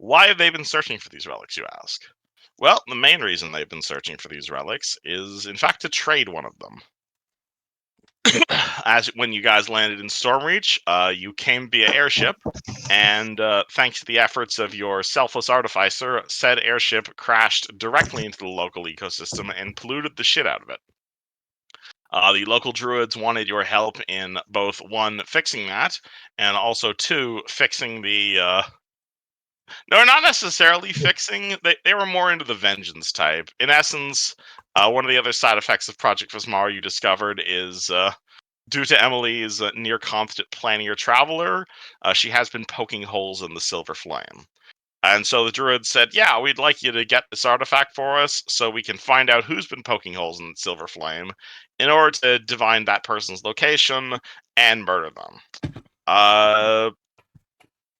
Why have they been searching for these relics, you ask? Well, the main reason they've been searching for these relics is, in fact, to trade one of them. As when you guys landed in Stormreach, you came via airship, and thanks to the efforts of your selfless artificer, said airship crashed directly into the local ecosystem and polluted the shit out of it. The local druids wanted your help in both one, fixing that, and also two, fixing the. No, not necessarily fixing. They were more into the vengeance type. In essence, one of the other side effects of Project Vismara you discovered is due to Emily's near constant planning or traveler, she has been poking holes in the Silver Flame. And so the druid said, yeah, we'd like you to get this artifact for us so we can find out who's been poking holes in the Silver Flame in order to divine that person's location and murder them.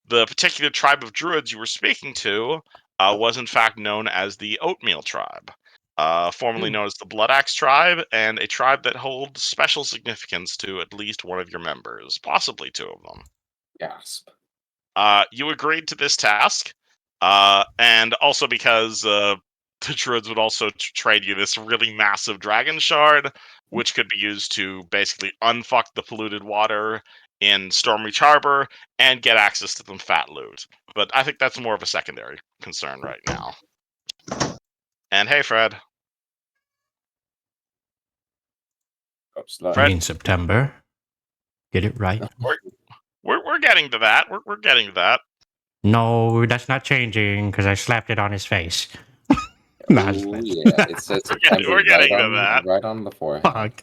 The particular tribe of druids you were speaking to was in fact known as the Oatmeal Tribe, formerly known as the Blood Axe Tribe, and a tribe that holds special significance to at least one of your members, possibly two of them. Gasp. You agreed to this task, and also because the druids would also trade you this really massive dragon shard, which could be used to basically unfuck the polluted water in Stormreach Harbor and get access to some fat loot. But I think that's more of a secondary concern right now. And hey, Fred. Fred, in September. Get it right. We're getting to that. We're getting to that. No, that's not changing because I slapped it on his face. Yeah, it says September we're getting to that. Right on the forehead. Fuck.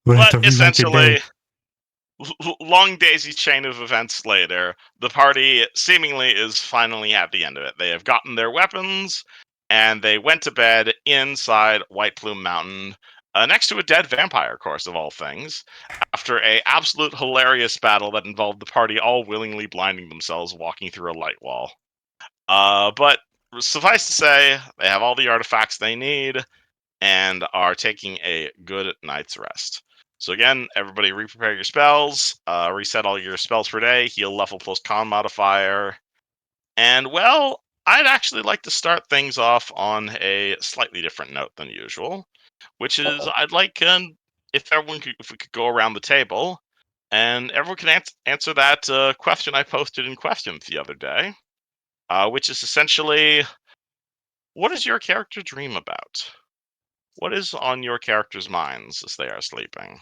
But essentially, long daisy chain of events later, the party seemingly is finally at the end of it. They have gotten their weapons, and they went to bed inside White Plume Mountain, next to a dead vampire, of course, of all things, after a absolute hilarious battle that involved the party all willingly blinding themselves walking through a light wall. But suffice to say, they have all the artifacts they need, and are taking a good night's rest. So again, everybody re-prepare your spells, reset all your spells per day, heal level plus con modifier, and well, I'd actually like to start things off on a slightly different note than usual, which is I'd like if we could go around the table, and everyone can answer that question I posted in questions the other day, which is essentially, what does your character dream about? What is on your characters' minds as they are sleeping?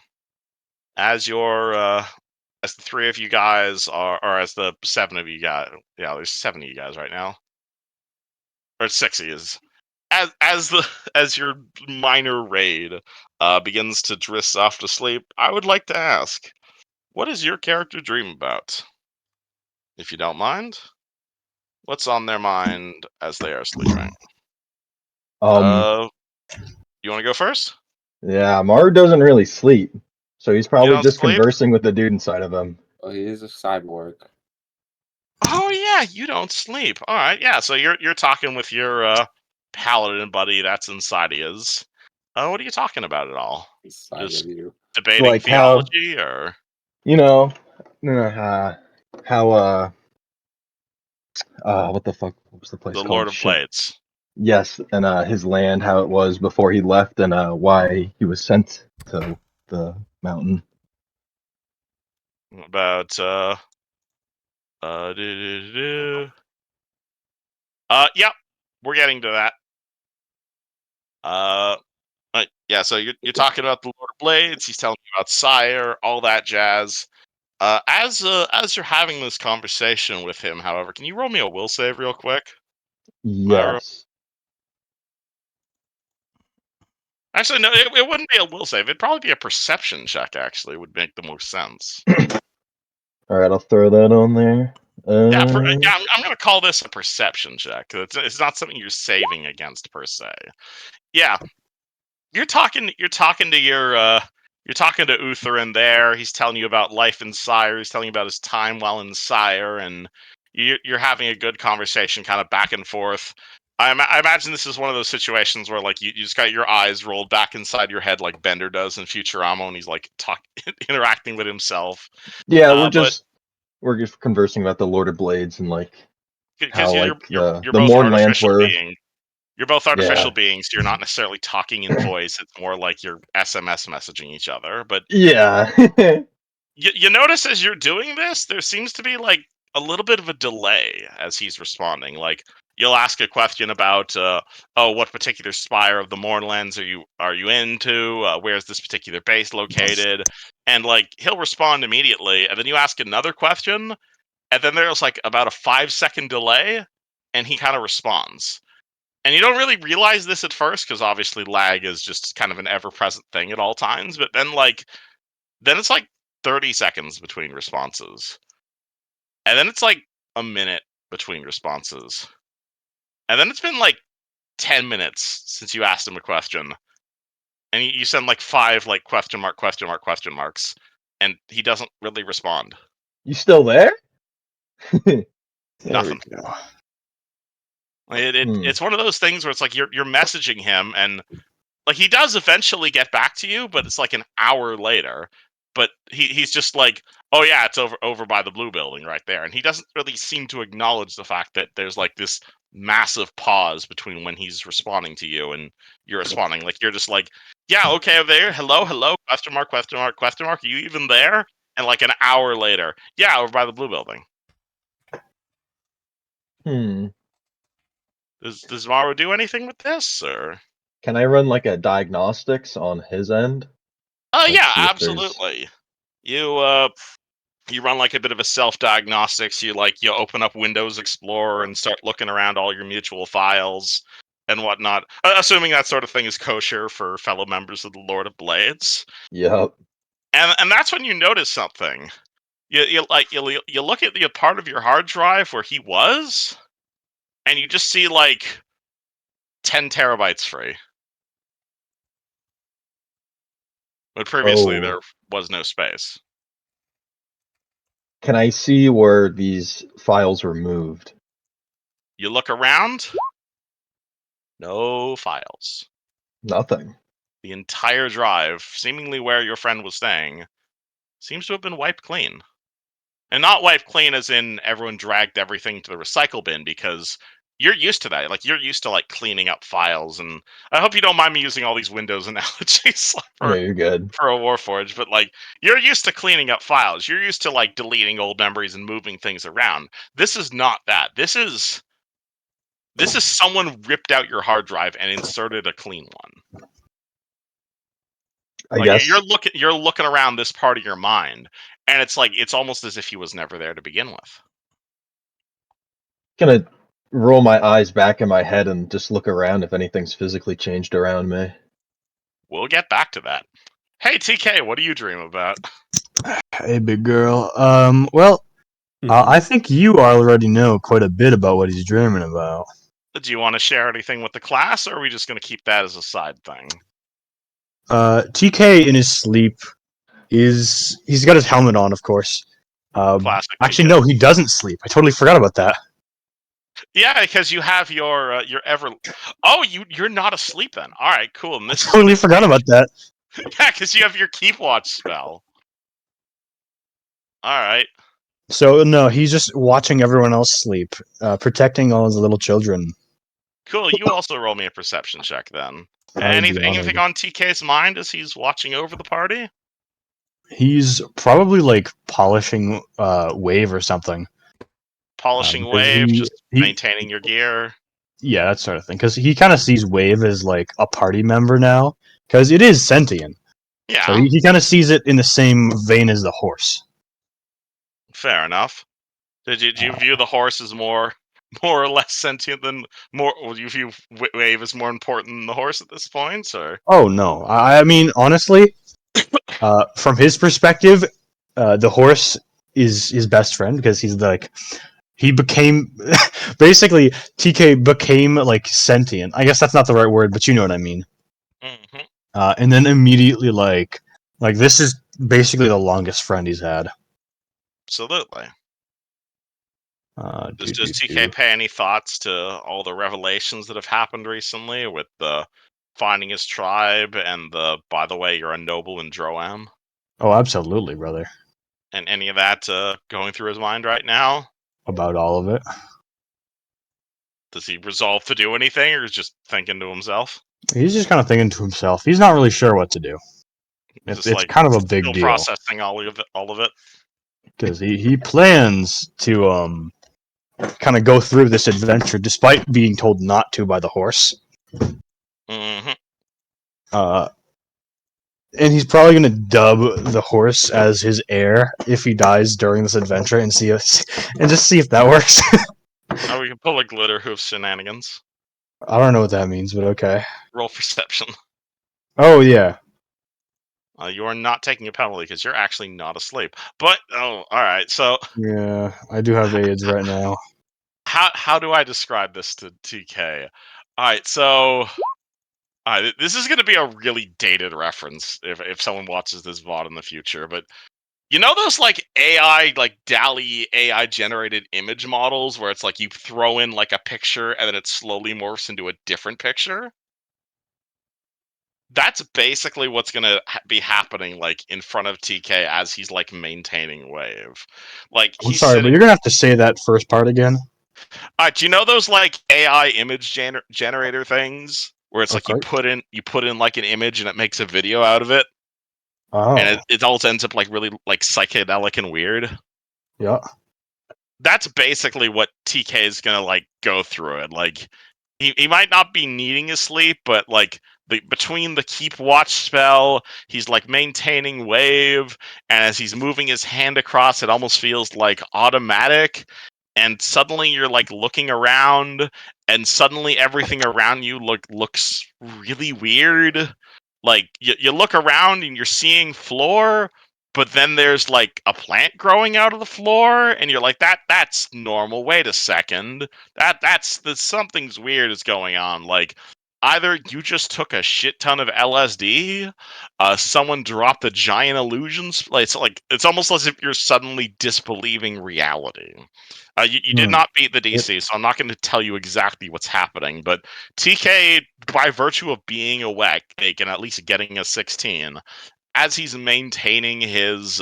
As as the three of you guys are, or as the seven of you guys, yeah, there's 7 of you guys right now, or 6 of you. As your minor raid begins to drift off to sleep, I would like to ask, what does your character dream about? If you don't mind, what's on their mind as they are sleeping? You want to go first? Yeah, Maru doesn't really sleep, so he's probably just sleep? conversing with the dude inside of him. Oh, he is a cyborg. Oh yeah, you don't sleep. All right, yeah. So you're talking with your paladin buddy that's inside of his. What are you talking about at all? Inside Just of you. debating Like theology, or what the fuck? What was the place the called? Lord of Blades? Yes, and his land, how it was before he left, and why he was sent to the mountain. About yep, we're getting to that. Yeah, so you're talking about the Lord of Blades. He's telling you about Sire, all that jazz. As you're having this conversation with him, however, can you roll me a will save real quick? Yes. Actually, no, it wouldn't be a will save. It'd probably be a perception check, actually, would make the most sense. Alright, I'll throw that on there. I'm going to call this a perception check. It's not something you're saving against, per se. Yeah. You're talking to Utherin there. He's telling you about life in Sire. He's telling you about his time while in Sire, and you're having a good conversation, kind of back and forth. I imagine this is one of those situations where, like, you just got your eyes rolled back inside your head, like Bender does in Futurama, and he's like interacting with himself. Yeah, we're just conversing about the Lord of Blades and like because How you're the both Mornlands artificial were. beings. You're both artificial Yeah. beings. So you're not necessarily talking in voice. It's more like you're SMS messaging each other. But Yeah. you notice as you're doing this, there seems to be like a little bit of a delay as he's responding. Like you'll ask a question about, oh, what particular spire of the Mornlands are you into? Where's this particular base located? And like he'll respond immediately, and then you ask another question, and then there's like about a 5-second delay, and he kind of responds. And you don't really realize this at first because obviously lag is just kind of an ever-present thing at all times. But then it's like 30 seconds between responses. And then it's like a minute between responses. And then it's been like 10 minutes since you asked him a question. And you send like 5 like question marks. And he doesn't really respond. You still there? There Nothing. we go. It's one of those things where it's like you're messaging him and like he does eventually get back to you, but it's like an hour later. But he's just like, oh yeah, it's over by the blue building right there, and he doesn't really seem to acknowledge the fact that there's like this massive pause between when he's responding to you and you're responding. Like you're just like, yeah, okay, over there, hello, question mark, are you even there? And like an hour later, yeah, over by the blue building. Does Maru do anything with this, or? Can I run like a diagnostics on his end? Like, Yeah, see if there's- absolutely. You run like a bit of a self-diagnostics. You open up Windows Explorer and start looking around all your mutual files and whatnot. Assuming that sort of thing is kosher for fellow members of the Lord of Blades. Yep. And that's when you notice something. You look at the part of your hard drive where he was, and you just see like 10 terabytes free. But previously there was no space. Can I see where these files were moved? You look around, no files. Nothing. The entire drive, seemingly where your friend was staying, seems to have been wiped clean. And not wiped clean as in everyone dragged everything to the recycle bin, because you're used to that. Like you're used to like cleaning up files, and I hope you don't mind me using all these Windows analogies No, you're good. for a Warforged, but like you're used to cleaning up files. You're used to like deleting old memories and moving things around. This is not that. This is someone ripped out your hard drive and inserted a clean one. I guess You're looking around this part of your mind, and it's like it's almost as if he was never there to begin with. Gonna roll my eyes back in my head and just look around if anything's physically changed around me. We'll get back to that. Hey TK, what do you dream about? Hey, big girl. Well, I think you already know quite a bit about what he's dreaming about. Do you want to share anything with the class, or are we just going to keep that as a side thing? TK in his sleep he's got his helmet on, of course. Classic. Actually, TK. no, he doesn't sleep. I totally forgot about that. Yeah, because you have your ever. Oh, you're not asleep then. All right, cool. And this Totally forgot about that. Yeah, because you have your Keep Watch spell. All right. So no, he's just watching everyone else sleep, protecting all his little children. Cool. You also roll me a perception check then. I'd be Anything honored. on TK's mind as he's watching over the party? He's probably like polishing wave or something. Polishing because wave, he- just he- maintaining your gear. Yeah, that sort of thing. Because he kind of sees Wave as like a party member now, because it is sentient. Yeah, So he kind of sees it in the same vein as the horse. fair enough. Do you view the horse as more or less sentient than more? Or do you view Wave as more important than the horse at this point, or? Oh no, I mean honestly, from his perspective, the horse is his best friend because he's like he became basically TK became like sentient. I guess that's not the right word, but you know what I mean. Mm-hmm. And then immediately like this is basically the longest friend he's had. Absolutely. Does do. TK pay any thoughts to all the revelations that have happened recently with the finding his tribe and the, by the way, you're a noble in Droam? Oh, absolutely, brother. And any of that going through his mind right now? About all of it. Does he resolve to do anything, or is just thinking to himself? He's just kind of thinking to himself. He's not really sure what to do. Just It's kind of a big still deal processing all of it. because he plans to kind of go through this adventure despite being told not to by the horse. Hmm. And he's probably gonna dub the horse as his heir if he dies during this adventure, and just see if that works. Oh, we can pull a glitter hoof shenanigans. I don't know what that means, but okay. Roll perception. Oh yeah, You are not taking a penalty because you're actually not asleep. But all right. So yeah. I do have AIDS right now. how do I describe this to TK? All right. So this is going to be a really dated reference if someone watches this VOD in the future. But you know those like AI, like DALL-E AI generated image models where it's like you throw in like a picture and then it slowly morphs into a different picture? That's basically what's gonna be happening, like in front of TK as he's like maintaining wave. Like I'm he's sorry, but sitting. you're gonna have to say that first part again. Do you know those like AI image generator things where it's like Okay. you put in like an image and it makes a video out of it, Oh, and it also ends up like really like psychedelic and weird. yeah. That's basically what TK is gonna like go through it. Like he might not be needing his sleep, but like between the keep watch spell, he's like maintaining wave, and as he's moving his hand across, it almost feels like automatic. And suddenly you're like looking around, and suddenly everything around you looks really weird. Like you look around and you're seeing floor, but then there's like a plant growing out of the floor, and you're like, that's normal. Wait a second, that's something's weird is going on. Like either you just took a shit ton of LSD, someone dropped a giant illusions. Like it's almost as if you're suddenly disbelieving reality. You did not beat the DC, so I'm not going to tell you exactly what's happening. But TK, by virtue of being awake and at least getting a 16, as he's maintaining his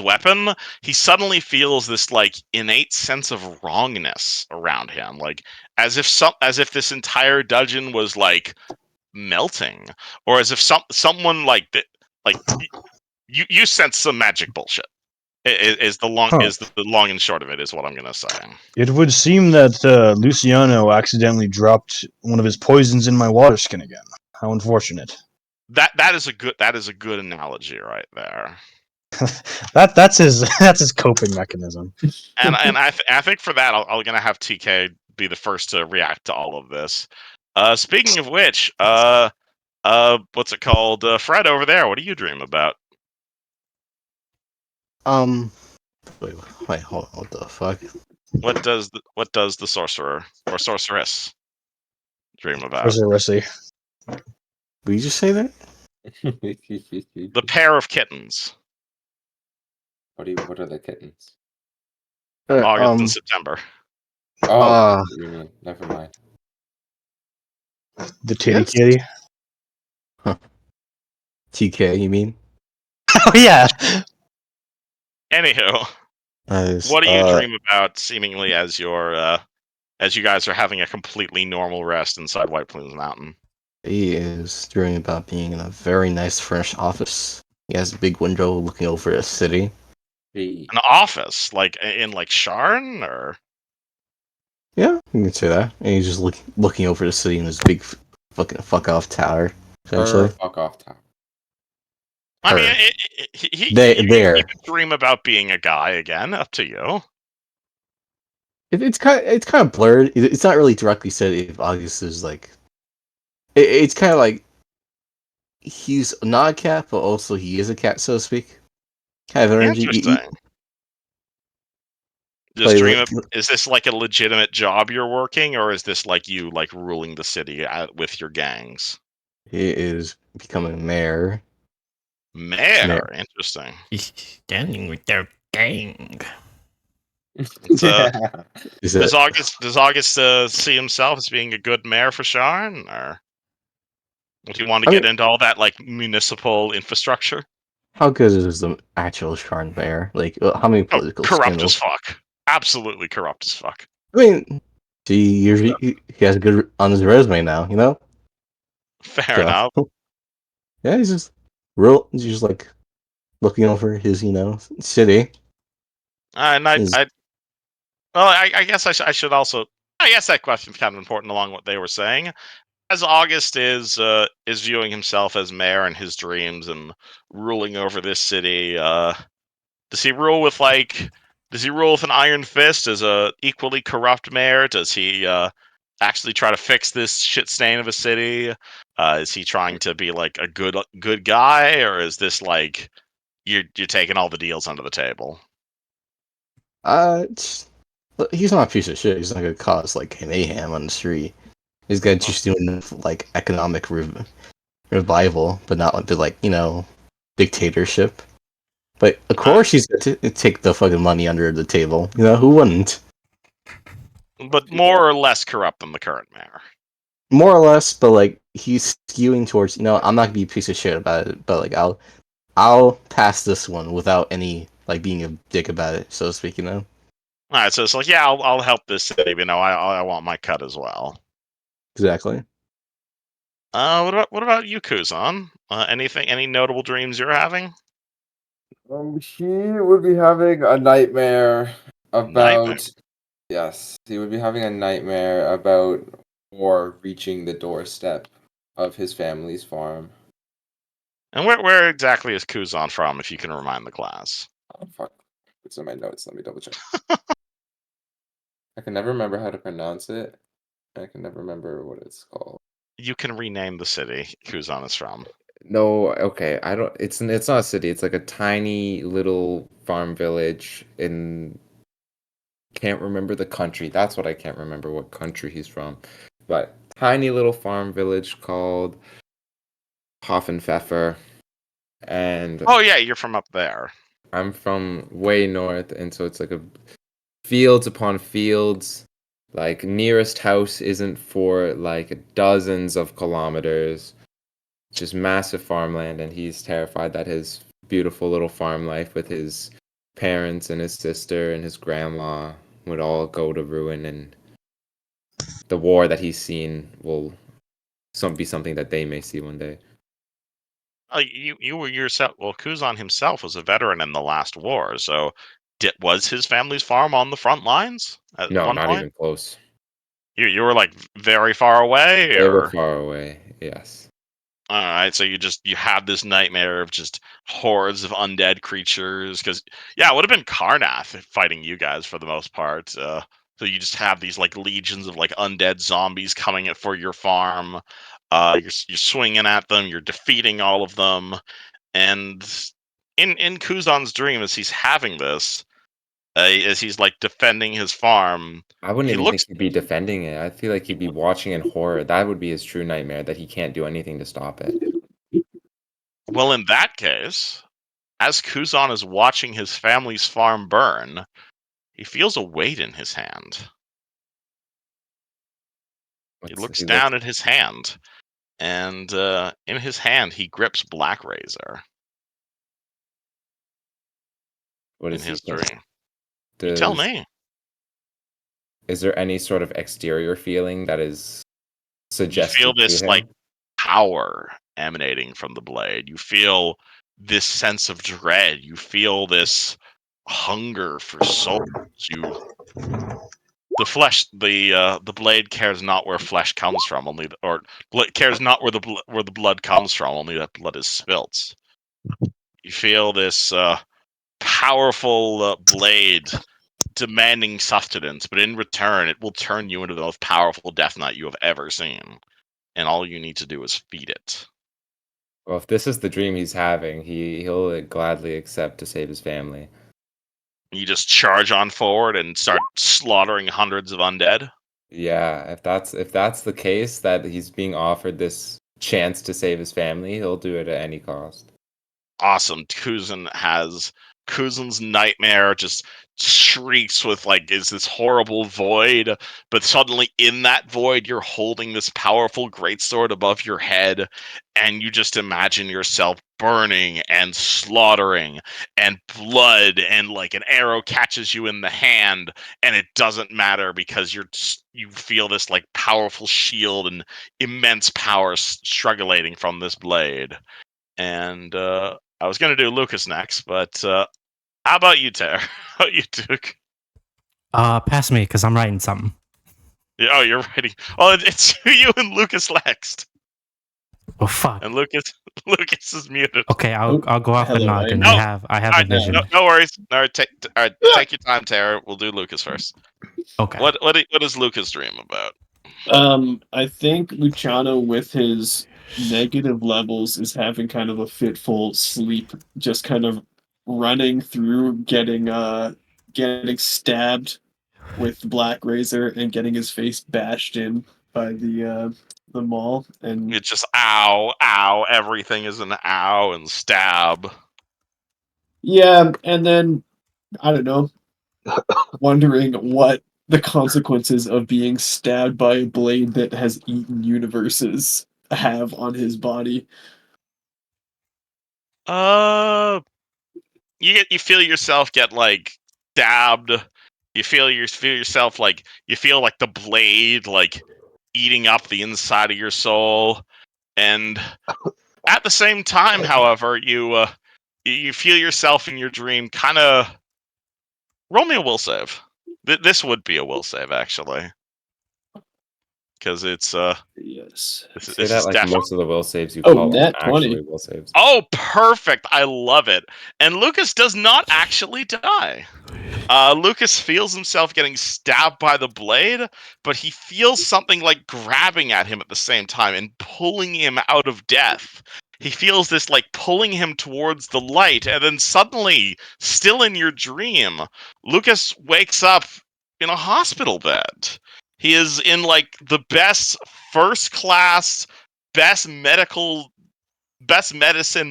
weapon, he suddenly feels this like innate sense of wrongness around him, like as if this entire dungeon was like melting, or as if someone like you sense some magic bullshit. Is the long and short of it is what I'm gonna say. It would seem that Luciano accidentally dropped one of his poisons in my water skin again. How unfortunate. That is a good analogy right there. That's his coping mechanism. And I think for that I'm gonna have TK be the first to react to all of this. Speaking of which, what's it called? Fred over there, what do you dream about? Wait, hold on, what the fuck? What does the sorcerer or sorceress dream about? Rissy. Did you just say that? The pair of kittens. What are the kittens? August and September. Oh, you mean, never mind. The titty Yes. kitty. TK, you mean? Oh yeah. Anywho, what do you dream about seemingly as you guys are having a completely normal rest inside White Plumes Mountain? He is dreaming about being in a very nice French office. He has a big window looking over a city. Hey. An office, like in like Sharn, or Yeah, you can say that. And he's just looking over the city in this big fucking fuck off tower. Essentially, Fuck off, Tom. I mean, you could dream about being a guy again. Up to you. it's kind of blurred. It's not really directly said if August is like. It's kind of like he's not a cat, but also he is a cat, so to speak. Kind of energy. Interesting. Just dream. Is this like a legitimate job you're working, or is this like you like ruling the city with your gangs? He is becoming mayor. Mayor, interesting. He's standing with their gang. Does August see himself as being a good mayor for Sharn, or would you want to get into all that like municipal infrastructure? How good is the actual Sharn mayor? Like, how many political corrupt scandals? as fuck. Absolutely corrupt as fuck. I mean, He has good on his resume now, you know. Fair So, enough. yeah, he's just real. He's just like looking over his, city. And His- I guess I should also. I guess that question's kind of important along what they were saying. As August is viewing himself as mayor in his dreams and ruling over this city, does he rule with does he rule with an iron fist as a equally corrupt mayor? Does he actually try to fix this shit stain of a city? Is he trying to be like a good guy, or is this like you're taking all the deals under the table? He's not a piece of shit. He's not gonna cause like mayhem on the street. He's gonna just doing like economic revival, but not like dictatorship. But of course, he's going to take the fucking money under the table. You know, who wouldn't? But more or less corrupt than the current mayor. More or less, but like he's skewing towards. I'm not gonna be a piece of shit about it, but like I'll pass this one without any like being a dick about it, so to speak. All right, so it's like, yeah, I'll help this city. I want my cut as well. Exactly. What about you, Kuzan? Any notable dreams you're having? He would be having a nightmare about. Nightmare? Yes, he would be having a nightmare about war reaching the doorstep of his family's farm. And where exactly is Kuzan from, if you can remind the class? Oh fuck! It's in my notes. Let me double check. I can never remember how to pronounce it. I can never remember what it's called. You can rename the city Kuzan is from. No, okay. I don't. It's not a city. It's like a tiny little farm village in. Can't remember the country. That's what I can't remember what country he's from. But tiny little farm village called Hoffenpfeffer, and Oh yeah, you're from up there. I'm from way north, and so it's like a fields upon fields. Like nearest house isn't for like dozens of kilometers. Just massive farmland, and he's terrified that his beautiful little farm life with his parents and his sister and his grandma would all go to ruin, and the war that he's seen will be something that they may see one day. You were yourself. Well, Kuzan himself was a veteran in the last war, so was his family's farm on the front lines at No, one not point? even close. You were like very far away, They were or far away. Yes. all right, so you had this nightmare of just hordes of undead creatures. Because yeah, it would have been Karnath fighting you guys for the most part. So you just have these like legions of like undead zombies coming for your farm. You're swinging at them. You're defeating all of them. And in Kuzan's dream, as he's having this, as he's like defending his farm, I wouldn't he even looks. think he'd be defending it. I feel like he'd be watching in horror. That would be his true nightmare, that he can't do anything to stop it. Well, in that case, as Kuzan is watching his family's farm burn, he feels a weight in his hand. He looks down at his hand, and in his hand he grips Black Razor. What In is he his thinking? dream, you tell me. Is there any sort of exterior feeling that is You suggested feel to this him? like power emanating from the blade. You feel this sense of dread. You feel this hunger for souls. The blade cares not where flesh comes from, cares not where the blood comes from, only that blood is spilt. You feel this powerful blade demanding sustenance, but in return, it will turn you into the most powerful Death Knight you have ever seen, and all you need to do is feed it. Well, if this is the dream he's having, he'll gladly accept to save his family. You just charge on forward and start slaughtering hundreds of undead. Yeah, if that's the case, that he's being offered this chance to save his family, he'll do it at any cost. Awesome. Kuzan has Kuzen's nightmare just shrieks with like is this horrible void, but suddenly in that void you're holding this powerful greatsword above your head, and you just imagine yourself burning and slaughtering and blood, and like an arrow catches you in the hand, and it doesn't matter because you feel this like powerful shield and immense power struggling from this blade. And I was gonna do Lucas next, but how about you, Tara? How about you, Duke? Pass me, because I'm writing something. Yeah, oh, you're ready. Oh, it's you and Lucas next. Oh fuck. And Lucas is muted. Okay, I'll go off the Hello, noggin. I- I have a Alright, vision. no worries. All right, take your time, Tara. We'll do Lucas first. Okay. What does Lucas dream about? I think Luciano, with his negative levels, is having kind of a fitful sleep, just kind of running through, getting stabbed with the Black Razor and getting his face bashed in by the mall. And It's just ow, ow. Everything is an ow and stab. yeah, and then I don't know, wondering what the consequences of being stabbed by a blade that has eaten universes have on his body. You feel yourself get like stabbed. You feel yourself like you feel like the blade like eating up the inside of your soul, and at the same time, however, you feel yourself in your dream kind of roll me a will save. This would be a will save actually, because it's Yes. this Say is that like definitely. most of the will saves you Oh, call nat 20. actually will saves. Oh, perfect! I love it. And Lucas does not actually die. Lucas feels himself getting stabbed by the blade, but he feels something like grabbing at him at the same time and pulling him out of death. He feels this like pulling him towards the light, and then suddenly, still in your dream, Lucas wakes up in a hospital bed. He is in like the best first class, best medicine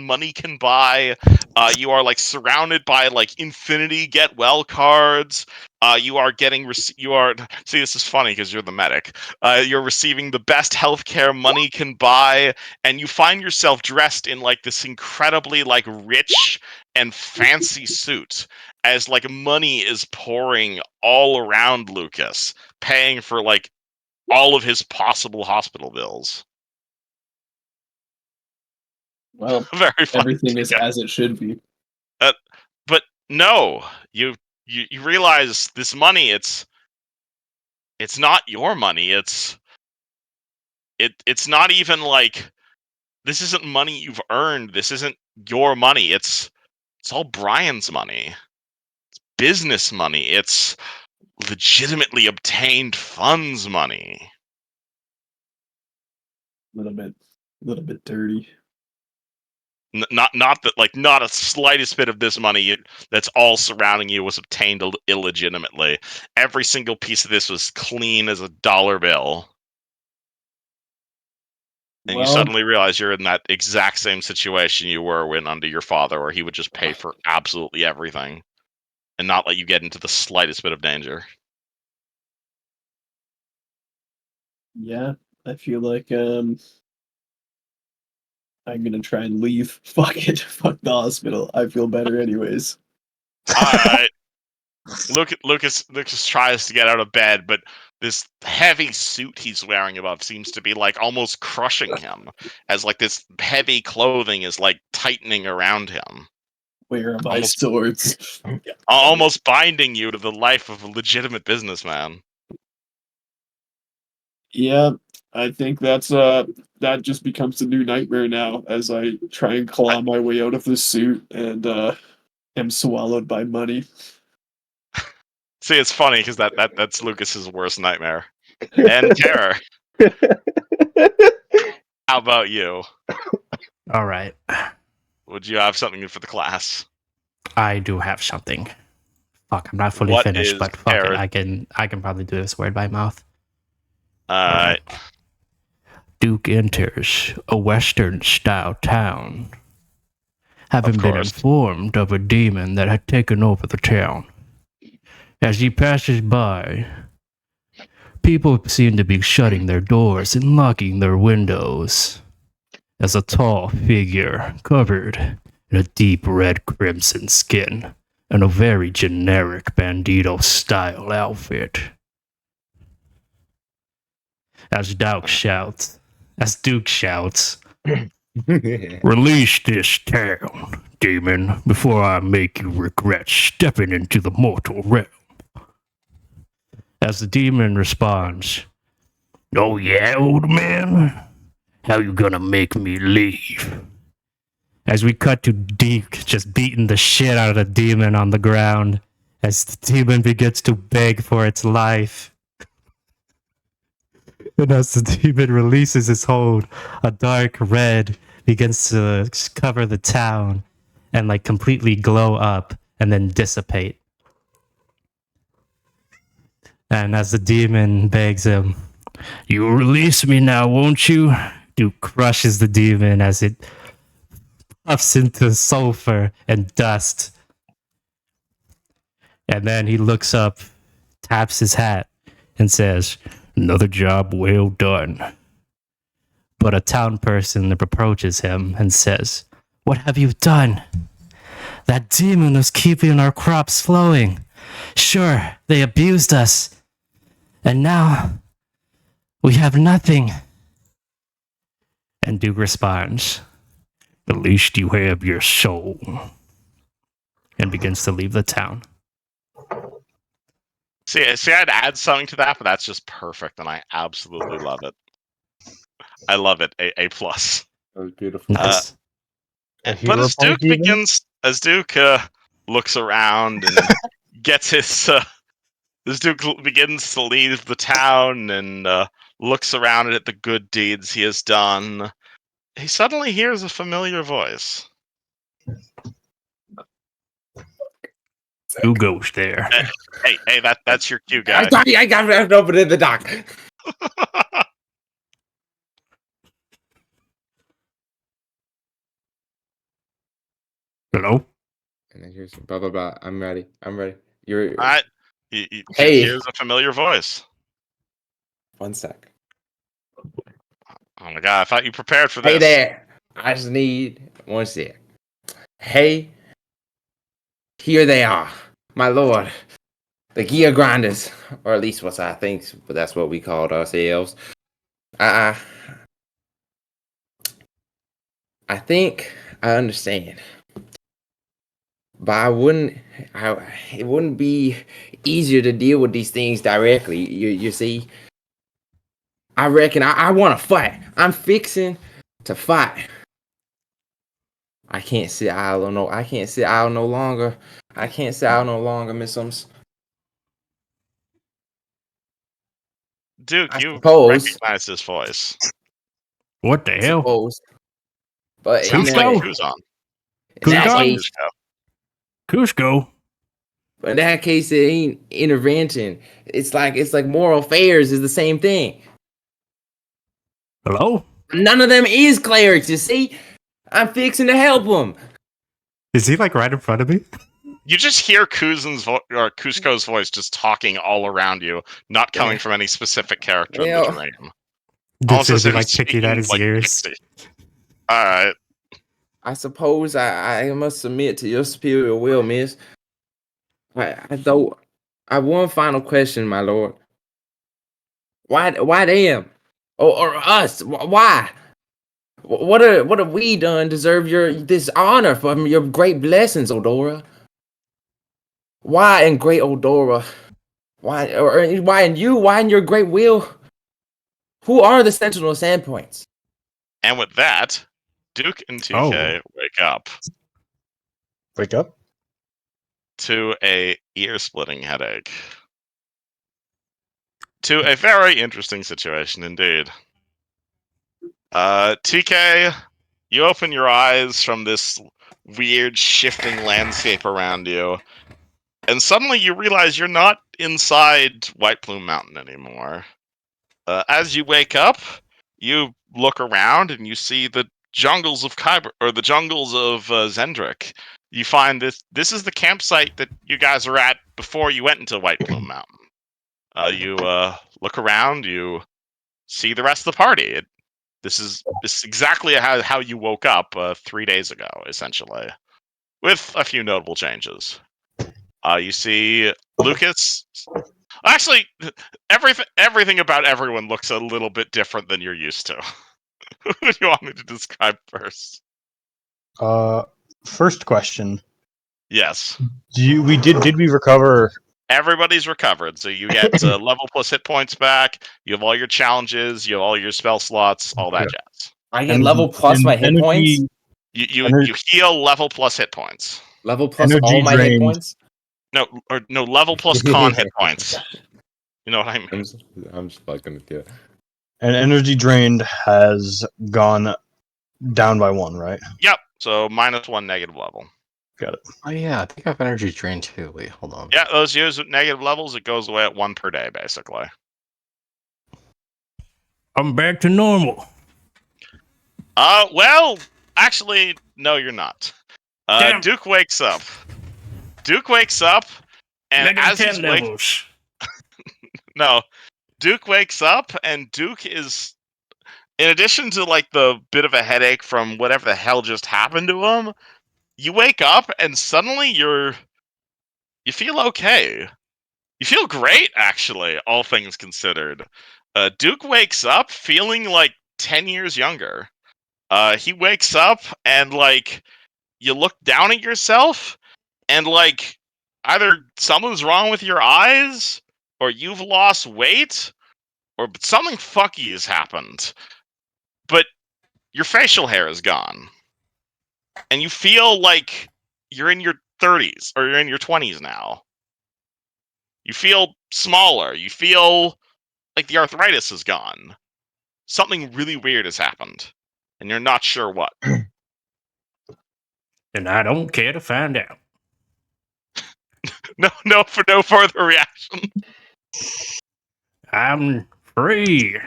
money can buy. You are like surrounded by like infinity get well cards. You are getting see, this is funny because you're the medic. You're receiving the best healthcare money can buy, and you find yourself dressed in like this incredibly like rich and fancy suit as like money is pouring all around Lucas, paying for like all of his possible hospital bills. Well, Very funny. everything is as it should be. But no, you realize this money, it's not your money. It's not even like, this isn't money you've earned. This isn't your money. It's all Brian's money. It's business money. It's legitimately obtained funds money. A little bit dirty. Not that like not a slightest bit of this money that's all surrounding you was obtained illegitimately. Every single piece of this was clean as a dollar bill. And you suddenly realize you're in that exact same situation you were when under your father, where he would just pay for absolutely everything and not let you get into the slightest bit of danger. Yeah, I feel like I'm gonna try and leave. Fuck it. Fuck the hospital. I feel better anyways. Alright. Lucas tries to get out of bed, but this heavy suit he's wearing above seems to be like almost crushing him, as like this heavy clothing is like tightening around him, Where are my Almost- swords? almost binding you to the life of a legitimate businessman. Yeah, I think that's that just becomes the new nightmare now as I try and claw my way out of this suit and am swallowed by money. See, it's funny because that's Lucas's worst nightmare. And terror. How about you? All right. Would you have something for the class? I do have something. Fuck, I'm not fully What finished, is but fuck Aaron? it. I can probably do this word by mouth. Alright. Duke enters a western style town. having been course. informed of a demon that had taken over the town. As he passes by, people seem to be shutting their doors and locking their windows, as a tall figure covered in a deep red crimson skin and a very generic bandito-style outfit. As Duke shouts, "Release this town, demon, before I make you regret stepping into the mortal realm." As the demon responds, "Oh yeah, old man? How you gonna make me leave?" As we cut to Deke just beating the shit out of the demon on the ground, as the demon begins to beg for its life. And as the demon releases his hold, a dark red begins to cover the town and like completely glow up and then dissipate. And as the demon begs him, "You'll release me now, won't you?" Duke crushes the demon as it puffs into sulfur and dust. And then he looks up, taps his hat, and says, "Another job well done." But a town person approaches him and says, "What have you done? That demon was keeping our crops flowing. Sure, they abused us. And now, we have nothing." And Duke responds, "At least you have your soul." And begins to leave the town. See, I'd add something to that, but that's just perfect, and I absolutely love it. I love it. A plus. That was beautiful. Nice. A But hero as Duke point, even? looks around and gets his, as Duke begins to leave the town and looks around at the good deeds he has done, he suddenly hears a familiar voice. Who goes there? Hey, that's your cue, guy. I got wrapped up in the dock. Hello? And then here's blah blah blah. I'm ready. You're All right. He Hey. hears a familiar voice. 1 sec. Oh my god, I thought you prepared for this. Hey there. I just need 1 sec. Hey, here they are, my lord. The gear grinders, or at least what I think, but that's what we called ourselves. I think I understand, but it wouldn't be easier to deal with these things directly. You see, I reckon I want to fight. I'm fixing to fight. I can't sit idle no. I can't sit idle no longer. Miss Ums. Duke, I you suppose. recognize his voice. What the hell? Suppose. But Sounds in like that, Kuzan. in that Kuzan? case, Cusco? but in that case, it ain't intervention. It's like moral affairs is the same thing. Hello? None of them is clerics. You see, I'm fixing to help them. Is he like right in front of me? You just hear Cusco's voice just talking all around you, not coming from any specific character in Yeah. the dream. Duke Almost says as he if like he's picking at speaking, his like, ears. Pixie. Alright. I suppose I must submit to your superior will, miss. I have one final question, my lord. Why them? Or us? Why? What have we done deserve this honor from your great blessings, Odora? Why in great Odora? Why in your great will? Who are the Sentinel Sandpoints? And with that, Duke and TK wake up Wake up. to a ear-splitting headache. To a very interesting situation indeed. TK, you open your eyes from this weird shifting landscape around you, and suddenly you realize you're not inside White Plume Mountain anymore. As you wake up, you look around and you see that jungles of Kyber or the jungles of Zendrick. You find this is the campsite that you guys are at before you went into White Plume Mountain. You look around, you see the rest of the party. This is exactly how you woke up 3 days ago, essentially, with a few notable changes. You see Lucas. Actually, everything about everyone looks a little bit different than you're used to. Who do you want me to describe first? First question: Yes, did we recover? everybody's recovered, so you get level plus hit points back. You have all your challenges. You have all your spell slots. All that Yeah. jazz. I get level plus my hit points. You heal level plus hit points. Level plus Energy All my hit drained. points. No, level plus con hit points. You know what I mean? I'm just fucking with you. And energy drained has gone down by 1, right? Yep. So -1 negative level. Got it. Oh yeah, I think I have energy drain too. Wait, hold on. Yeah, those used with negative levels, it goes away at 1 per day, basically. I'm back to normal. Well, actually, no, you're not. Damn. Duke wakes up. And Negative as 10 he's levels. no, Duke wakes up, and Duke is, in addition to like the bit of a headache from whatever the hell just happened to him, you wake up and suddenly you feel okay. You feel great, actually, all things considered. Duke wakes up feeling like 10 years younger. He wakes up and like you look down at yourself and like either something's wrong with your eyes or you've lost weight or something fucky has happened. But your facial hair is gone. And you feel like you're in your 30s or you're in your 20s now. You feel smaller. You feel like the arthritis is gone. Something really weird has happened. And you're not sure what. And I don't care to find out. No further reaction. I'm free.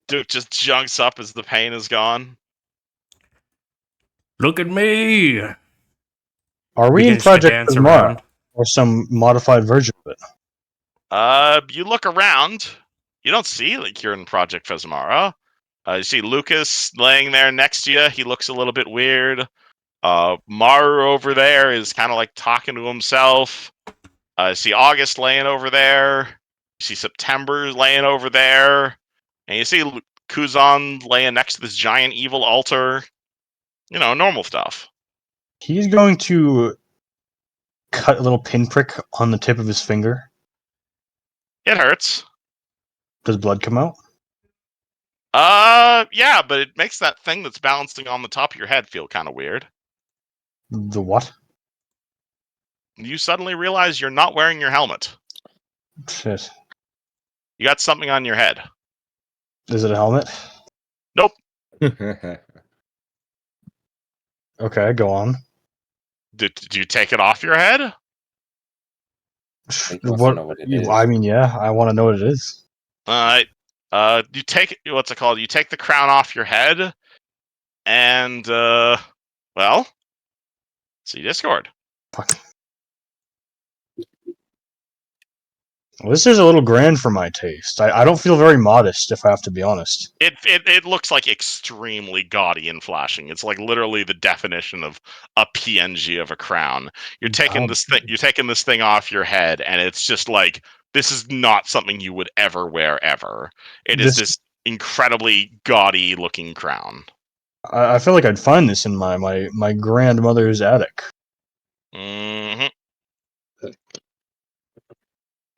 Duke just jumps up as the pain is gone. Look at me. Are we in Begins to Project dance Prismara around. or some modified version of it? You look around. You don't see like you're in Project Fesmara. You see Lucas laying there next to you. He looks a little bit weird. Maru over there is kind of like talking to himself. You see August laying over there. You see September laying over there. And you see Kuzan laying next to this giant evil altar. You know, normal stuff. He's going to cut a little pinprick on the tip of his finger. It hurts. Does blood come out? Yeah, but it makes that thing that's balancing on the top of your head feel kind of weird. The what? You suddenly realize you're not wearing your helmet. Shit. You got something on your head. Is it a helmet? Nope. Okay, go on. Did you take it off your head? He wants to know what it is. I mean, yeah, I want to know what it is. Alright. You take what's it called? You take the crown off your head, and well, see Discord. Fuck. Well, this is a little grand for my taste. I don't feel very modest, if I have to be honest. It looks like extremely gaudy and flashing. It's like literally the definition of a PNG of a crown. You're taking this thing off your head, and it's just like this is not something you would ever wear ever. It is this incredibly gaudy looking crown. I feel like I'd find this in my grandmother's attic. Mm-hmm.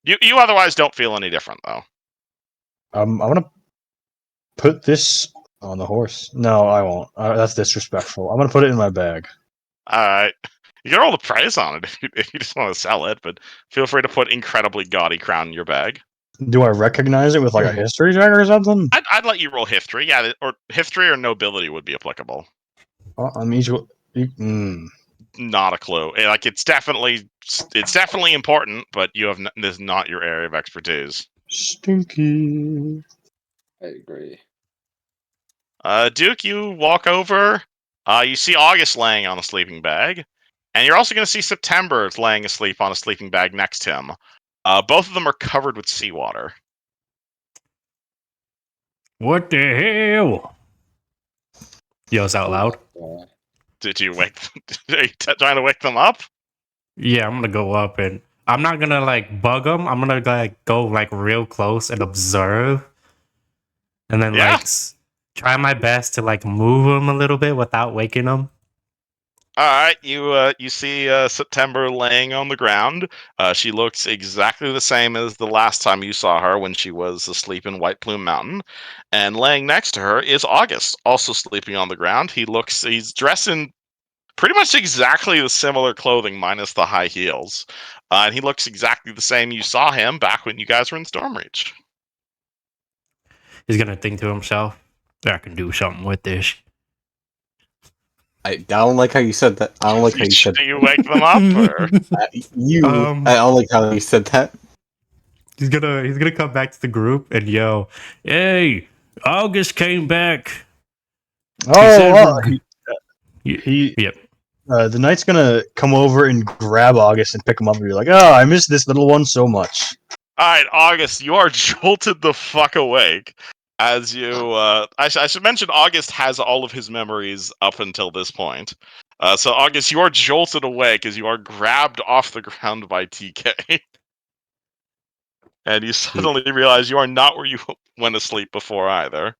You otherwise don't feel any different though. I'm gonna put this on the horse. No, I won't. That's disrespectful. I'm gonna put it in my bag. Alright. You can roll the price on it if you just want to sell it, but feel free to put incredibly gaudy crown in your bag. Do I recognize it with like a history check or something? I'd let you roll history, yeah, or history or nobility would be applicable. Not a clue. Like it's definitely important, but this is not your area of expertise. Stinky. I agree. Duke, you walk over. You see August laying on a sleeping bag, and you're also going to see September laying asleep on a sleeping bag next to him. Both of them are covered with seawater. What the hell? Yells out loud. Did you wake? Are you trying to wake them up? Yeah, I'm gonna go up and I'm not gonna like bug them. I'm gonna like go like real close and observe, and then Yeah. like try my best to like move them a little bit without waking them. All right, you see September laying on the ground. She looks exactly the same as the last time you saw her when she was asleep in White Plume Mountain. And laying next to her is August, also sleeping on the ground. He's dressed in pretty much exactly the similar clothing minus the high heels. And he looks exactly the same you saw him back when you guys were in Stormreach. He's gonna think to himself, "I can do something with this." I don't like how you said that. I don't like how you said Do you wake them up? Or? you. I don't like how you said that. He's gonna come back to the group and yell, "Hey, August came back." Oh, said- he Yep. the knight's gonna come over and grab August and pick him up and be like, "Oh, I miss this little one so much." All right, August, you are jolted the fuck awake. As you, I should mention, August has all of his memories up until this point. So, August, you are jolted awake as you are grabbed off the ground by TK. And you suddenly realize you are not where you went to sleep before either.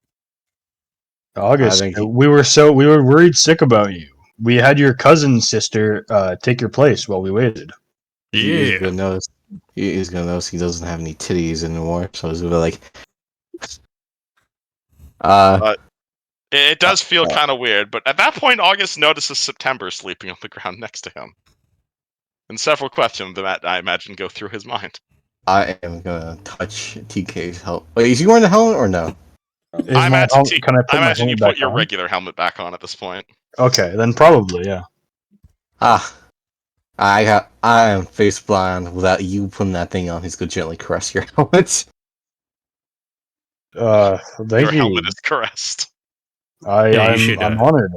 August, think we were worried sick about you. We had your cousin's sister take your place while we waited. He's Yeah. gonna notice. He's gonna notice he doesn't have any titties anymore. So he's gonna be like, It does feel kind of weird, but at that point, August notices September sleeping on the ground next to him. And several questions that I imagine go through his mind. I am gonna touch TK's helmet. Wait, is he wearing the helmet or no? I imagine, Can I put my you helmet put back your on? regular helmet back on at this point. Okay, then probably, yeah. I am face blind without you putting that thing on. He's gonna gently caress your helmet. Thank Your you. helmet is caressed. I'm honored.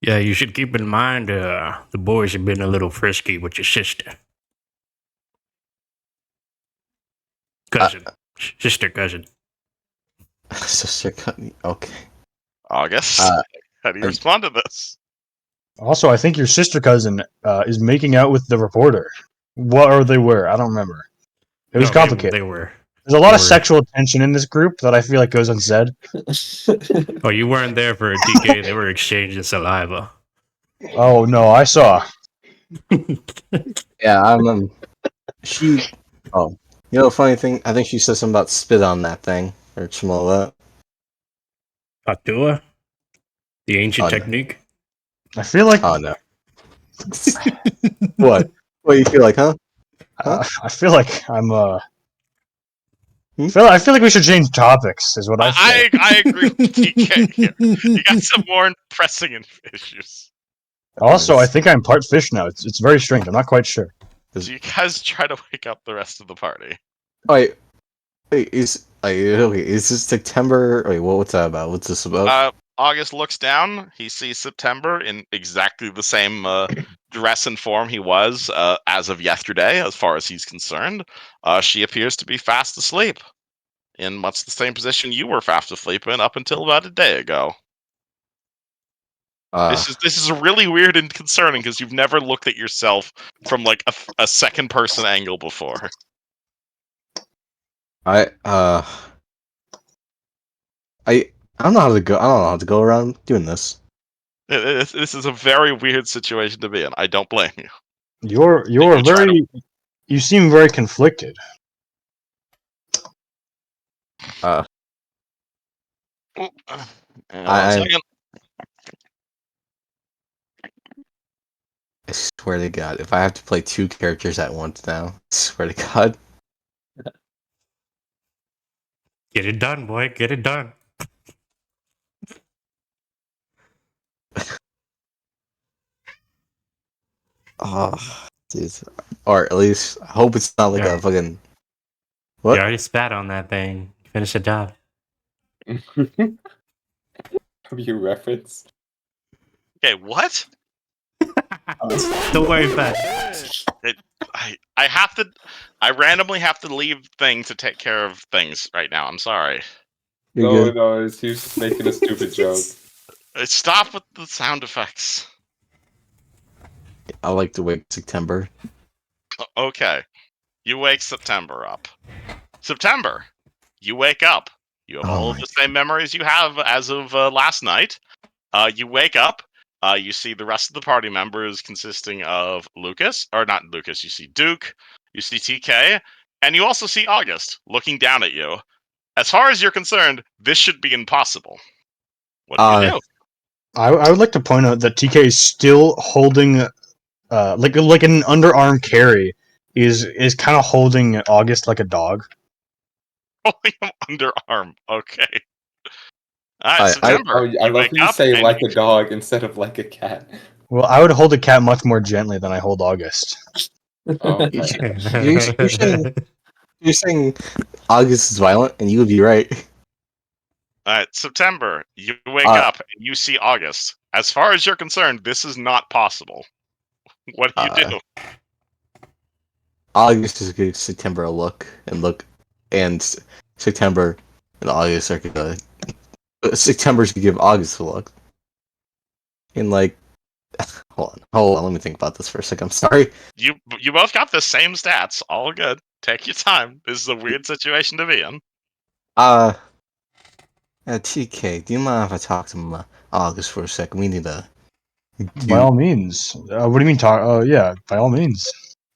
Yeah, you should keep in mind the boys have been a little frisky with your sister. Cousin. Sister cousin. Sister, okay. August, how do you I- respond to this? Also, I think your sister cousin is making out with the reporter. What or they were? I don't remember. It was No, complicated. They were. There's a lot of they were- sexual tension in this group that I feel like goes unsaid. Oh, you weren't there for a TK. They were exchanging saliva. Oh no, I saw. Yeah, I remember. She. Oh, you know, funny thing. I think she said something about spit on that thing or something like that. Patua? The ancient Oh, no. technique? I feel like Oh no. What? What do you feel like, huh? I feel like I'm I feel like we should change topics. Is what I feel. I agree with TK here. You got some more pressing issues. Also, I think I'm part fish now. It's very strange. I'm not quite sure. So you guys try to wake up the rest of the party. Wait, is this September? Wait, what's that about? What's this about? August looks down. He sees September in exactly the same dress and form he was as of yesterday, as far as he's concerned. She appears to be fast asleep in much the same position you were fast asleep in up until about a day ago. This is really weird and concerning because you've never looked at yourself from like a second person angle before. I don't know how to go. I don't know how to go around doing this. This is a very weird situation to be in. I don't blame you. You're You try very. You seem very conflicted. Hang on a second. I swear to God, if I have to play two characters at once now, I swear to God. Get it done, boy. Get it done. Oh, dude. Or at least, I hope it's not like Yeah. a fucking. What? You already spat on that thing. Finish the job. Have you referenced? Okay, what? Don't worry about it. I have to. I randomly have to leave thing to take care of things right now. I'm sorry. You're No, good. no, he was just making a stupid joke. Stop with the sound effects. I like to wake September. Okay. You wake September up. September. You wake up. You have Oh all of my the same memories you have as of last night. You wake up. You see the rest of the party members consisting of Lucas, or not Lucas. You see Duke. You see TK, and you also see August looking down at you. As far as you're concerned, this should be impossible. What do you do? I would like to point out that TK is still holding, like an underarm carry, is kind of holding August like a dog. Holding him underarm. Okay. All right, I September. Oh, I You love wake how you up say and like a dog instead of like a cat. Well, I would hold a cat much more gently than I hold August. Oh, you're saying August is violent, and you would be right. all right, September. You wake Uh, up and you see August. As far as you're concerned, this is not possible. What do you do? August is give September a look, and September and August are gonna. September's gonna give August a look, and like, hold on, let me think about this for a second. I'm sorry. You both got the same stats. All good. Take your time. This is a weird situation to be in. TK, do you mind if I talk to August for a second? We need to By all means. What do you mean talk? Oh yeah, by all means.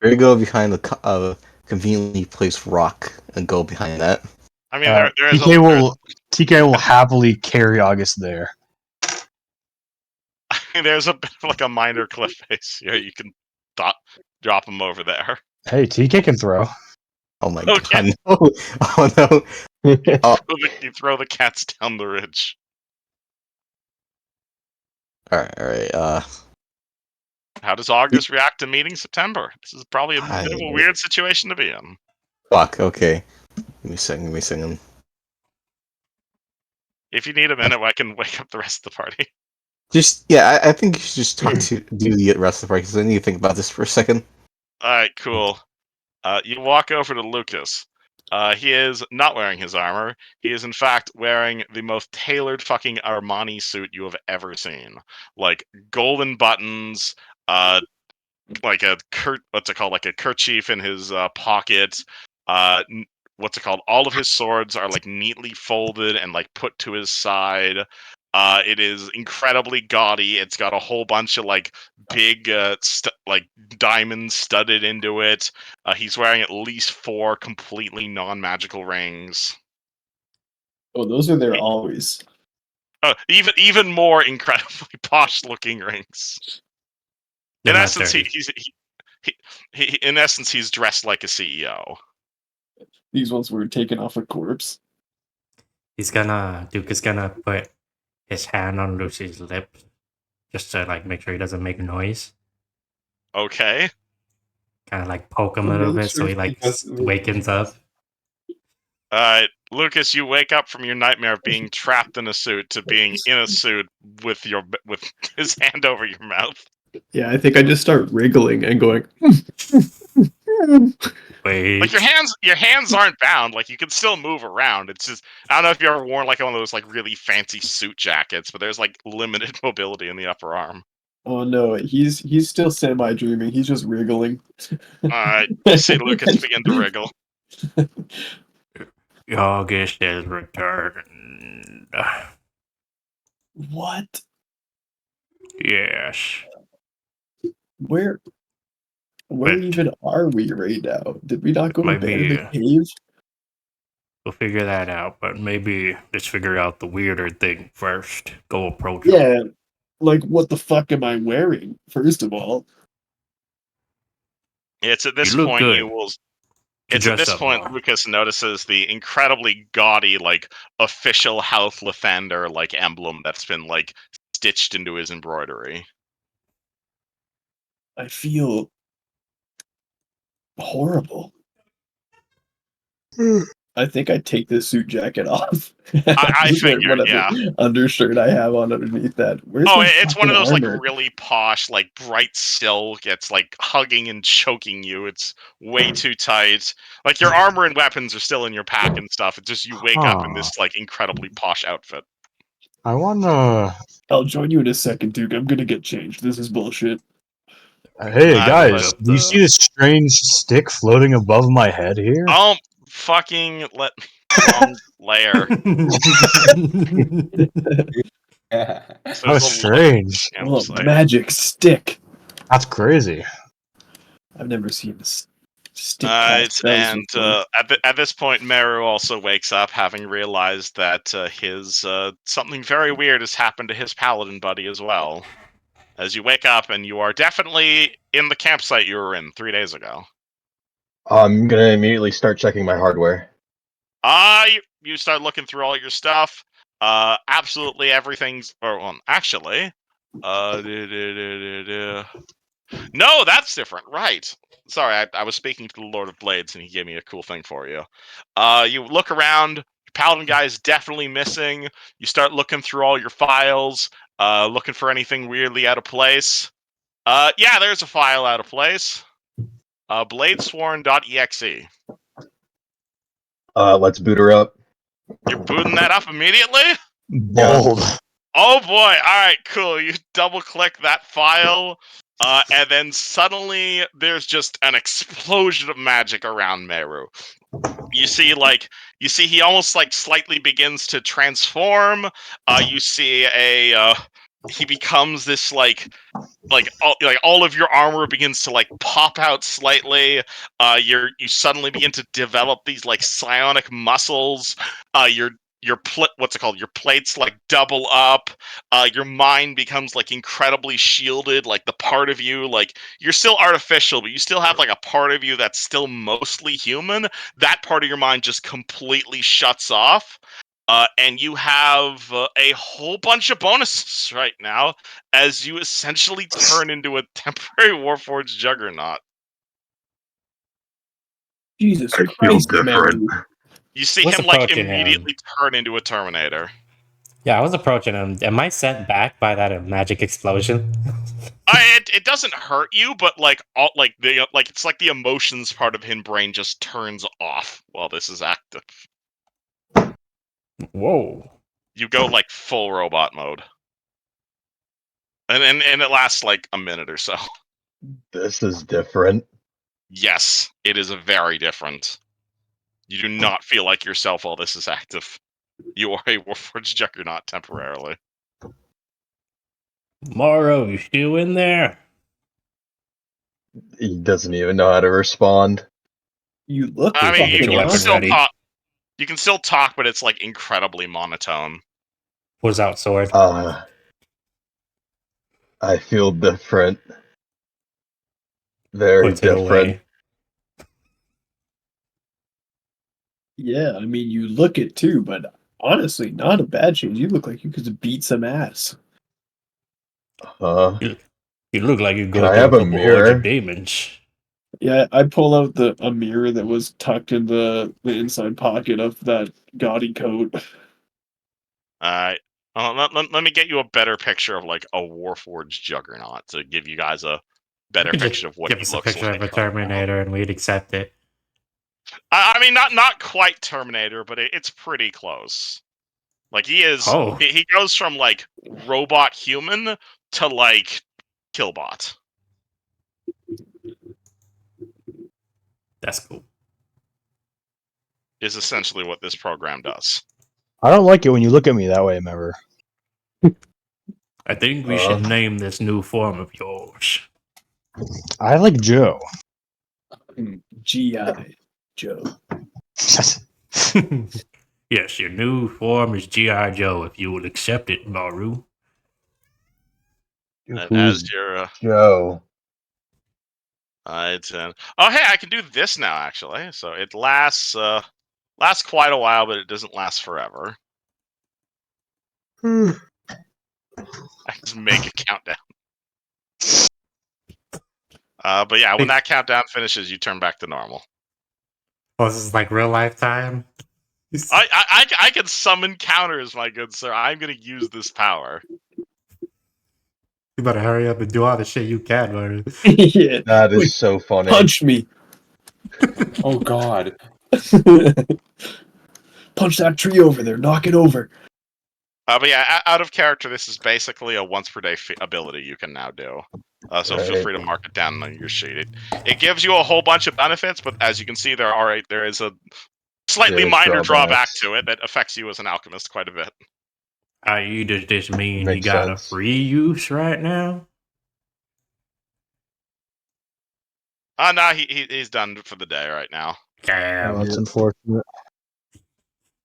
We're go behind the conveniently placed rock and go behind that. I mean, there is TK will happily carry August there. there's a bit of like a minor cliff face here. You can drop him over there. Hey, TK can throw. Oh my Okay. god, no! Oh no! Oh, You throw the cats down the ridge. all right. How does August react to meeting September? This is probably a bit of a weird situation to be in. Fuck. Okay. Give me a second. If you need a minute, I can wake up the rest of the party. Just I think you should just do the rest of the party because I need to think about this for a second. All right, cool. You walk over to Lucas. He is not wearing his armor. He is in fact wearing the most tailored fucking Armani suit you have ever seen. Like golden buttons, like a like a kerchief in his pocket. What's it called? All of his swords are like neatly folded and like put to his side. It is incredibly gaudy. It's got a whole bunch of like big like diamonds studded into it. He's wearing at least 4 completely non-magical rings. Oh, those are there always. Even more incredibly posh-looking rings. In essence, in essence, he's dressed like a CEO. These ones were taken off a corpse. Duke is gonna put his hand on Lucy's lip just to like make sure he doesn't make noise. Okay. Kind of like poke him a little bit so he like wakens up. Alright, Lucas, you wake up from your nightmare of being trapped in a suit to being in a suit with his hand over your mouth. Yeah, I think I just start wriggling and going. Wait. Like your hands aren't bound. Like you can still move around. It's just I don't know if you ever worn like one of those like really fancy suit jackets, but there's like limited mobility in the upper arm. Oh no, he's still semi-dreaming. He's just wriggling. Alright, you see Lucas begin to wriggle. August is returned. What? Yes. Where But even are we right now? Did we not go to bed in the maybe- cave? We'll figure that out, but maybe let's figure out the weirder thing first. Go approach him. Yeah. Like, what the fuck am I wearing? First of all. It's at this You look point good. you will. You It's at dress this up point well. Lucas notices the incredibly gaudy, like official House Lathander like emblem that's been like stitched into his embroidery. I feel horrible. I think I'd take this suit jacket off. I Just wear figured, yeah. undershirt I have on underneath that. Where's Oh, my it's one of fucking those armor? like really posh, like bright silk. It's like hugging and choking you. It's way too tight. Like your armor and weapons are still in your pack and stuff. It's just you wake up in this like incredibly posh outfit. I wanna. I'll join you in a second, Duke. I'm gonna get changed. This is bullshit. Hey guys, but, do you see this strange stick floating above my head here? Oh, fucking wrong layer. So How there's a strange. Oh, campsite. magic stick. That's crazy. I've never seen this stick cast spells And before. at this point, Meru also wakes up, having realized that his something very weird has happened to his paladin buddy as well. As you wake up, and you are definitely in the campsite you were in 3 days ago. I'm gonna immediately start checking my hardware. You start looking through all your stuff. Absolutely everything's. Or well, actually, no, that's different. Right. Sorry, I was speaking to the Lord of Blades, and he gave me a cool thing for you. You look around. Your paladin guy is definitely missing. You start looking through all your files, looking for anything weirdly out of place. Yeah, there's a file out of place. Bladesworn.exe. Let's boot her up. You're booting that up immediately? Bold. Oh boy! Alright, cool. You double click that file, and then suddenly there's just an explosion of magic around Meru. You see he almost like slightly begins to transform. You see he becomes this like all of your armor begins to like pop out slightly. You suddenly begin to develop these like psionic muscles. What's it called? Your plates like double up. Your mind becomes like incredibly shielded. Like the part of you, like you're still artificial, but you still have like a part of you that's still mostly human. That part of your mind just completely shuts off. And you have a whole bunch of bonuses right now as you essentially turn into a temporary Warforged Juggernaut. Jesus I feel Christ, different. Meru. You see What's him like approaching him? immediately turn into a Terminator. Yeah, I was approaching him. Am I sent back by that magic explosion? It doesn't hurt you, but like it's like the emotions part of his brain just turns off while this is active. Whoa. You go like full robot mode. And it lasts like a minute or so. This is different. Yes, it is very different. You do not feel like yourself while this is active. You are a Warforged Juggernaut temporarily. Morrow, you still in there? He doesn't even know how to respond. You look I mean, Get your you can weapons still ready. talk. You can still talk, but it's like incredibly monotone. Pulls out sword. I feel different. Very Puts it different. away. Yeah, I mean, you look it too, but honestly, not a bad change. You look like you could beat some ass. You look like you Can go I through have a a couple mirror? orgy demons. Yeah, I pull out a mirror that was tucked in the inside pocket of that gaudy coat. Let me get you a better picture of like a Warforged Juggernaut to give you guys a better You could picture just of what give he us a looks picture like. of a right now. Terminator and we'd accept it. I mean, not quite Terminator, but it's pretty close. Like he is. Oh. He goes from like robot human to like Killbot. That's cool. Is essentially what this program does. I don't like it when you look at me that way, remember? I think we should name this new form of yours. I like Joe. G.I. Joe. Yes, your new form is G.I. Joe if you will accept it, Maru. And Who's as your Joe? oh hey, I can do this now actually. So it lasts quite a while, but it doesn't last forever. I just make a countdown. But yeah, when that countdown finishes, you turn back to normal. Oh, this is like real life time. I can summon counters, my good sir. I'm gonna use this power. You better hurry up and do all the shit you can, man. Yeah. That is so funny. Punch me. Oh God. Punch that tree over there. Knock it over. But yeah, out of character, this is basically a once per day ability you can now do. So feel Right. free to mark it down on your sheet. It gives you a whole bunch of benefits, but as you can see, there is a slightly There's minor drawback drawbacks. to it that affects you as an alchemist quite a bit. You just mean you Makes got a sense. free use right now? No, he's done for the day right now. Damn. That's unfortunate.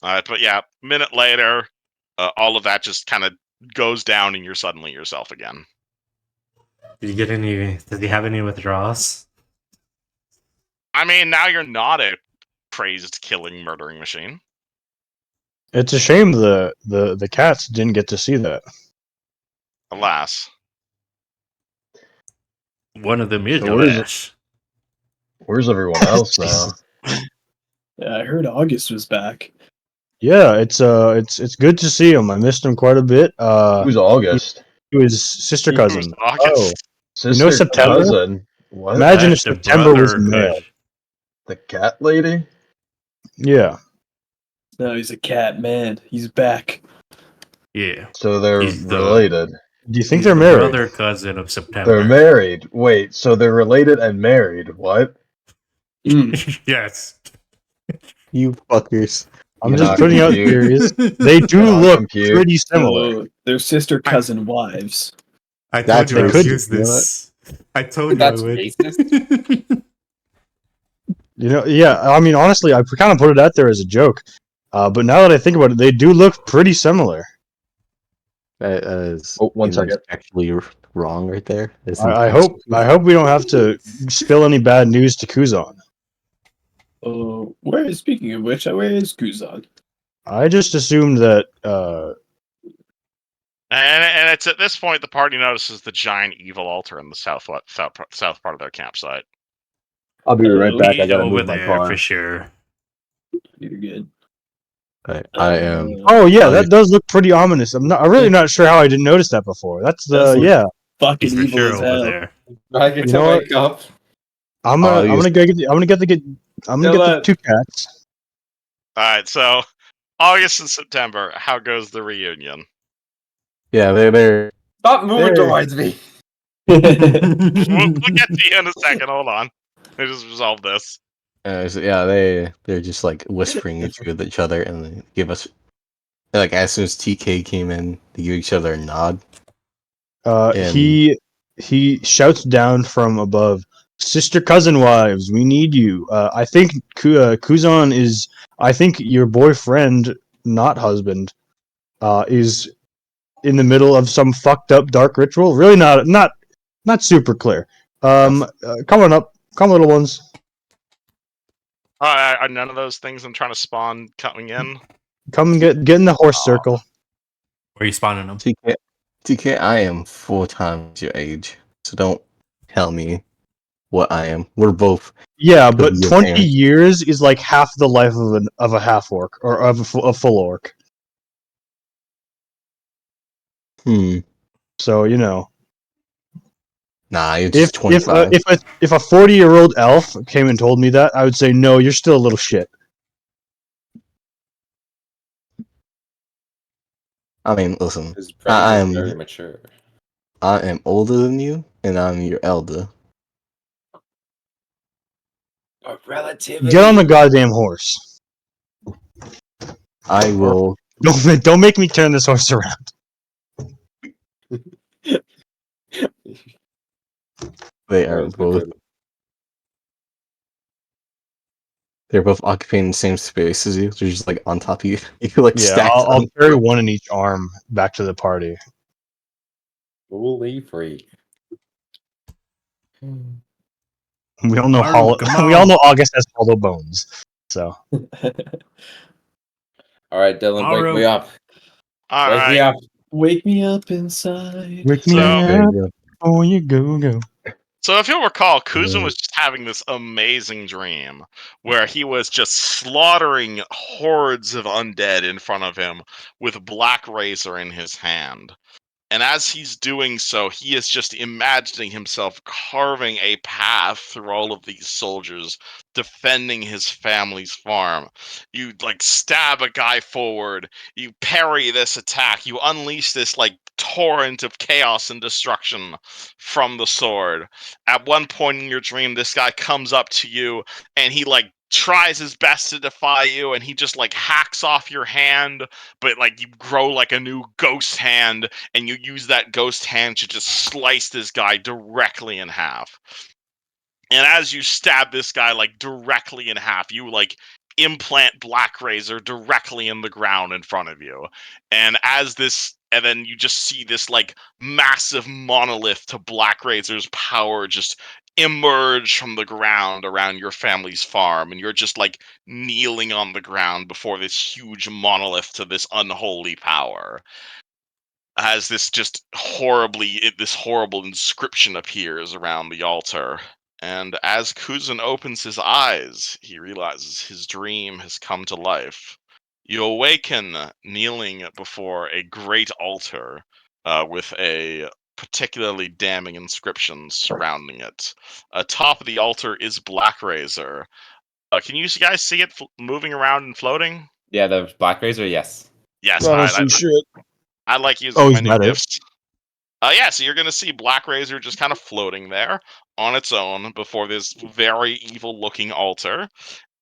But yeah, a minute later, all of that just kind of goes down, and you're suddenly yourself again. Did you get any? Did you have any withdrawals? I mean, now you're not a crazed killing murdering machine. It's a shame the cats didn't get to see that. Alas. One of them is So your what is it? ass. Where's everyone else now? Yeah, I heard August was back. Yeah, it's good to see him. I missed him quite a bit. Who's August? He was sister cousin. Who's August? Sister September? cousin. What? Imagine if That's the September was brother male. cousin. The cat lady? Yeah. No, he's a cat man. He's back. Yeah. So they're He's the- related. Do you think He's they're the married? brother cousin of September. They're married. Wait, so they're related and married. What? Yes. You fuckers. I'm You're just not putting out confused. theories. They do Not look confused. pretty similar. So they're sister cousin wives. I told That's you I would racist, use you know this. I told you That's I would. racist. You know, yeah. I mean, honestly, I kind of put it out there as a joke, but now that I think about it, they do look pretty similar. That is Oh, one second. actually wrong right there. That's I hope we don't have to spill any bad news to Kuzan. Speaking of which, where is Kuzan? I just assumed that. And it's at this point the party notices the giant evil altar in the south part of their campsite. I'll be right back. I He's gotta over move my there car. for sure. You're good. I am. Oh yeah, that does look pretty ominous. I'm really not sure how I didn't notice that before. That's That's yeah. fucking He's for evil sure as over hell. there. I get You to know what? wake up. I'm gonna get the two cats. Alright, so August and September, how goes the reunion? Yeah, they're Stop moving Hey. towards me. We'll get to you in a second, hold on. Let me just resolve this. they're just like whispering to each other and they give us like as soon as TK came in, they give each other a nod. And- He shouts down from above, "Sister cousin wives, we need you." I think Kuzan is. I think your boyfriend, not husband, is in the middle of some fucked up dark ritual. Really not super clear. Come on up, come little ones. Are none of those things I'm trying to spawn coming in? Come and get in the horse circle. Where are you spawning them? TK, I am 4 times your age, so don't tell me what I am. We're both. Yeah, but Your 20 parents. years is like half the life of a half orc or of a full orc. So you know, Nah, you're if just 25. if a 40-year-old elf came and told me that, I would say no. You're still a little shit. I mean, listen, His I brain is am- very mature. I am older than you, and I'm your elder. Relativity. Get on the goddamn horse. I will. Don't make me turn this horse around. They are both. They're both occupying the same space as you. They're just like on top of you. You can like Yeah, stack. I'll them. carry one in each arm back to the party. Fully free. We all know Maru, come we all on. know August has hollow bones. So All right, Dylan, Maru. wake me up. Wake me Alright, up. Wake me up inside. wake me So- up before you go. So if you'll recall, Kuzan was just having this amazing dream where he was just slaughtering hordes of undead in front of him with Black Razor in his hand. And as he's doing so, he is just imagining himself carving a path through all of these soldiers, defending his family's farm. You like stab a guy forward, you parry this attack, you unleash this like torrent of chaos and destruction from the sword. At one point in your dream, this guy comes up to you and he like tries his best to defy you, and he just like hacks off your hand, but like you grow like a new ghost hand, and you use that ghost hand to just slice this guy directly in half. And as you stab this guy like directly in half, you like implant Black Razor directly in the ground in front of you. And then you just see this like massive monolith to Black Razor's power just emerge from the ground around your family's farm, and you're just like kneeling on the ground before this huge monolith to this unholy power. As this horrible inscription appears around the altar. And as Kuzan opens his eyes, he realizes his dream has come to life. You awaken kneeling before a great altar with a particularly damning inscription surrounding it. Atop of the altar is Black Razor. Can you guys see it moving around and floating? Yeah, the Black Razor, yes. Yes, all right. I like using Oh, my he's new meta. gifts. Yeah, so you're going to see Black Razor just kind of floating there on its own before this very evil-looking altar.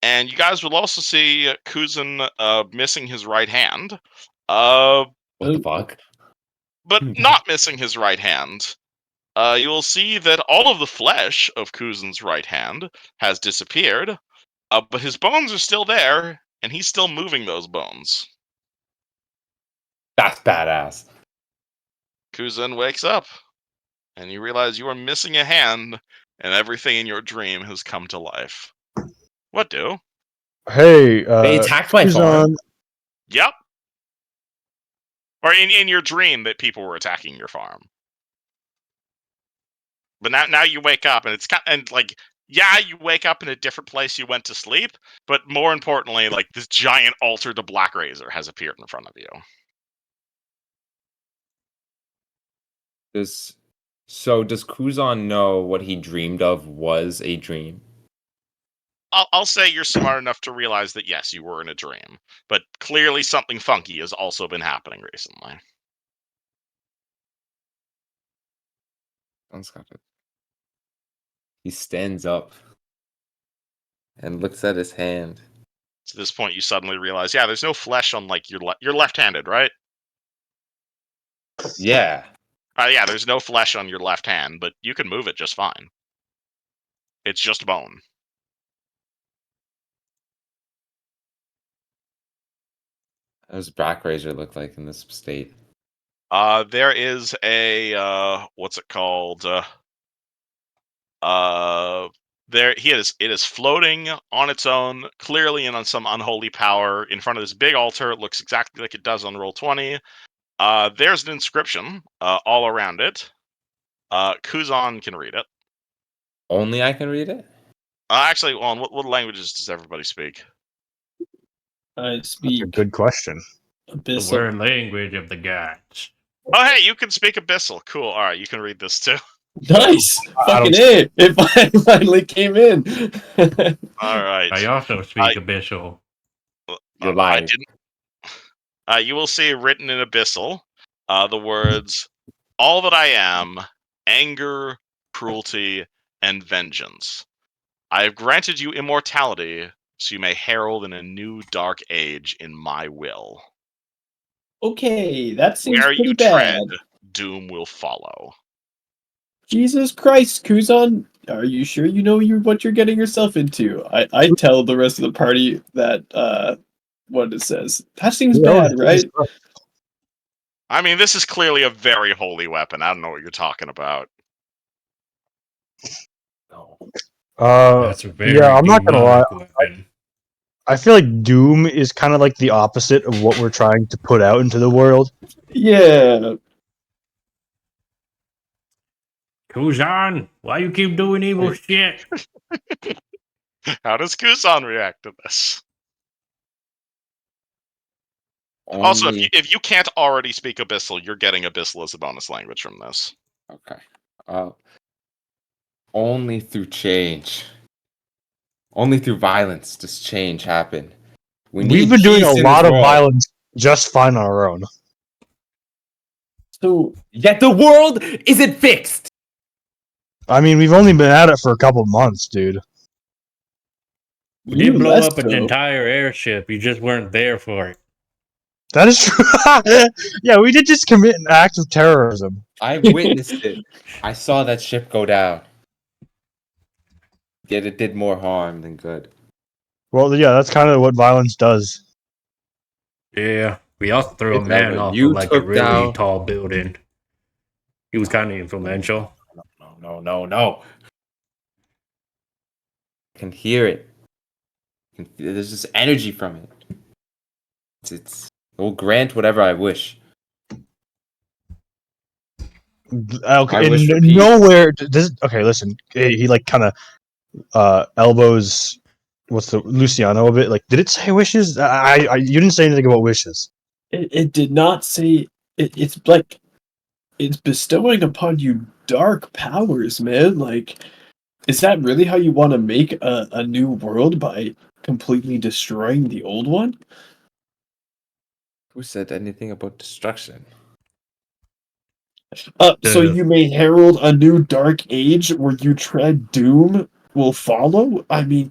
And you guys will also see Kuzan missing his right hand. What the fuck? But not missing his right hand. You will see that all of the flesh of Kuzan's right hand has disappeared, but his bones are still there, and he's still moving those bones. That's badass. Kuzan wakes up, and you realize you are missing a hand, and everything in your dream has come to life. What do? Hey, They attacked my Kuzan. farm. Yep. Or in your dream that people were attacking your farm. But now you wake up, and it's like, yeah, you wake up in a different place you went to sleep, but more importantly, like this giant altar to Black Razor has appeared in front of you. Does Kuzan know what he dreamed of was a dream? I'll say you're smart enough to realize that yes, you were in a dream, but clearly something funky has also been happening recently. He stands up and looks at his hand. To this point, you suddenly realize, yeah, there's no flesh on like you're left-handed, right? Yeah. Yeah, there's no flesh on your left hand, but you can move it just fine. It's just bone. How does Black Razor look like in this state? There is a what's it called? It is floating on its own, clearly in on some unholy power in front of this big altar. It looks exactly like it does on Roll20. There's an inscription all around it. Kuzan can read it. Only I can read it? Actually, what languages does everybody speak? I That's speak a good question. The Abyssal. word language of the gods. Oh, hey, you can speak Abyssal. Cool. All right, you can read this too. Nice! I don't- Fucking A! It finally came in! All right. I also speak Abyssal. You're I lying. didn't. You will see written in Abyssal the words, "All that I am, anger, cruelty, and vengeance. I have granted you immortality, so you may herald in a new dark age in my will. Okay, that seems Where pretty you bad. tread, doom will follow." Jesus Christ, Kuzan, are you sure you know what you're getting yourself into? I tell the rest of the party that what it says. That seems bad, right? I mean, this is clearly a very holy weapon. I don't know what you're talking about. That's a very yeah, I'm not gonna lie. demonic weapon. I feel like Doom is kind of like the opposite of what we're trying to put out into the world. Yeah. Kuzan, why you keep doing evil shit? How does Kuzan react to this? Also, if you can't already speak Abyssal, you're getting Abyssal as a bonus language from this. Okay. Only through change. Only through violence does change happen. We've been doing a peace in lot this of world. violence just fine on our own. So Yet the world isn't fixed. I mean, we've only been at it for a couple months, dude. We did blow less up an so. entire airship. You just weren't there for it. That is true. Yeah, we did just commit an act of terrorism. I witnessed it. I saw that ship go down. Yet it did more harm than good. Well, yeah, that's kind of what violence does. Yeah, we also threw a It's man over. off You of like a took really down- tall building. He was kind of influential. No. I can hear it. There's just energy from it. It will grant whatever I wish. Okay, I wish and for peace. nowhere. Okay, listen. He like kind of elbows. What's the Luciano a bit? Like, did it say wishes? You didn't say anything about wishes. It did not say. It's like it's bestowing upon you dark powers, man. Like, is that really how you want to make a new world by completely destroying the old one? Who said anything about destruction? So you may herald a new dark age where you tread doom will follow? I mean,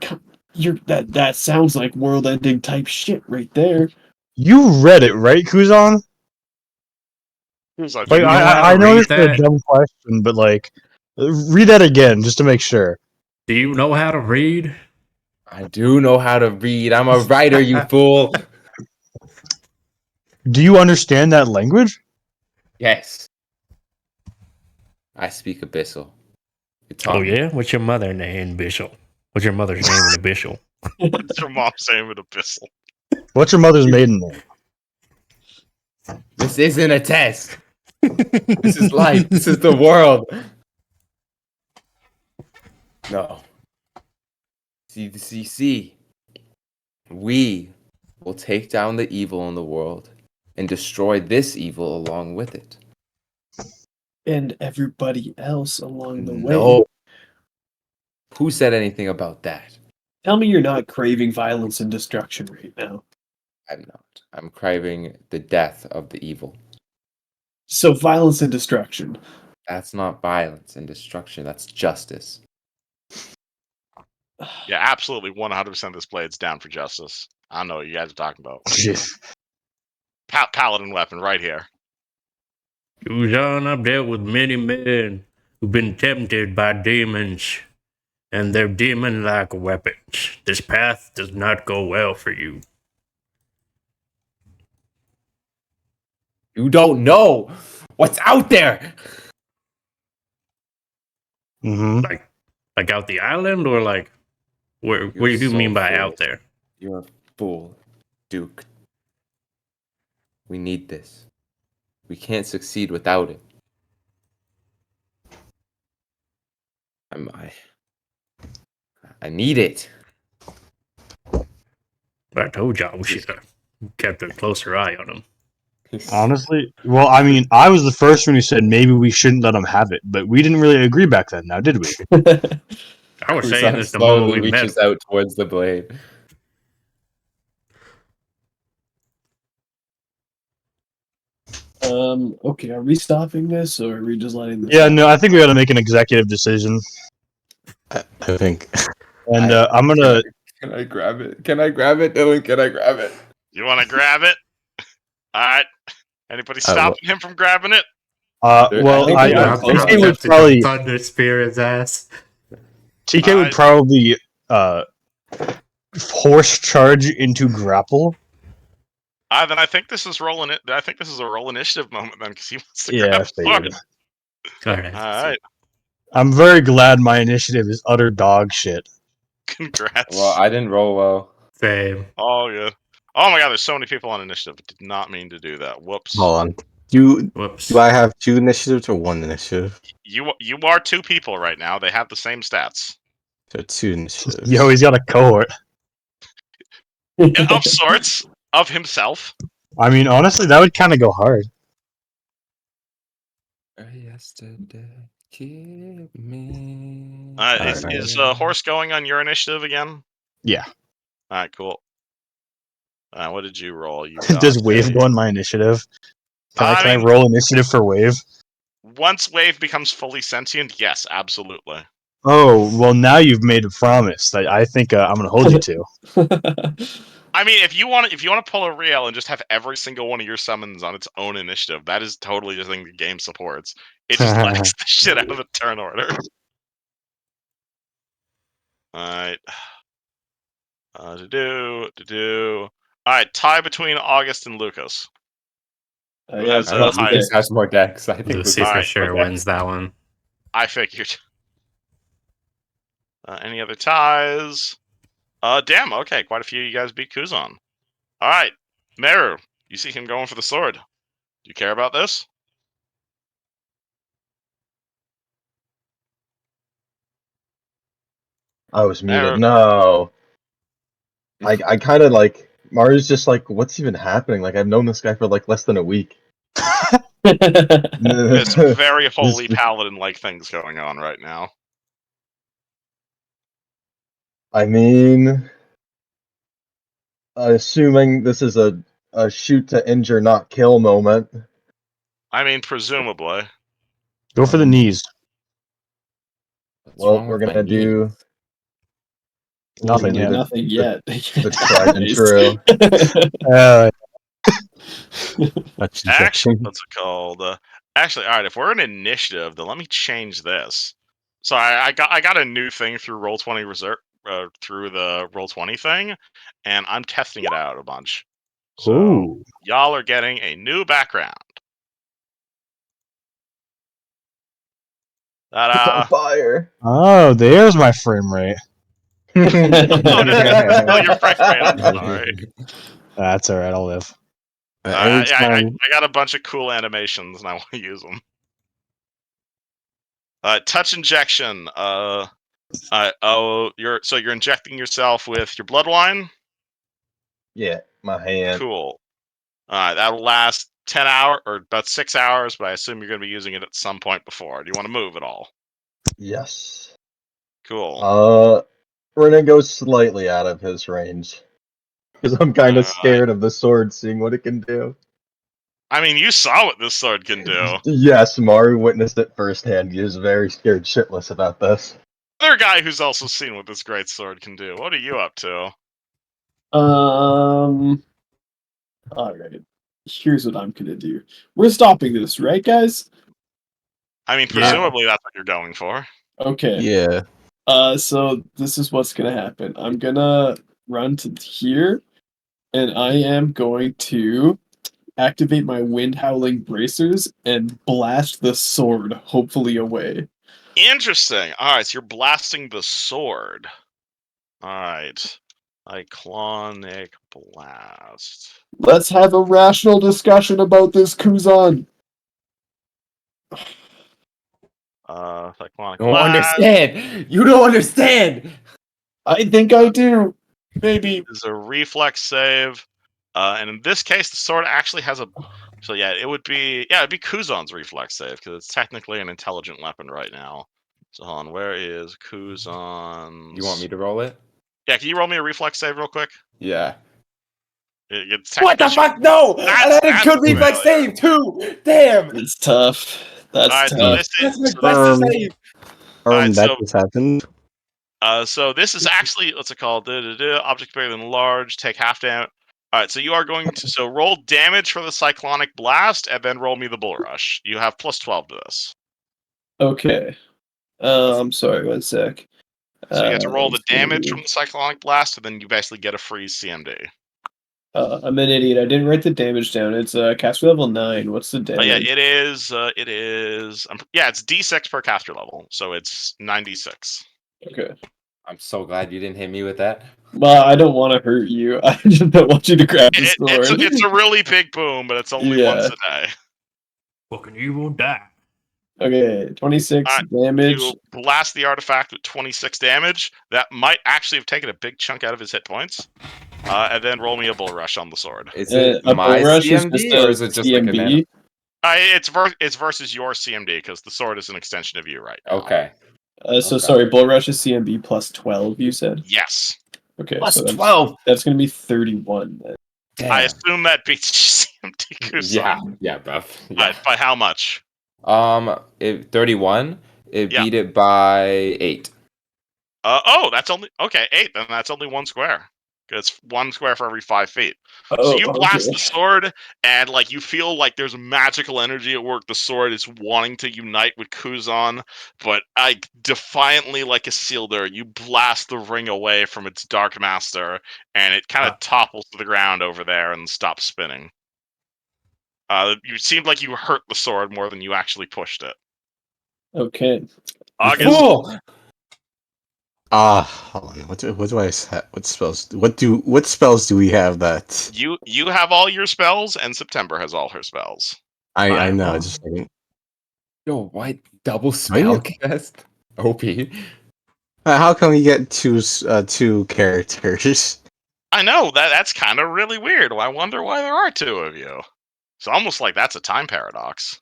that sounds like world-ending type shit right there. You read it, right, Kuzan? Kuzan, Like, you know how to I know read it's a that? dumb question, but like, read that again just to make sure. Do you know how to read? I do know how to read. I'm a writer, you fool. Do you understand that language? Yes. I speak Abyssal. It's Oh yeah, what's your mother name, Bishop? What's your mother's name in Abyssal? It's your mom's name in Abyssal. What's your mother's maiden name? This isn't a test. This is life. This is the world. No. See. We will take down the evil in the world and destroy this evil along with it. And everybody else along the way. No. Who said anything about that? Tell me you're not craving violence and destruction right now. I'm not. I'm craving the death of the evil. So violence and destruction. That's not violence and destruction. That's justice. Yeah, absolutely 100% this blade's down for justice. I don't know what you guys are talking about. Paladin weapon right here. Kuzan, I've dealt with many men who've been tempted by demons and their demon-like weapons. This path does not go well for you. You don't know what's out there. Mm-hmm. Like out the island, or like where? What do you so mean by full. out there? You're a fool, Duke. We need this. We can't succeed without it. I need it. I told y'all we should have kept a closer eye on him. Honestly, well, I mean, I was the first one who said maybe we shouldn't let him have it, but we didn't really agree back then, now did we? I was saying Kusan this the moment slowly we met. reaches out towards the blade. Okay, are we stopping this or are we just letting this? Yeah, no, I think we got to make an executive decision, I think. and I'm gonna. Can I grab it? Can I grab it, Dylan? Can I grab it? You want to grab it? Alright. Anybody stopping him from grabbing it? Well, think I we got close. TK would probably Thunder Spirit's ass. TK would probably horse charge into grapple. Then I think this is rolling it. I think this is a roll initiative moment then, because he wants to Yeah, grab I the sword. figured. Alright. Alright. I'm very glad my initiative is utter dog shit. Congrats. Well, I didn't roll well. Same. Oh, good. Oh my god, there's so many people on initiative. I did not mean to do that. Whoops. Hold on. Do Whoops. do I have 2 initiatives or 1 initiative? You are 2 people right now. They have the same stats. So 2 initiatives. Yo, he's got a cohort. Of sorts, of himself. I mean, honestly, that would kind of go hard. Yesterday, keep me. Is Horse going on your initiative again? Yeah. All right, cool. What did you roll? You Does got Wave a- go on my initiative? Can I I mean- roll initiative for Wave? Once Wave becomes fully sentient, yes, absolutely. Oh, well, now you've made a promise that I think I'm going to hold you to. I mean, if you want to pull a Riel and just have every single one of your summons on its own initiative, that is totally the thing the game supports. It just lags the shit out of the turn order. Alright. Alright, tie between August and Lucas. Who has I a think high? Lucas has more decks. I think Lucy Lucas for has sure more decks. wins that one. I figured. Any other ties? Damn, okay, quite a few of you guys beat Kuzan. Alright, Meru, you see him going for the sword. Do you care about this? I was muted. Arrow. No. I kind of like Mario's just like, what's even happening? Like I've known this guy for like less than a week. There's some very holy paladin-like things going on right now. I mean, assuming this is a shoot to injure, not kill moment. I mean, presumably. Go for the knees. What's Well, wrong we're with my gonna do knee? Nothing yet. Nothing yet. the tried and true. That's Actually, injection. what's it called? Actually, all right. If we're in initiative, then let me change this. So I got a new thing through Roll20 Reserve through the Roll20 thing, and I'm testing it out a bunch. So Ooh. y'all are getting a new background. Ta-da! Fire. Oh, there's my frame rate. Oh, your frame rate. I'm sorry. That's alright, I'll live. I Anytime. got a bunch of cool animations, and I want to use them. Touch injection. You're injecting yourself with your blood wine. Yeah, my hand. Cool. That'll last 10 hours or about 6 hours, but I assume you're going to be using it at some point before. Do you want to move at all? Yes. Cool. We're gonna go slightly out of his range. Because I'm kind of Alright. scared of the sword, seeing what it can do. I mean, you saw what this sword can do. Yes, Maru witnessed it firsthand. He is very scared shitless about this. Other guy who's also seen what this great sword can do. What are you up to? Alright. Here's what I'm gonna do. We're stopping this, right, guys? I mean, Yeah. presumably that's what you're going for. Okay. Yeah. So this is what's gonna happen. I'm gonna run to here, and I am going to activate my wind howling bracers and blast the sword, hopefully away. Interesting. All right, so you're blasting the sword. All right. Cyclonic blast. Let's have a rational discussion about this, Kuzan. Cyclonic You don't blast. understand. You don't understand. I think I do. Maybe. Is a reflex save. And in this case, the sword actually has a. So yeah, it'd be Kuzan's reflex save because it's technically an intelligent weapon right now. So hold on, where is Kuzan's? You want me to roll it? Yeah, can you roll me a reflex save real quick? Yeah. It's What the technically- fuck? No! That's- I had a good that's reflex failure. save too! Damn! It's tough. That's Alright, so tough. this That's my is best save! Alright, that so- just happened. so this is actually what's it called? Object bigger than large, take half damage. Alright, so you are going to roll damage for the cyclonic blast and then roll me the bull rush. You have plus 12 to this. Okay. I'm sorry, one sec. So you have to roll the it's gonna damage be- from the cyclonic blast, and then you basically get a free CMD. I'm an idiot. I didn't write the damage down. It's caster level 9. What's the Oh damage? yeah, it is. It's D6 per caster level, so it's 96. Okay. I'm so glad you didn't hit me with that. Well, I don't want to hurt you. I just don't want you to grab the sword. It's a really big boom, but it's only Yeah. once a day. Fucking evil die. Okay, 26 damage. You blast the artifact with 26 damage. That might actually have taken a big chunk out of his hit points. And then roll me a bull rush on the sword. Is it A my bull rush is CMD just or a is it just like a nano? CMB. It's versus your CMD because the sword is an extension of you right now. Okay. So Okay. sorry, bull rush is CMB plus 12. You said. Yes. Okay, Plus so that's, 12. That's going to be 31. Then. I Damn. assume that beats CMD Kusan. Yeah, Beth. Yeah. By how much? 31. It Yeah. beat it by 8. That's only 8. Then that's only 1 square. It's 1 square for every 5 feet. So you blast the sword, and like you feel like there's magical energy at work. The sword is wanting to unite with Kuzan, but defiantly, like a Sealder, you blast the ring away from its Dark Master, and it kind of topples to the ground over there and stops spinning. You seemed like you hurt the sword more than you actually pushed it. Okay. August. Cool. Hold on. What do I set? What spells? What spells do we have that? You have all your spells, and September has all her spells. I know. Just Yo, why double spell cast? OP. how come you get two characters? I know that's kind of really weird. I wonder why there are 2 of you. It's almost like that's a time paradox.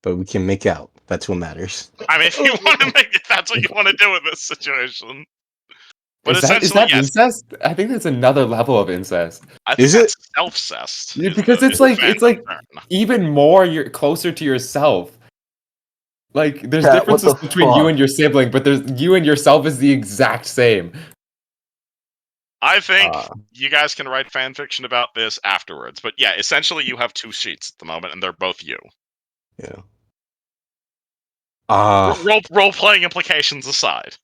But we can make out. That's what matters. I mean, if you want to make it, that's what you want to do in this situation. But Is that essentially, yes. incest? I think that's another level of incest. I think Is that's it? self-cest. Yeah, because it's like even more you're closer to yourself. Like there's Cat, what differences the between you fuck? and your sibling, but there's you and yourself is the exact same. I think you guys can write fan fiction about this afterwards. But yeah, essentially, you have 2 sheets at the moment, and they're both you. Yeah. Role playing implications aside,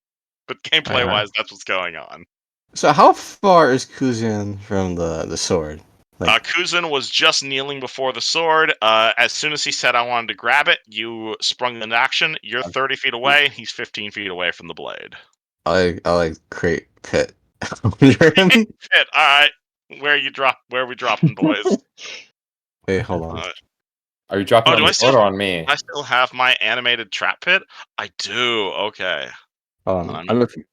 but gameplay wise, that's what's going on. So how far is Kuzan from the sword? Kuzan was just kneeling before the sword. As soon as he said, "I wanted to grab it," you sprung into action. You're 30 feet away. He's 15 feet away from the blade. I like create pit under him. Pit. All right. Where are we dropping, boys? Wait, hold on. Are you dropping Oh, on do I the still- sword or on me? I still have my animated trap pit. I do. Okay. Hold on. I'm looking.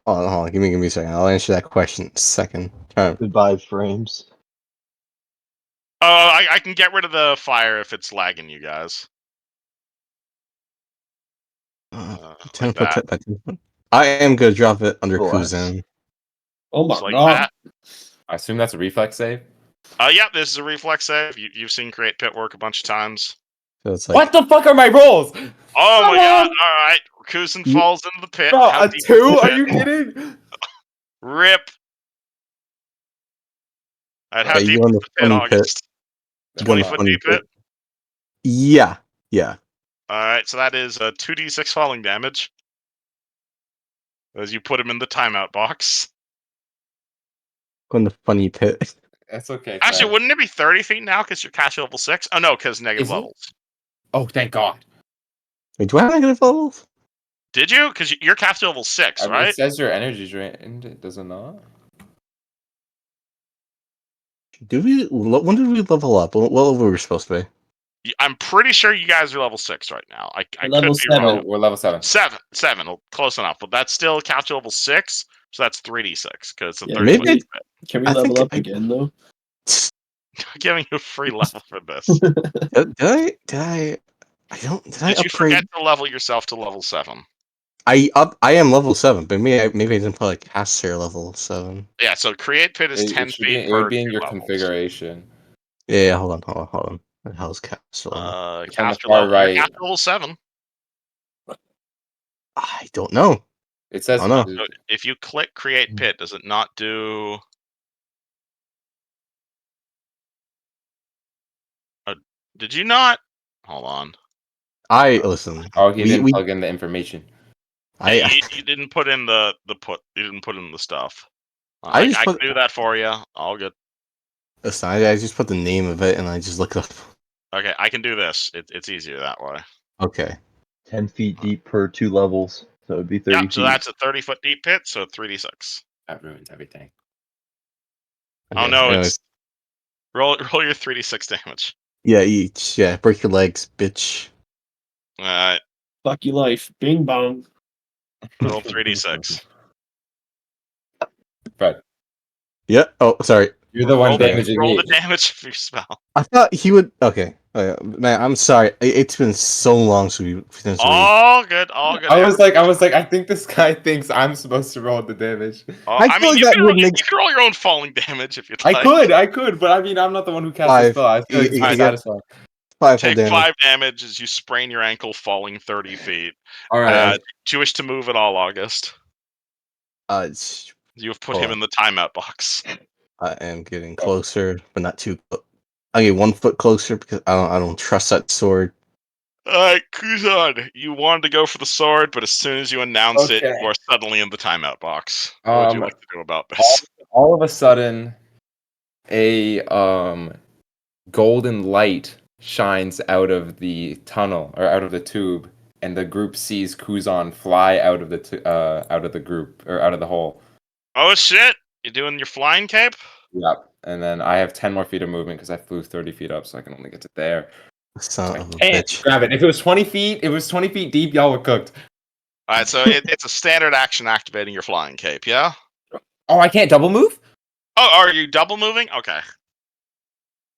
Hold on. Give me a second. I'll answer that question in a second. Goodbye, frames. Oh, I can get rid of the fire if it's lagging, you guys. Like that. I am gonna drop it under Relax. Kuzan. Oh my Just like god. that. I assume that's a reflex save. Yeah, this is a reflex save. You've seen create pit work a bunch of times. So it's like, What the fuck are my rolls? Oh my god! All right, Kuzan falls into the pit. Bro, How a deep is 2? the Are pit? you kidding? Rip. Alright, how you deep go is in the the pit, funny pit. August? You go in the 20-foot funny deep pit? Yeah. Alright, so that is 2d6 falling damage. As you put him in the timeout box. Go in the funny pit. That's okay. Actually, Fred. wouldn't it be 30 feet now because you're caster level 6? Oh no, because negative Is it? levels. Oh, thank God. Wait, do I have negative levels? Did you? Because you're caster level 6, I mean, right? it says your energy's drained, does it not? When did we level up? What level were we supposed to be? I'm pretty sure you guys are level 6 right now. I Level could be 7. wrong. Oh, we're level 7. 7. Close enough. But that's still caster level 6, so that's 3d6 because it's a Yeah, 30 maybe- foot. Can we I level think up again though? I'm giving you a free level for this. Did I Did you upgrade? forget to level yourself to level 7? I am level 7, but maybe I didn't put like caster level 7. Yeah, so create pit is 10 feet It per would be in 2 your levels. configuration. Yeah, hold on. What the hell is caster level? It's on the Caster far level, right. you're caster level 7. I don't know. It says. Oh, no. So if you click create pit, does it not do... did you not? Hold on. Listen. Oh, he we- didn't we- plug in the information. You didn't put in the you didn't put in the stuff. I I just can put- do that for you. All good. Listen, I just put the name of it and I just look it up. Okay, I can do this. It's easier that way. Okay. 10 feet deep per 2 levels, so it'd be 30 Yeah, feet. so that's a 30-foot deep pit, so 3d6. That ruins everything. Oh Okay, no, anyways. it's roll your 3d6 damage. Yeah, each. Yeah, break your legs, bitch. Alright, Fuck your life. Bing bong. roll 3d6. Fred, Yeah. Oh, sorry. you're the one Roll damaging roll me. the damage of your spell. I thought he would. Okay. Man, I'm sorry. It's been so long since we. All good, all good. I was like, I think this guy thinks I'm supposed to roll the damage. I I feel mean, like you that can, would roll, make you can roll your own falling damage if you'd I like. could, but I mean, I'm not the one who cast the 5. spell. I feel like it's more You get satisfying. 5 full Take damage. 5 damage as you sprain your ankle falling 30 feet. All right. Do you wish to move at all, August? You have put Hold him on. in the timeout box. I am getting closer, but not too close. I get 1 foot closer because I don't trust that sword. Alright, Kuzan, you wanted to go for the sword, but as soon as you announce it, Okay. you are suddenly in the timeout box. What would you like to do about this? All of a sudden, a golden light shines out of the tunnel or out of the tube, and the group sees Kuzan fly out of the group or out of the hole. Oh shit! You doing your flying cape? Yep. And then I have 10 more feet of movement because I flew 30 feet up, so I can only get to there. Son of a Can't bitch. grab it. If it was 20 feet deep, y'all were cooked. Alright, so it's a standard action activating your flying cape, yeah? Oh, I can't double move? Oh, are you double moving? Okay.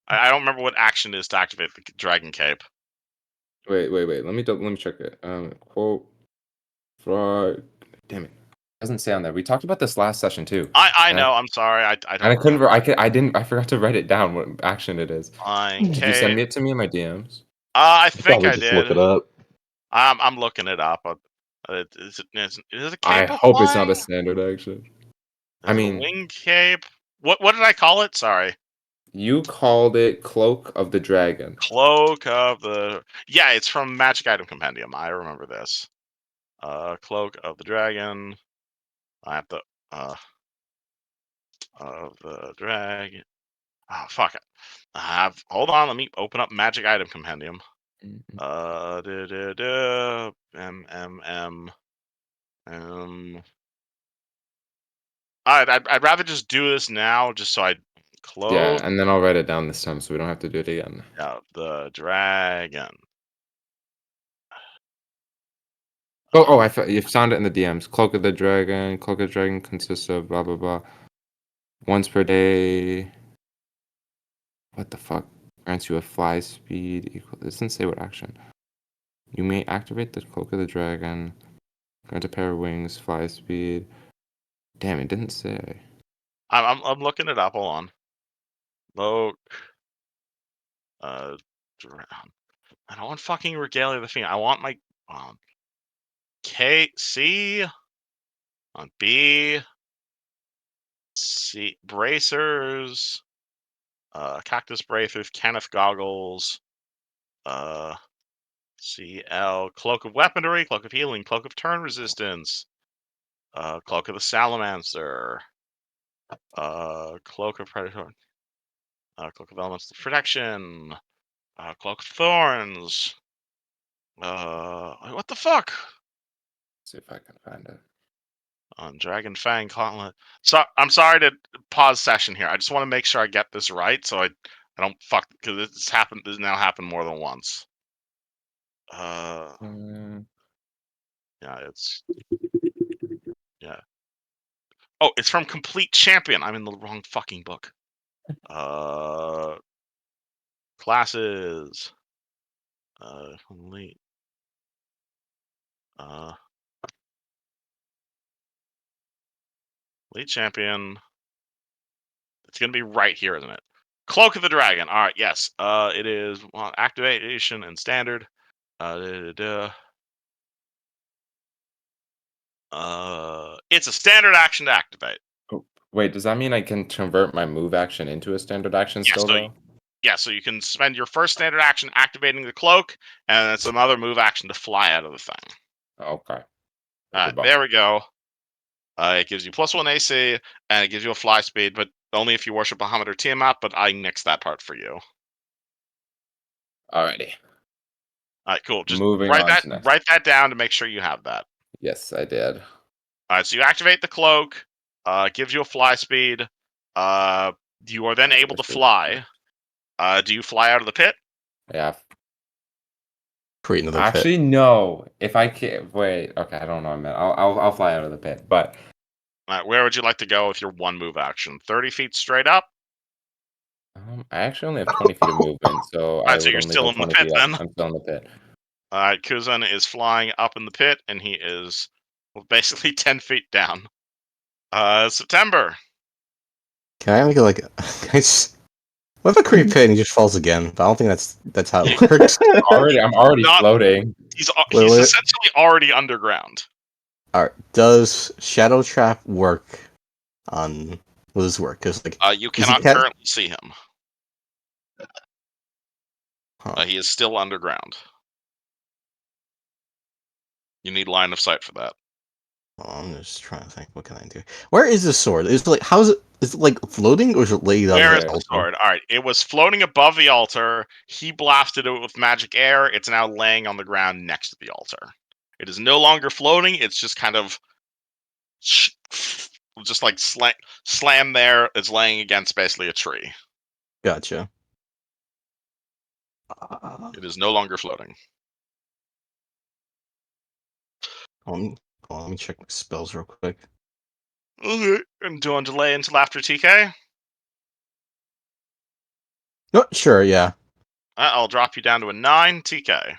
I don't remember what action it is to activate the dragon cape. Wait. Let me check it. Quote. Frog. Damn it. Doesn't say on there. We talked about this last session too. I And know, I'm sorry, I don't And I couldn't. remember. I forgot to write it down. What action it is? Flying Did you send cape. me it to me in my DMs? I think Probably I just did. look it up. I'm looking it up. Is it a cape I of hope it's not flying? a standard action. Is I it mean- a wing cape. What did I call it? Sorry. You called it Cloak of the Dragon. Cloak of the Yeah, it's from Magic Item Compendium. I remember this. Cloak of the Dragon. I have to of the Dragon. Oh fuck it. Hold on, let me open up Magic Item Compendium. I'd rather just do this now, just so I close Yeah, and then I'll write it down this time so we don't have to do it again. out the dragon. Oh, you found it in the DMs. Cloak of the Dragon. Cloak of the Dragon consists of blah blah blah. Once per day. What the fuck? Grants you a fly speed equal. It doesn't say what action. You may activate the Cloak of the Dragon. Grant a pair of wings, fly speed. Damn, it didn't say. I'm looking it up. Hold on. Cloak. I don't want fucking Regalia the Fiend. I want my C on B. C bracers. Cactus bracers. Kenneth goggles. CL Cloak of Weaponry, Cloak of Healing, Cloak of Turn Resistance, Cloak of the Salamander, Cloak of Predator, Cloak of Elemental Protection, Cloak of Thorns. What the fuck? Let's see if I can find it. On Dragon Fang Gauntlet. So I'm sorry to pause session here. I just want to make sure I get this right, so I don't fuck because this happened. This now happened more than once. Yeah, yeah. Oh, it's from Complete Champion. I'm in the wrong fucking book. Classes. Complete. Complete Champion. It's gonna be right here, isn't it? Cloak of the Dragon. All right, yes. It is activation and standard. It's a standard action to activate. Wait, does that mean I can convert my move action into a standard action Yeah, still so though? Yeah, so you can spend your first standard action activating the cloak, and it's another move action to fly out of the thing. Okay. There we go. It gives you +1 AC, and it gives you a fly speed, but only if you worship Bahamut or Tiamat, but I nixed that part for you. Alrighty. Alright, cool. Just Moving write on that to next. write that down to make sure you have that. Yes, I did. Alright, so you activate the cloak, gives you a fly speed. You are then able to fly. Do you fly out of the pit? Yeah. Create another pit. Actually, no. If I can wait, okay, I don't know. I'll fly out of the pit, but Alright, where would you like to go with your one move action? 30 feet straight up? I actually only have 20 feet of movement, so I Alright, so would you're only still go in the 20 pit feet up. then. I'm still in the pit. Alright, Kuzan is flying up in the pit, and he is basically 10 feet down. September. Can I make it like? What if I create a pit and he just falls again? But I don't think that's how it works. I'm already Not- floating. He's Wait. essentially already underground. Alright, does Shadow Trap work on? Will this work? Because like, You Is he cannot cat- currently see him. huh. He is still underground. You need line of sight for that. Oh, I'm just trying to think. What can I do? Where is the sword? Is it like how is it? Is it like floating or is it laid on Where the is the altar? sword? Alright, it was floating above the altar. He blasted it with magic air. It's now laying on the ground next to the altar. It is no longer floating. It's just kind of just like slam there. It's laying against basically a tree. Gotcha. It is no longer floating. Let me check my spells real quick. Okay. And do you want to delay until after TK? No, sure, yeah. I'll drop you down to a 9 TK.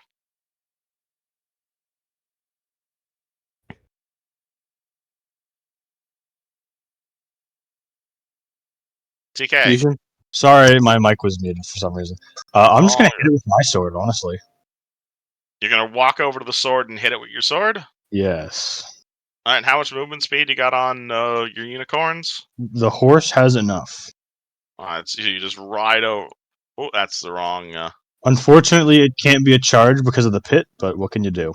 TK. Fusion? Sorry, my mic was muted for some reason. I'm just gonna Oh, hit it with my sword, honestly. You're gonna walk over to the sword and hit it with your sword? Yes. Alright, and how much movement speed you got on your unicorns? The horse has enough. You just ride over. Oh, that's the wrong. Unfortunately, it can't be a charge because of the pit, but what can you do?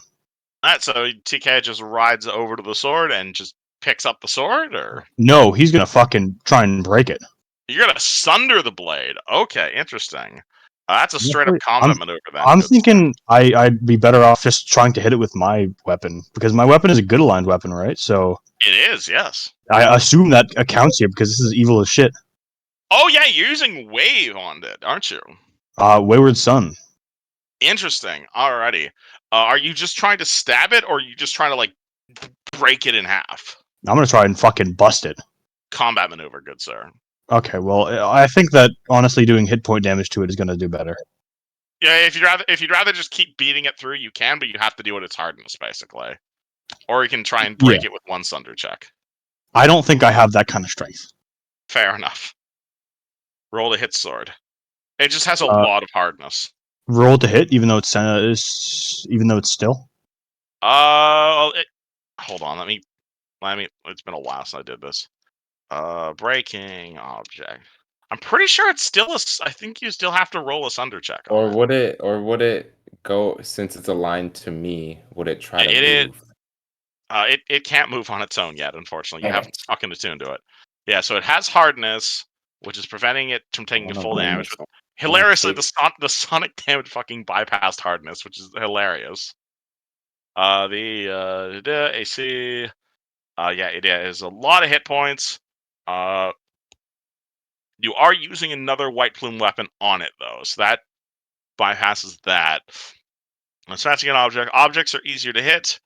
Alright, so TK just rides over to the sword and just picks up the sword, or No, he's gonna fucking try and break it. you're gonna sunder the blade. Okay, interesting. That's a straight up Honestly, combat maneuver. Then I'm good thinking I'd be better off just trying to hit it with my weapon because my weapon is a good aligned weapon, right? So stuff. It is, yes. I assume that accounts here because this is evil as shit. Oh yeah, you're using wave on it, aren't you? Wayward Son. Interesting. Alrighty. Are you just trying to stab it, or are you just trying to like break it in half? I'm gonna try and fucking bust it. Combat maneuver, good sir. Okay, well, I think that honestly doing hit point damage to it is gonna do better. Yeah, if you'd rather just keep beating it through, you can, but you have to deal with its hardness basically. Or you can try and break it with one sunder check. I don't think I have that kind of strength. Fair enough. Roll to hit sword. It just has a lot of hardness. Roll to hit, even though it's still. Hold on. Let me. It's been a while since I did this. Breaking object. I'm pretty sure it's still I think you still have to roll a sunder check. Or would it go since it's aligned to me? Would it try to move? It can't move on its own yet. Unfortunately, you Okay. haven't fucking attuned to it. Yeah, so it has hardness, which is preventing it from taking a full damage. But hilariously, the sonic damage fucking bypassed hardness, which is hilarious. The AC. Yeah, it is a lot of hit points. You are using another white plume weapon on it though, so that bypasses that. Snatching an object. Objects are easier to hit.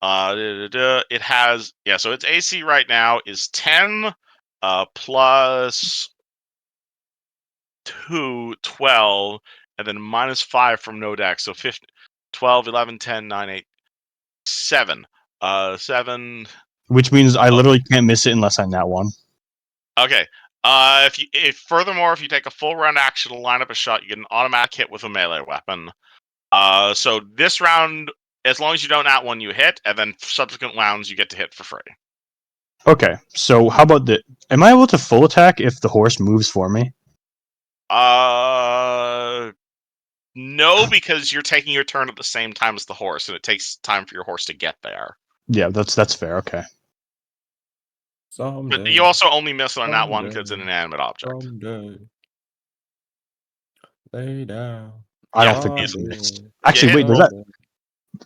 It has so its AC right now is 10 plus 2, 12, and then minus 5 from no dex. So 15, 12, 11, 10, 9, 8, 7. 7. Which means I literally can't miss it unless I nat one. Okay. Furthermore, if you take a full round action to line up a shot, you get an automatic hit with a melee weapon. So this round, as long as you don't nat one, you hit, and then subsequent rounds you get to hit for free. Okay, so how about the? Am I able to full attack if the horse moves for me? No, because you're taking your turn at the same time as the horse, and it takes time for your horse to get there. Yeah, that's fair. Okay. Someday. But you also only miss on that one because it's an inanimate object. Someday. Lay down. I don't think that's a miss. Actually, wait.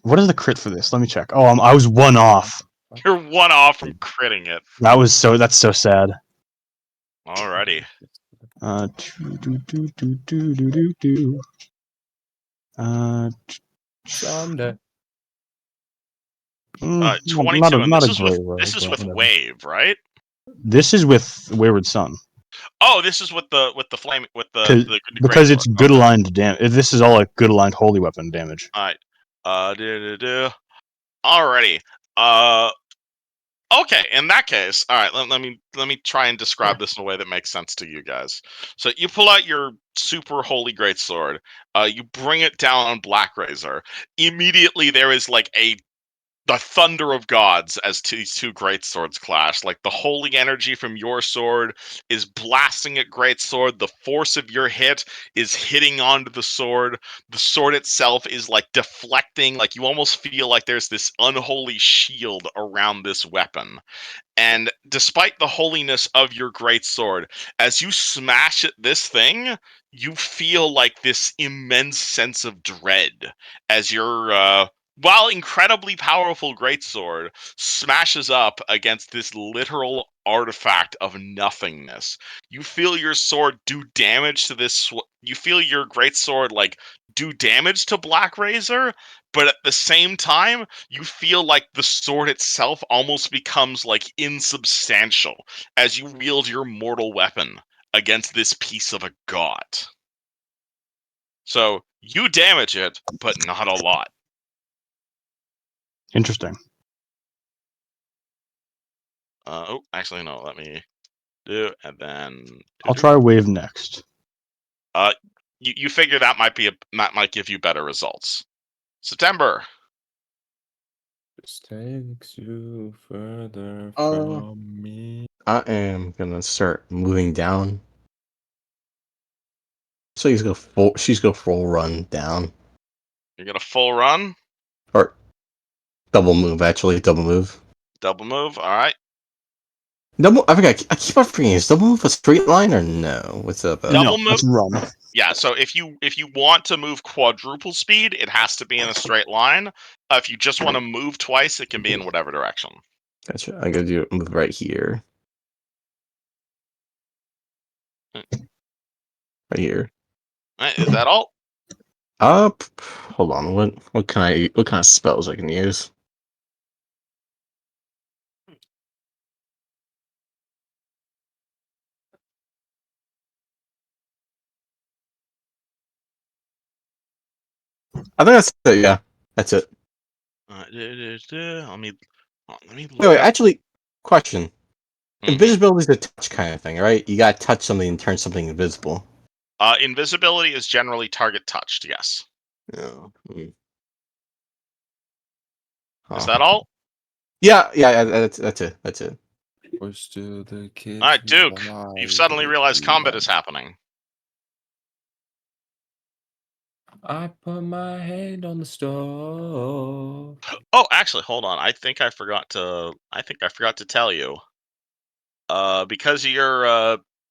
What is the crit for this? Let me check. Oh, I was one off. You're one off from critting it. That's so sad. Alrighty. Someday. Not 22, and not this a is great with roll, this is but with whatever. Wave, right? This is with Wayward Son. Oh, this is with the flame with the Because it's greatsword. good Okay. aligned damage. This is all like good aligned holy weapon damage. All right. Alrighty. Uh. Okay. In that case, all right. Let me try and describe this in a way that makes sense to you guys. So you pull out your super holy greatsword. You bring it down on Black Razor. Immediately, there is like the thunder of gods as these two great swords clash. Like the holy energy from your sword is blasting at great sword. The force of your hit is hitting onto the sword. The sword itself is like deflecting. Like you almost feel like there's this unholy shield around this weapon. And despite the holiness of your great sword, as you smash at this thing, you feel like this immense sense of dread as your while incredibly powerful greatsword smashes up against this literal artifact of nothingness. You feel your sword do damage to this. You feel your greatsword like do damage to Black Razor, but at the same time, you feel like the sword itself almost becomes like insubstantial as you wield your mortal weapon against this piece of a god. So you damage it, but not a lot. Interesting. Oh, actually, no. Let me do, and then I'll try wave next. You figure that might give you better results. September. This takes you further Uh, from me. I am gonna start moving down. So she's go full run down. You're gonna full run, Or double move, actually. Double move. double move. All right. Double I forgot I keep on forgetting, is double move a straight line or no? What's up? Double No, move? let's run. Yeah, so if you want to move quadruple speed, it has to be in a straight line. If you just want to move twice, it can be in whatever direction. Gotcha. I'm gonna do move right here. Right here. Is that all? Hold on. What kind of spells I can use? I think that's it. Yeah, that's it. Let me look Wait. up. Actually, question. Mhm. Invisibility is a touch kind of thing, right? You gotta touch something and turn something invisible. Invisibility is generally target touched. Yes. Oh, Is that all? Yeah. That's it. That's it. We're still the kids. All right, who Duke. lie You've suddenly to realized combat everybody. is happening. I put my hand on the stove. Oh, actually, hold on. I think I forgot to tell you. Because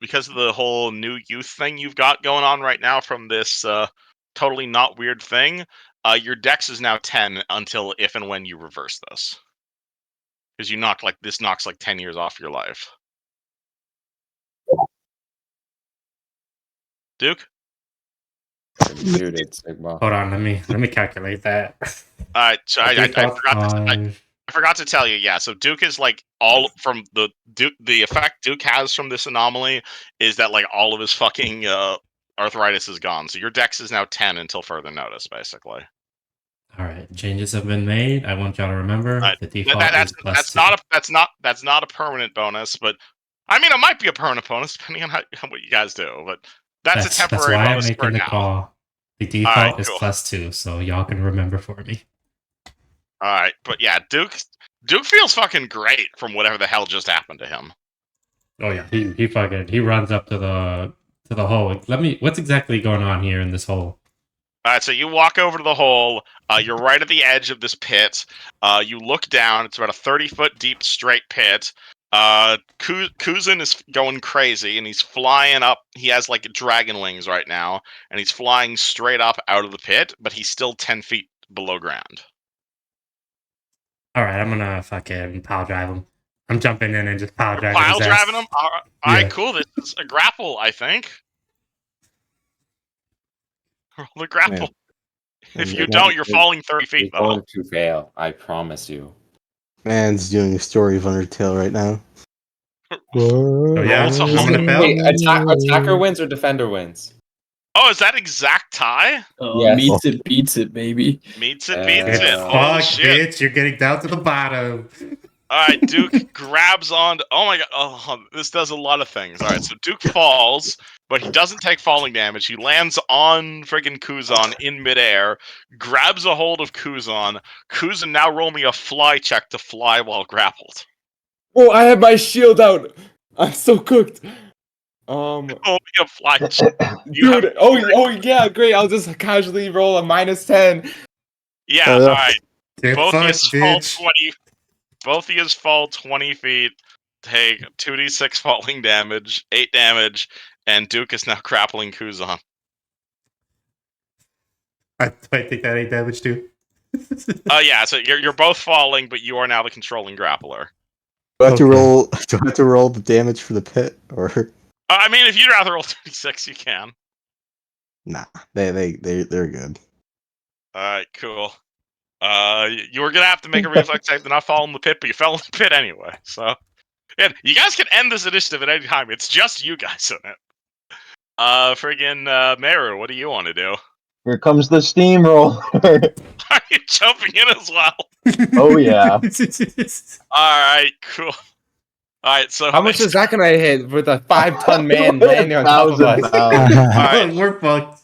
because of the whole new youth thing you've got going on right now from this totally not weird thing, your dex is now 10 until if and when you reverse this. Because this knocks like 10 years off your life. Duke? Muted, Sigma. Hold on, let me calculate that. Alright, so I Default forgot to tell you, yeah. So Duke is like all from the effect Duke has from this anomaly is that like all of his fucking arthritis is gone. So your dex is now 10 until further notice, basically. All right, changes have been made. I want y'all to remember the default that's is plus that's 2. that's not a permanent bonus, but I mean it might be a permanent bonus depending on what you guys do. But that's a temporary why I'm bonus for making the now. call. The default Alright, is cool. plus 2, so y'all can remember for me. All right, but yeah, Duke feels fucking great from whatever the hell just happened to him. Oh yeah, he runs up to the hole. What's exactly going on here in this hole? All right, so you walk over to the hole. You're right at the edge of this pit. You look down. It's about a 30-foot deep straight pit. Kuzin is going crazy, and he's flying up. He has like dragon wings right now, and he's flying straight up out of the pit, but he's still 10 feet below ground. All right, I'm gonna fucking pile drive him. I'm jumping in and just pile driving Pile his driving ass. him? All right, Yeah. cool. This is a grapple, I think. Roll the grapple. If you don't, you're falling 30 feet, You're though. going to fail. I promise you. Man's doing a story of Undertale right now. Oh yeah, Roll to I'm hold. gonna fail. Wait, attacker wins or defender wins? Oh, is that exact tie? Yes. Meets it, beats it, baby. Meets it, beats Good it. Uh, Holy fuck, shit. bitch! You're getting down to the bottom. Alright, Duke grabs on. Oh my god. Oh, this does a lot of things. Alright, so Duke falls, but he doesn't take falling damage. He lands on friggin' Kuzan in midair, grabs a hold of Kuzan. Kuzan now roll me a fly check to fly while grappled. Oh, I have my shield out. I'm so cooked. Roll me a fly check. Dude. Oh yeah, great. I'll just casually roll a -10. Yeah, Yeah. alright. Get Both of fucked, you fall bitch. 20. Both of you fall 20 feet. Take 2d6 falling damage, 8 damage, and Duke is now grappling Kuzan. I think that ain't damage too. Yeah, so you're both falling, but you are now the controlling grappler. Do I have to Okay. roll? Do I have to roll the damage for the pit, or I mean, if you'd rather roll 36, you can. nah? They're good. Alright, cool. You were gonna have to make a reflex save to not fall in the pit, but you fell in the pit anyway. So, yeah, you guys can end this initiative at any time. It's just you guys in it. Meru, what do you want to do? Here comes the steamroller. Are you jumping in as well? Oh yeah. Alright, cool. Alright, so How much is that gonna hit with a 5-ton man landing on top of 1,000 us? pounds. Alright. We're fucked.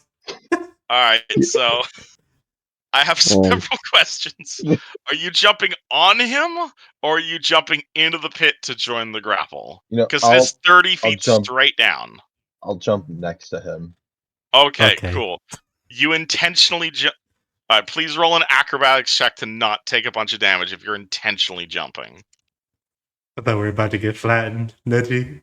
Alright, so I have several questions. Are you jumping on him, or are you jumping into the pit to join the grapple? You know, Because it is 30 I'll feet jump. straight down. I'll jump next to him. Okay, Okay. cool. You intentionally jump. Alright, please roll an acrobatics check to not take a bunch of damage if you're intentionally jumping. I thought we were about to get flattened, Neji.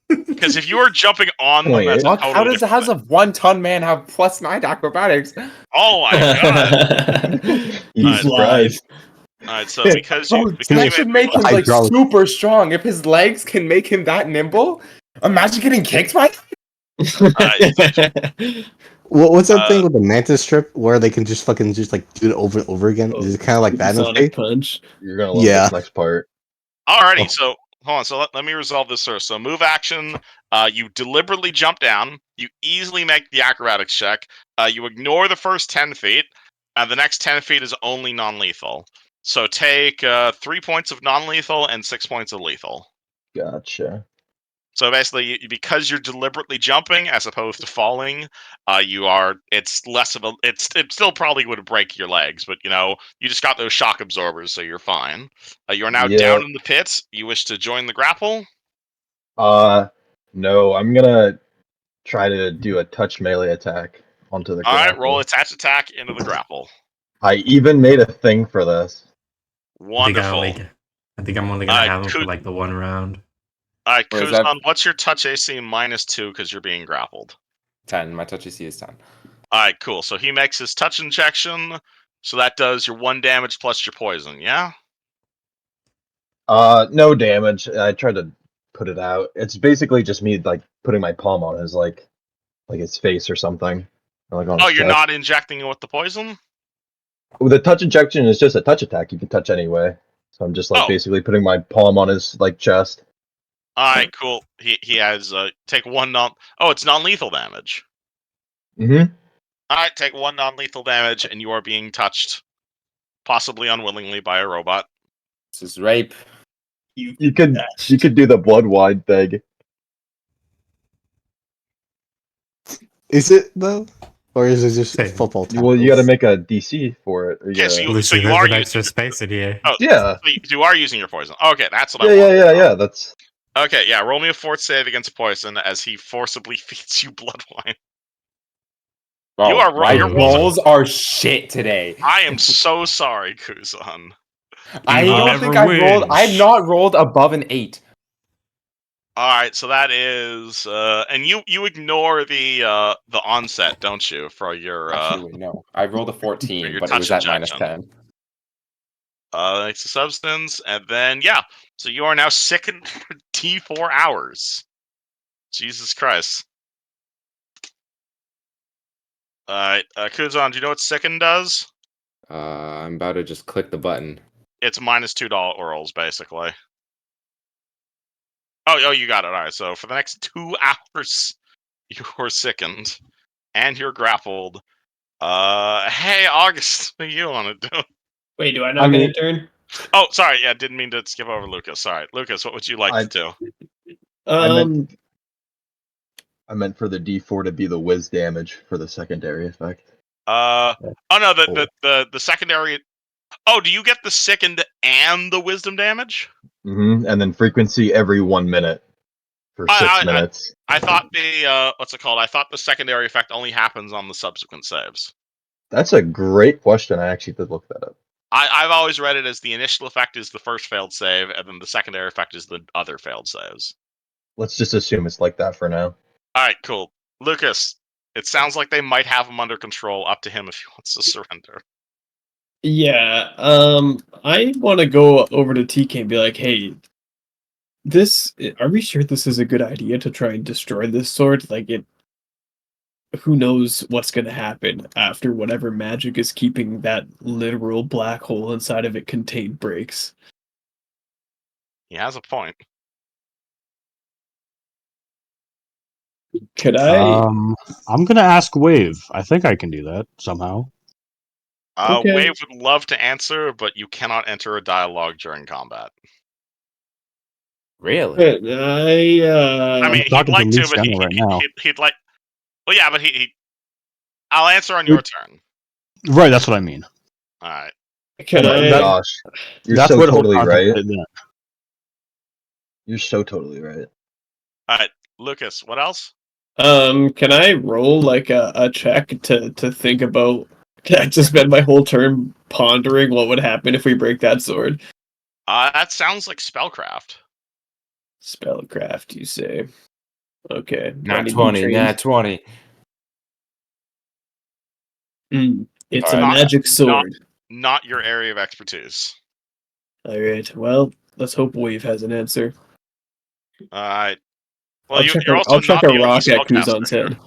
Because if you are jumping on them, Wait, that's a Fuck, totally how does different how's thing. a 1-ton man have +9 acrobatics? Oh my god! He's Alright. live. Alright, so because you Bro, because that you should had make him like Hydraulic. super strong. If his legs can make him that nimble, imagine getting kicked by. What's that Uh, thing with the mantis strip where they can just fucking just like do it over and over again? Is it kind of like that in a way? Sonic Punch. You're gonna love Yeah. this next part. Alrighty, Oh. so hold on. So let me resolve this first. So move action. You deliberately jump down. You easily make the acrobatics check. You ignore the first 10 feet. The next 10 feet is only non-lethal. So take 3 points of non-lethal and 6 points of lethal. Gotcha. So basically, because you're deliberately jumping as opposed to falling, it's less of a. It still probably would break your legs, but you just got those shock absorbers, so you're fine. You are now Yeah. down in the pit. You wish to join the grapple? No, I'm gonna try to do a touch melee attack onto the All right, grapple. roll attach attack into the grapple. I even made a thing for this. Wonderful. I think I'm only gonna Alright, have him for like the one round. All right, Or is that- Kuzan, what's your touch AC -2 because you're being grappled? 10. My touch AC is 10. All right, cool. So he makes his touch injection. So that does your 1 damage plus your poison. Yeah. No damage. I tried to put it out. It's basically just me like putting my palm on his like his face or something. Or, like on Oh, his you're chest. not injecting it with the poison? Well, the touch injection is just a touch attack. You can touch anyway. So I'm just like Oh. basically putting my palm on his like chest. All right, cool. He has take 1 non. Oh, it's non-lethal damage. Mm-hmm. All right, take 1 non-lethal damage, and you are being touched, possibly unwillingly, by a robot. This is rape. You could do the blood wine thing. Is it though, or is it just Same. football? Well, you got to tackles? make a DC for it. Or Yeah, so gotta- you Lucy, there's are an using extra your- space in here. Oh, Yeah. so you are using your poison. Okay, that's what I Yeah, want. yeah. That's Okay, yeah. Roll me a fort save against poison as he forcibly feeds you blood wine. Bro, You are right, my your rolls are- rolls are shit today. I am so sorry, Kuzan. I You don't never think I rolled. win. I've not rolled above an 8. All right, so that is, and you ignore the onset, don't you, for your Actually, wait, no. I rolled a for 14, your but it was touch at injection. -10. It's a substance, and then yeah, so you are now sickened for T4 hours. Jesus Christ. Alright, Kuzan, do you know what Sicken does? I'm about to just click the button. It's minus $2 orals, basically. Oh, you got it. Alright, so for the next 2 hours, you're sickened. And you're grappled. Hey, August, what do you want to do? Wait, do I not get a turn? Oh, sorry, yeah, didn't mean to skip over Lucas. Sorry. Lucas, what would you like to do? I meant for the D4 to be the whiz damage for the secondary effect. Oh no, the secondary. Oh, do you get the sickened and the wisdom damage? And then frequency every 1 minute for 6 minutes. I thought the what's it called? I thought the secondary effect only happens on the subsequent saves. That's a great question. I actually did look that up. I've always read it as the initial effect is the first failed save, and then the secondary effect is the other failed saves. Let's just assume it's like that for now. Alright, cool. Lucas, it sounds like they might have him under control. Up to him if he wants to surrender. Yeah, I want to go over to TK and be like, hey, are we sure this is a good idea to try and destroy this sword? Like, who knows what's going to happen after whatever magic is keeping that literal black hole inside of it contained breaks. He has a point. Could I? I'm gonna ask Wave. I think I can do that somehow. Okay. Wave would love to answer, but you cannot enter a dialogue during combat. Really? I mean, he'd talking to like to, Luke's but general right now. he'd like. Well, yeah, but I'll answer on your turn. Right, that's what I mean. All right. Can Oh my I? gosh. You're That's so what he'll totally right. contemplate then. You're so totally right. All right, Lucas. What else? Can I roll like a check to think about? Can I just spend my whole turn pondering what would happen if we break that sword? That sounds like spellcraft. Spellcraft, you say? Okay. Nat 20, nat 20. It's All a right. magic sword. Not your area of expertise. All right. Well, let's hope Wave has an answer. All right. Well, I'll check a rock at Kuzan's head.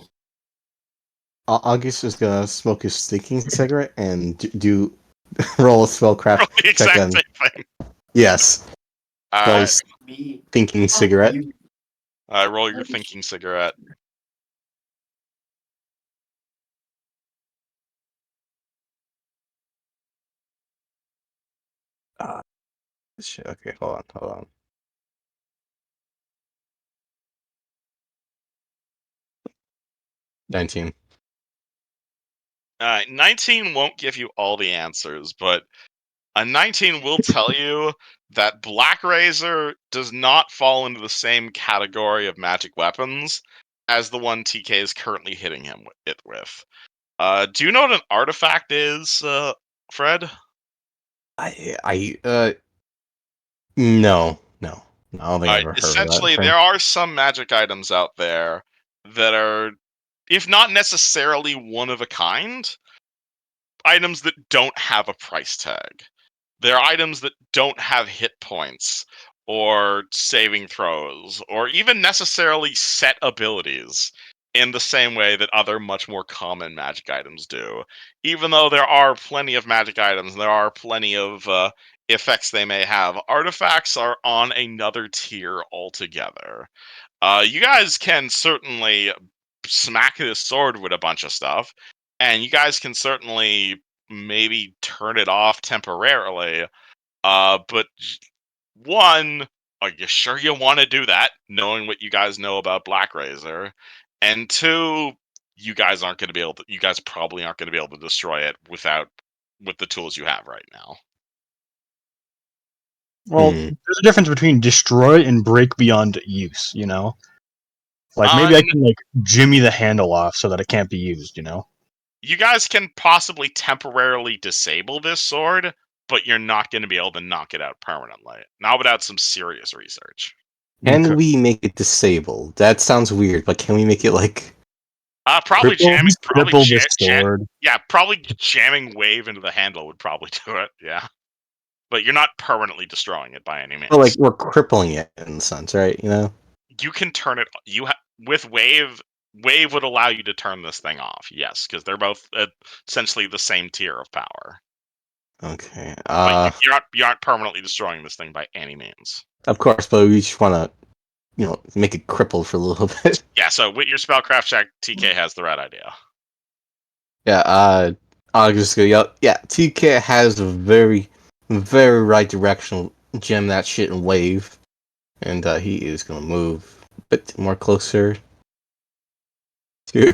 August is gonna smoke his stinking cigarette and do roll a spellcraft The check exact on. same thing. Yes, All while right. he's thinking cigarette. Roll your thinking cigarette. Shit, okay, hold on. $19. 19 won't give you all the answers, but a 19 will tell you that Black Razor does not fall into the same category of magic weapons as the one TK is currently hitting him with. Do you know what an artifact is, Fred? No. I don't think I've ever heard of that. Essentially, thing. there are some magic items out there that are, if not necessarily one of a kind, items that don't have a price tag. They're items that don't have hit points or saving throws or even necessarily set abilities in the same way that other much more common magic items do. Even though there are plenty of magic items, there are plenty of effects they may have, artifacts are on another tier altogether. You guys can certainly smack this sword with a bunch of stuff, and you guys can certainly maybe turn it off temporarily. But one, are you sure you want to do that, knowing what you guys know about Black Razor? And two, you guys aren't going to be able to. You guys probably aren't going to be able to destroy it with the tools you have right now. Well, there's a difference between destroy and break beyond use, you know? Like, maybe I can, jimmy the handle off so that it can't be used, you know? You guys can possibly temporarily disable this sword, but you're not going to be able to knock it out permanently. Not without some serious research. Can we make it disabled? That sounds weird, but can we make it, probably jamming the sword. Probably jamming Wave into the handle would probably do it, yeah. But you're not permanently destroying it by any means. Or, we're crippling it in a sense, right? You know? You can turn it. With Wave, Wave would allow you to turn this thing off, yes, because they're both essentially the same tier of power. Okay. But you aren't permanently destroying this thing by any means. Of course, but we just want to, make it crippled for a little bit. Yeah, so with your spellcraft check, TK has the right idea. Yeah, I'll just go yell. Yeah, TK has a very, very right directional gem that shit and wave, and he is gonna move a bit more closer to.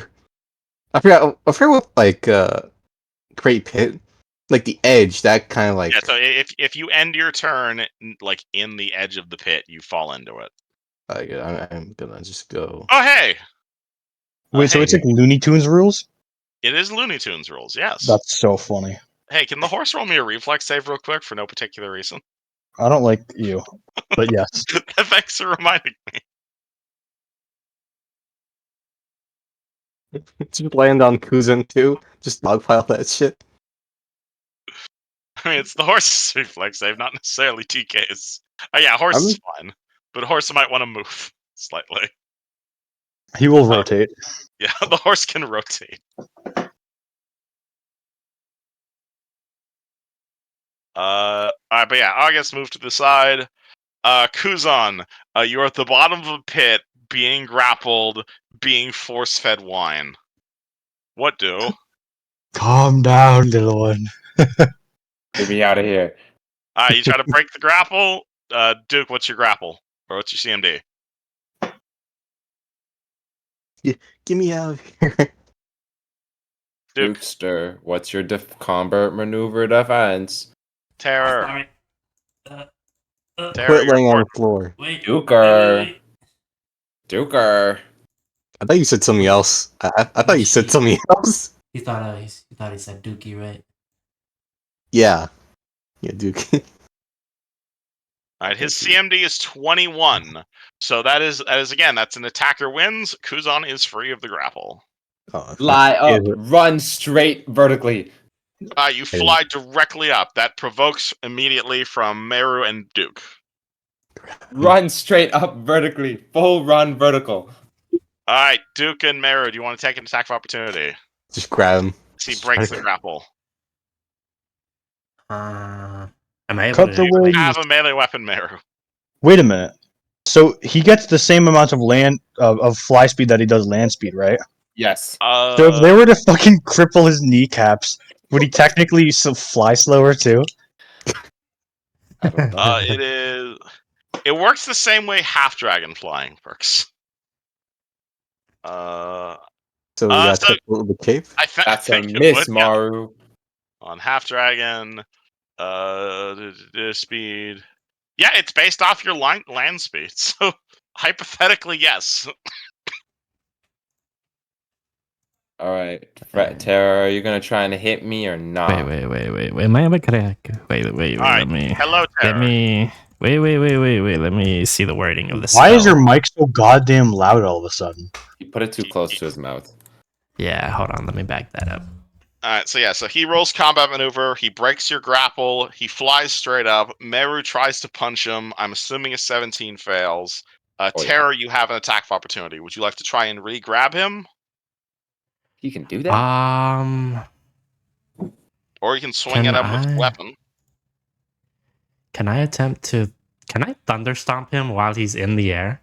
I forgot what Great Pit, like the edge. That kind of like. Yeah, so if you end your turn like in the edge of the pit, you fall into it. I'm gonna just go. Oh hey! Wait, so hey. it's like Looney Tunes rules? It is Looney Tunes rules, yes. That's so funny. Hey, can the horse roll me a reflex save real quick for no particular reason? I don't like you, but yes. Thanks for reminding me. Just land on Kuzan too. Just dogpile that shit. I mean, it's the horse's reflex save, not necessarily TK's. Oh yeah, horse is fine, but horse might want to move slightly. He will rotate. Yeah, the horse can rotate. Alright, but yeah, August moved to the side. Kuzan, you're at the bottom of a pit, being grappled, being force-fed wine. What do? Calm down, little one. Get me out of here. You try to break the grapple. Duke, what's your grapple? Or what's your CMD? Get me out of here. Duke. Dukester, what's your combat maneuver defense? Terror. Quit Terror, laying on you're the floor. Duker. Duker. I thought you said something else. I thought you said something else. He thought he said Dookie, right? Yeah. Yeah, Duke. Alright, his CMD is 21. So that is again, that's an attacker wins. Kuzan is free of the grapple. Fly up. Is it- Run straight vertically. You fly directly up. That provokes immediately from Meru and Duke. Run straight up vertically. Full run vertical. Alright, Duke and Meru, do you want to take an attack of opportunity? Just grab him. He breaks the grapple. Am I able Cut to the You wings. have a melee weapon, Meru. Wait a minute. So he gets the same amount of of fly speed that he does land speed, right? Yes. So if they were to fucking cripple his kneecaps, would he technically fly slower too? I don't know. It works the same way half dragon flying works. So we got so- the cape. That's a think it miss, would, yeah. Maru. On half dragon, speed. Yeah, it's based off your land speed. So hypothetically, yes. All right, Terror, are you gonna try and hit me or not? Wait. Am I able to? Wait. Alright, Let me. Hello, Terror. Let me. Wait. Let me see the wording of this. Why is your mic so goddamn loud all of a sudden? He put it too close to his mouth. Yeah, hold on. Let me back that up. Alright, so he rolls combat maneuver, he breaks your grapple, he flies straight up, Meru tries to punch him, I'm assuming a 17 fails. Terror, you have an attack of opportunity. Would you like to try and re-grab him? He can do that? Or you can swing Can at him with I? a weapon. Can I thunder stomp him while he's in the air?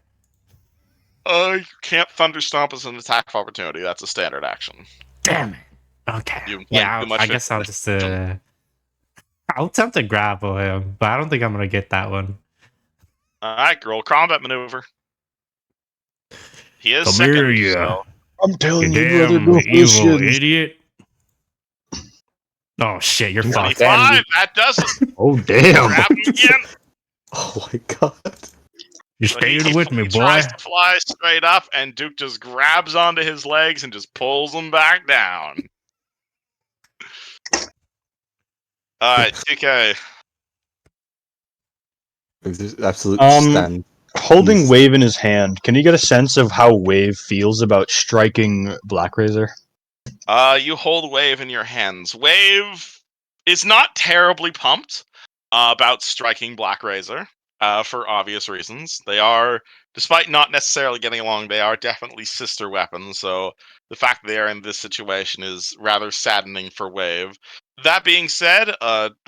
You can't thunder stomp as an attack of opportunity, that's a standard action. Damn it. Okay. You've Yeah, played too much I guess I'll with- just I'll attempt to grapple him, but I don't think I'm gonna get that one. Alright, roll combat maneuver. He is Come second, here, you. so I'm telling you, Damn brother, evil idiot. Oh shit, you're fucked. 25, that does it. Oh damn! Grab him again. Oh my god. You're So staying with me, he boy. tries to fly straight up, and Duke just grabs onto his legs and just pulls him back down. Alright, TK. There's absolute stand. Holding Wave in his hand, can you get a sense of how Wave feels about striking Black Razor? You hold Wave in your hands. Wave is not terribly pumped about striking Black Razor, for obvious reasons. They are despite not necessarily getting along, they are definitely sister weapons. So the fact they are in this situation is rather saddening for Wave. That being said,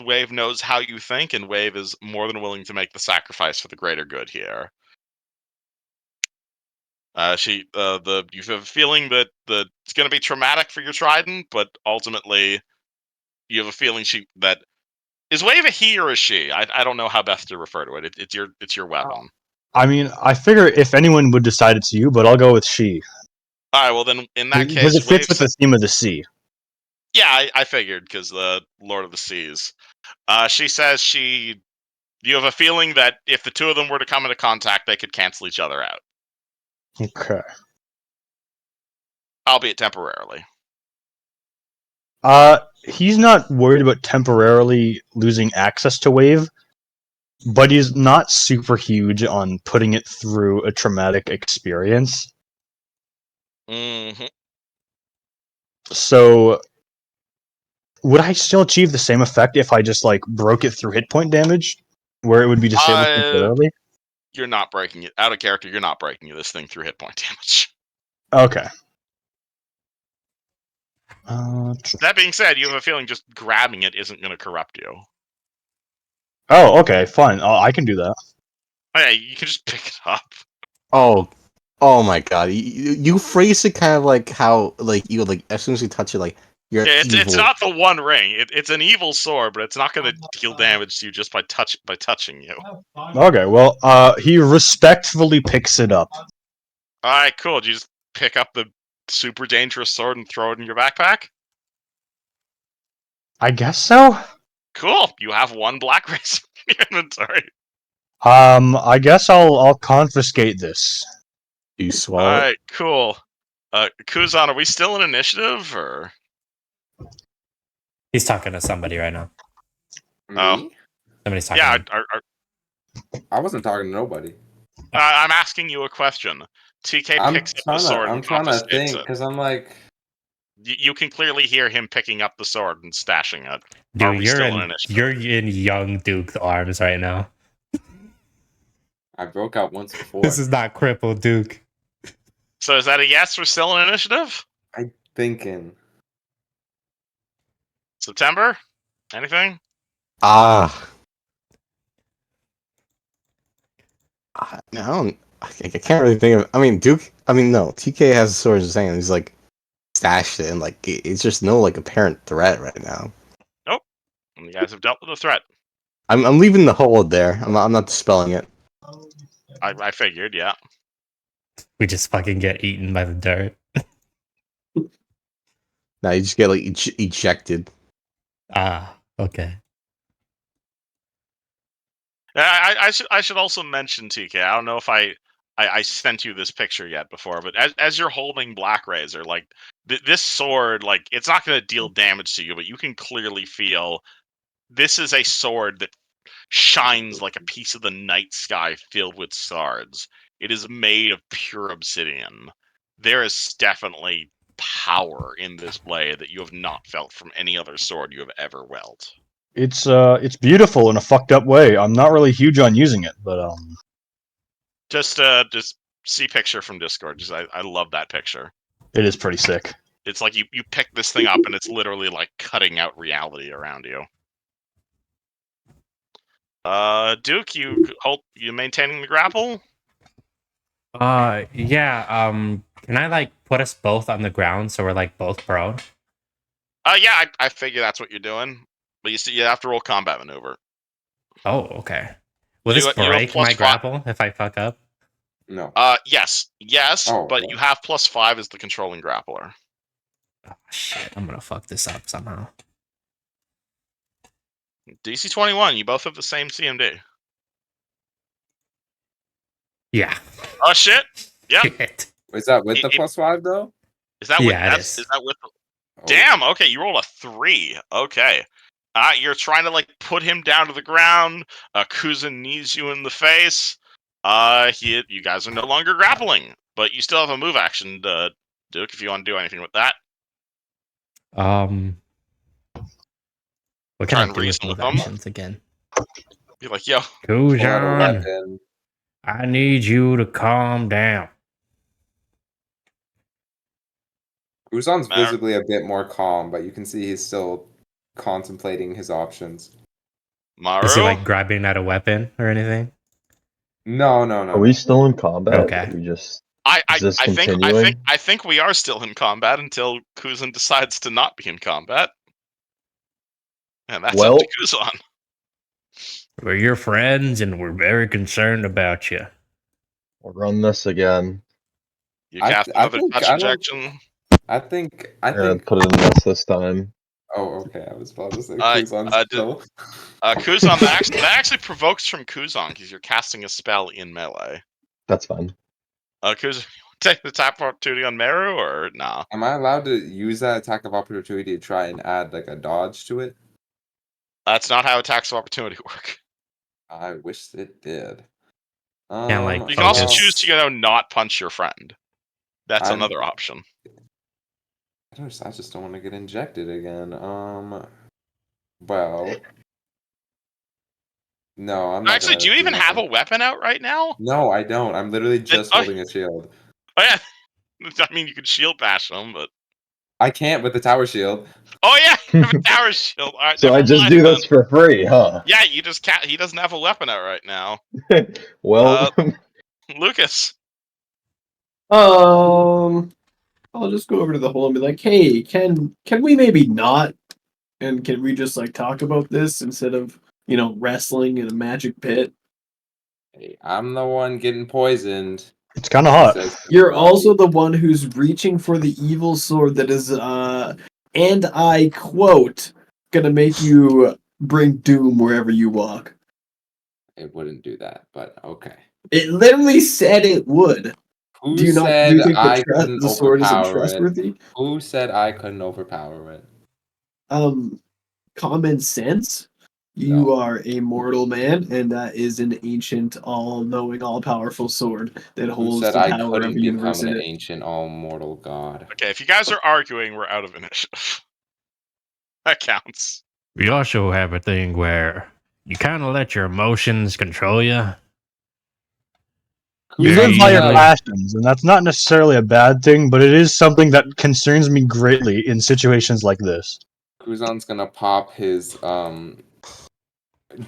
Wave knows how you think, and Wave is more than willing to make the sacrifice for the greater good here. You have a feeling that it's going to be traumatic for your Trident, but ultimately, you have a feeling that is Wave a he or a she? I don't know how best to refer to it. It's your weapon. I mean, I figure if anyone would decide it's you, but I'll go with she. All right, well then, in that Because case, it fits Wave with the theme of the sea. Yeah, I figured, because the Lord of the Seas. She says you have a feeling that if the two of them were to come into contact, they could cancel each other out, Okay. albeit temporarily. He's not worried about temporarily losing access to Wave, but he's not super huge on putting it through a traumatic experience. Mm-hmm. So, would I still achieve the same effect if I just like broke it through hit point damage, where it would be disabled temporarily? You're not breaking it out of character. You're not breaking this thing through hit point damage. Okay. That being said, you have a feeling just grabbing it isn't going to corrupt you. Oh, okay, fine. I can do that. Oh, yeah, you can just pick it up. Oh my god! You phrase it kind of like how like you like as soon as you touch it, like you're Yeah, evil. it's not the One Ring. It's an evil sword, but it's not going to deal damage to you just by touching you. Okay, well, he respectfully picks it up. All right, cool. Did you just pick up the super dangerous sword and throw it in your backpack? I guess so. Cool. You have one black razor in your inventory. I guess I'll confiscate this. You All swallow it. right, cool. Kuzan, are we still in initiative or? He's talking to somebody right now. Oh. Somebody's talking. Yeah, to him. I wasn't talking to nobody. I'm asking you a question. TK picks up the sword I'm and trying to confiscates think it. because I'm like, You can clearly hear him picking up the sword and stashing it. Dude, Are we you're still in in initiative? you're in young Duke's arms right now. I broke out once before. This is not crippled Duke. So is that a yes? We're still in initiative? I'm thinking. September? Anything? I can't really think of. I mean, Duke. I mean, no. TK has a sword in his hand. He's like stashed it, and like it's just no like apparent threat right now. Nope. You guys have dealt with the threat. I'm leaving the hold there. I'm not dispelling it. I figured, yeah. We just fucking get eaten by the dirt. Now you just get like ejected. Ah, okay. I should also mention, TK. I don't know if I sent you this picture yet before, but as you're holding Black Razor, like this sword, like it's not going to deal damage to you, but you can clearly feel this is a sword that shines like a piece of the night sky filled with stars. It is made of pure obsidian. There is definitely power in this blade that you have not felt from any other sword you have ever wield. It's beautiful in a fucked up way. I'm not really huge on using it, but Just see picture from Discord. I love that picture. it is pretty sick. It's like you pick this thing up and it's literally like cutting out reality around you. Duke, you maintaining the grapple? Yeah, can I like put us both on the ground so we're like both prone? Yeah, I figure that's what you're doing. But you have to roll combat maneuver. Oh, okay. Will You this have break my +5. grapple if I fuck up? No. Yes, Oh, but what? you have +5 as the controlling grappler. Oh, shit, I'm gonna fuck this up somehow. DC 21, you both have the same CMD. Yeah. Oh shit! Yep. Shit. Is that with the +5 though? Is that with Yeah, it is is. that with the Oh. Damn, okay, you roll a 3. Okay. You're trying to like put him down to the ground. Kuzan knees you in the face. You guys are no longer grappling, but you still have a move action, Duke, if you want to do anything with that. What Try can I and do with reason move with them. actions again? Be like, yo, Pull out a Kujan! weapon. I need you to calm down. Kuzan's Mar- visibly a bit more calm, but you can see he's still contemplating his options. Maru? Is he like grabbing at a weapon or anything? No. Are we still in combat? Okay. We just I is this think continuing? I think we are still in combat until Kuzan decides to not be in combat. And that's Well- up to Kuzan. We're your friends and we're very concerned about you. We'll run this again. You I cast th- I another think- touch I don't- injection. I think. Put it in this time. Oh, okay. I was about to say Uh, Kuzan's uh, still. Kuzan, that actually provokes from Kuzan because you're casting a spell in melee. That's fine. Kuzan, take the tap opportunity on Meru or nah? Am I allowed to use that attack of opportunity to try and add like a dodge to it? That's not how attacks of opportunity work. I wish it did. like, You can also Focus. choose to not punch your friend. That's I'm- another option. I just don't want to get injected again. Well, no, I'm not. Actually, gonna do you even that. have a weapon out right now? No, I don't. I'm literally just oh. holding a shield. Oh yeah. I mean, you could shield bash them, but I can't with the tower shield. oh yeah, you have a tower shield. All right, So I never just mind do then. this for free, huh? Yeah, you just can't. He doesn't have a weapon out right now. Well, Lucas, I'll just go over to the hole and be like, "Hey, can we maybe not? And can we just like talk about this instead of wrestling in a magic pit?" Hey, I'm the one getting poisoned. It's kind of hot. Says- You're also the one who's reaching for the evil sword that is, and I quote, gonna make you bring doom wherever you walk. It wouldn't do that, but okay. It literally said it would. Who Do you said think I the couldn't the sword isn't overpower it? trustworthy? Who said I couldn't overpower it? Common sense. You No. are a mortal man, and that is an ancient, all-knowing, all-powerful sword that Who holds said the I power of couldn't the universe become in an it. ancient all-mortal god? okay, if you guys are arguing, we're out of initiative. That counts. We also have a thing where you kind of let your emotions control you. You Yeah, live by your yeah. passions, and that's not necessarily a bad thing, but it is something that concerns me greatly in situations like this. Kuzan's gonna pop his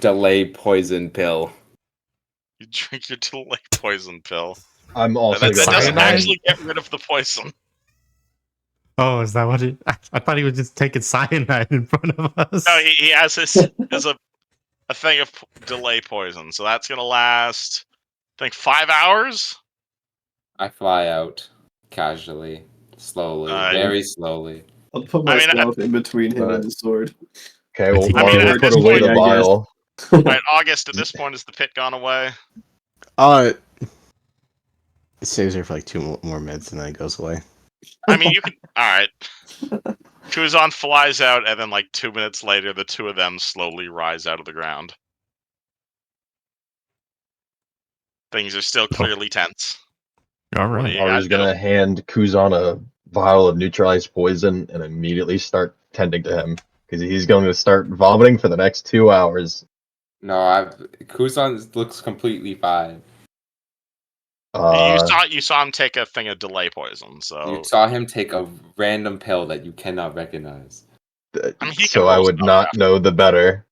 delay poison pill. You drink your delay poison pill. I'm also That gonna doesn't cyanide? actually get rid of the poison. Oh, is that what it? I thought he was just taking cyanide in front of us. No, he has his a thing of delay poison, so that's gonna last, I think, 5 hours. I fly out casually, slowly, very slowly. I'll put I mean, myself in between him Right. and the sword. Okay, well, I mean, Mario at put this away point, the I guess. vial. Right, August. At this point, is the pit gone away? It saves her for like 2 more minutes and then it goes away. I mean, you can. All right. Kuzan flies out, and then like 2 minutes later, the two of them slowly rise out of the ground. Things are still clearly tense. All What right. do you Mario's guys do? gonna hand Kuzan a vial of neutralized poison and immediately start tending to him because he's going to start vomiting for the next 2 hours. No, Kuzan looks completely fine. You saw him take a thing of delay poison, so You saw him take a random pill that you cannot recognize. I mean, he can So I roll would stuff not after. know the better.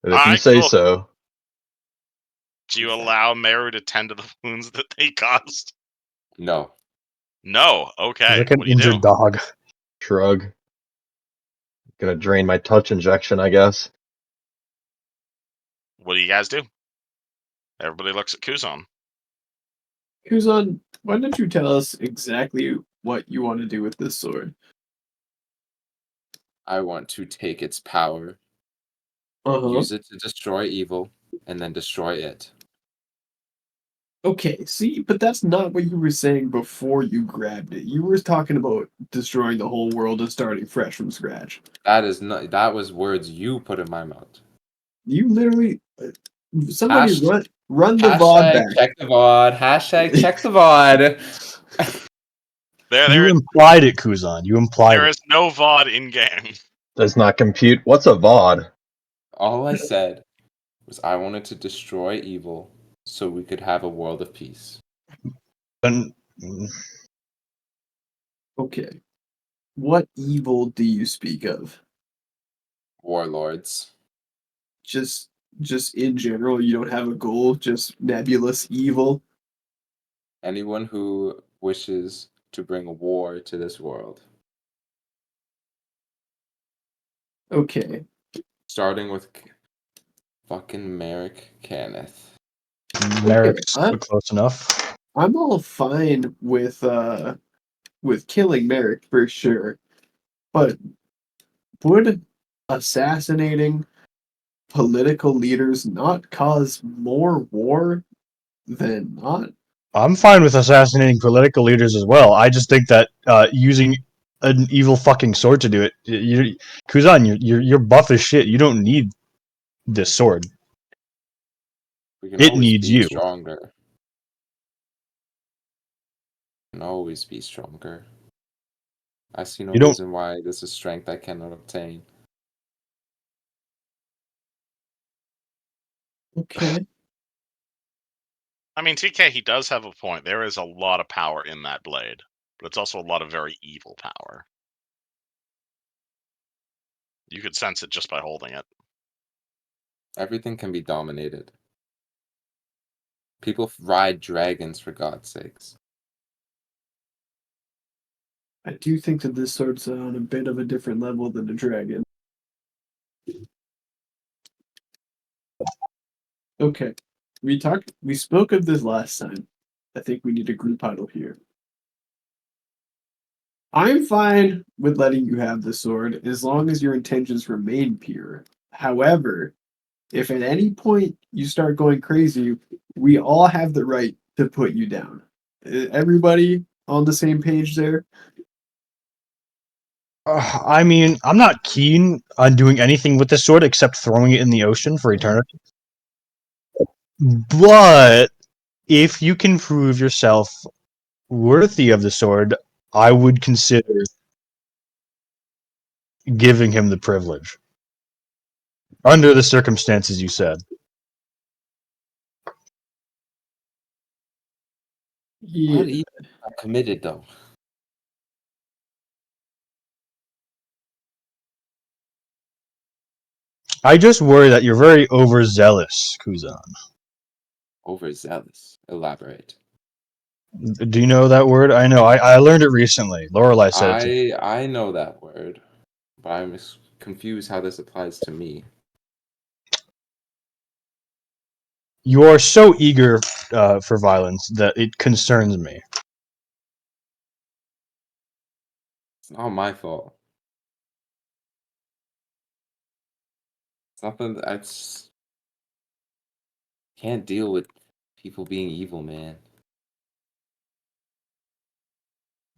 But if you Alright, say cool. so. Do you allow Meru to tend to the wounds that they caused? No. No. Okay. He's like an What do you do? injured dog. Shrug. Gonna drain my touch injection, I guess. What do you guys do? Everybody looks at Kuzan. Kuzan, why don't you tell us exactly what you want to do with this sword? I want to take its power, Uh-huh. use it to destroy evil, and then destroy it. Okay, see, but that's not what you were saying before you grabbed it. You were talking about destroying the whole world and starting fresh from scratch. That was words you put in my mouth. You literally, somebody Hasht- run the VOD back. Check the VOD. Hashtag check the VOD. There You implied it, Kuzan. You implied there it. is no VOD in game. Does not compute. What's a VOD? All I said was I wanted to destroy evil so we could have a world of peace. And Okay. What evil do you speak of? Warlords. Just in general, you don't have a goal, just nebulous evil. Anyone who wishes to bring war to this world. Okay. Starting with fucking Merrick Kenneth. Merrick's I'm- close enough. I'm all fine with killing Merrick for sure. But would assassinating political leaders not cause more war than not? I'm fine with assassinating political leaders as well. I just think that using an evil fucking sword to do it, Kuzan, you're buff as shit. You don't need this sword. We can It always needs be you. stronger. We can always be stronger. I see no You don't- reason why this is strength I cannot obtain. Okay. I mean, TK, he does have a point. There is a lot of power in that blade, but it's also a lot of very evil power. You could sense it just by holding it. Everything can be dominated. People ride dragons, for God's sakes. I do think that this sword's on a bit of a different level than a dragon. Okay. We spoke of this last time. I think we need a group huddle here. I'm fine with letting you have the sword as long as your intentions remain pure. However, if at any point you start going crazy, we all have the right to put you down. Everybody on the same page there? I mean, I'm not keen on doing anything with this sword except throwing it in the ocean for eternity. But if you can prove yourself worthy of the sword, I would consider giving him the privilege. Under the circumstances you said. Yeah. What evil I committed, though? I just worry that you're very overzealous, Kuzan. Overzealous. Elaborate. Do you know that word? I know. I learned it recently. Lorelai said it to me. I know that word, but I'm confused how this applies to me. You are so eager for violence that it concerns me. It's not my fault. It's nothing. I just can't deal with people being evil, man.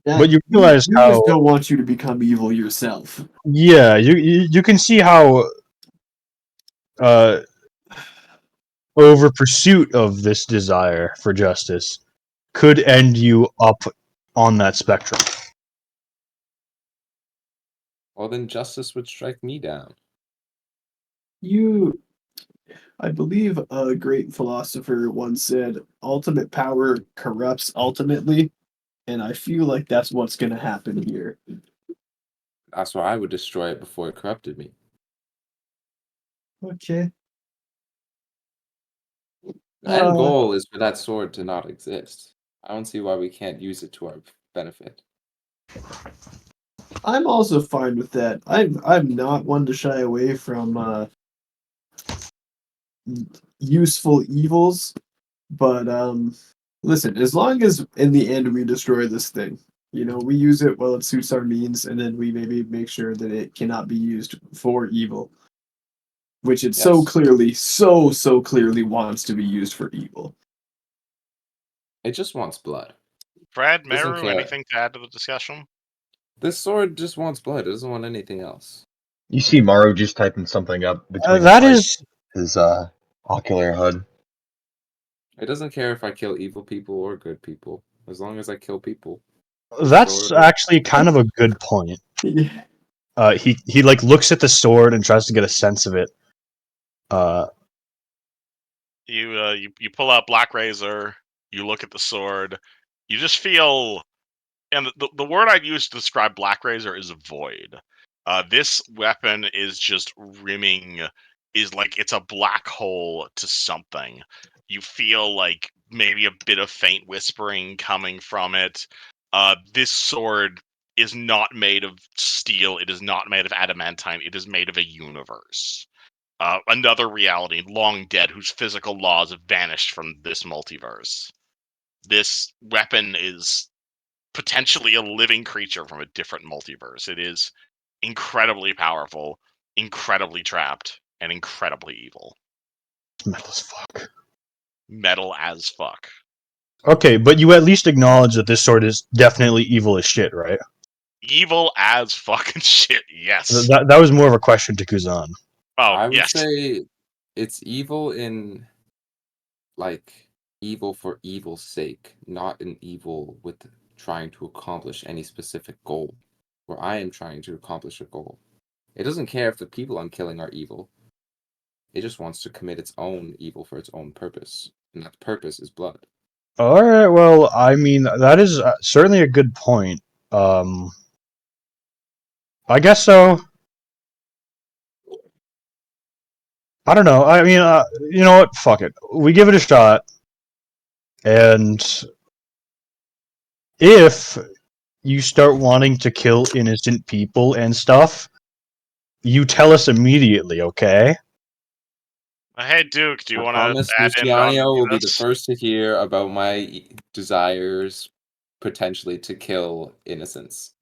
But you realize you how- just don't want you to become evil yourself. Yeah, you can see how over pursuit of this desire for justice could end you up on that spectrum. Well, then justice would strike me down. I believe a great philosopher once said, ultimate power corrupts ultimately, and I feel like that's what's going to happen here. That's why I would destroy it before it corrupted me. Okay. The end goal is for that sword to not exist. I don't see why we can't use it to our benefit. I'm also fine with that. I'm not one to shy away from useful evils, but listen, as long as in the end we destroy this thing, we use it while it suits our means, and then we maybe make sure that it cannot be used for evil, which it so clearly wants to be used for evil. It just wants blood. Brad, Doesn't Meru, care. anything to add to the discussion? This sword just wants blood. It doesn't want anything else. You see Maru just typing something up between That like, is his ocular HUD. It doesn't care if I kill evil people or good people, as long as I kill people. that's actually kind of a good point. He like looks at the sword and tries to get a sense of it. You pull out Black Razor. You look at the sword. You just feel, and the word I'd use to describe Black Razor is void. This weapon is just rimming, is like it's a black hole to something. You feel like maybe a bit of faint whispering coming from it. This sword is not made of steel. It is not made of adamantine. It is made of a universe. Another reality, long dead, whose physical laws have vanished from this multiverse. This weapon is potentially a living creature from a different multiverse. It is incredibly powerful, incredibly trapped, and incredibly evil. Metal as fuck. Metal as fuck. Okay, but you at least acknowledge that this sword is definitely evil as shit, right? Evil as fucking shit, yes. That was more of a question to Kuzan. Oh, I would yes. say it's evil in like evil for evil's sake, not an evil with trying to accomplish any specific goal. Where I am trying to accomplish a goal. It doesn't care if the people I'm killing are evil. It just wants to commit its own evil for its own purpose, and that purpose is blood. All right, well, I mean, that is certainly a good point. I guess so. I don't know. I mean, you know what? Fuck it. We give it a shot. And if you start wanting to kill innocent people and stuff, you tell us immediately, okay? Hey, Duke, do you I want to promise add in on Luciano will be the this? first to hear about my desires potentially to kill innocents.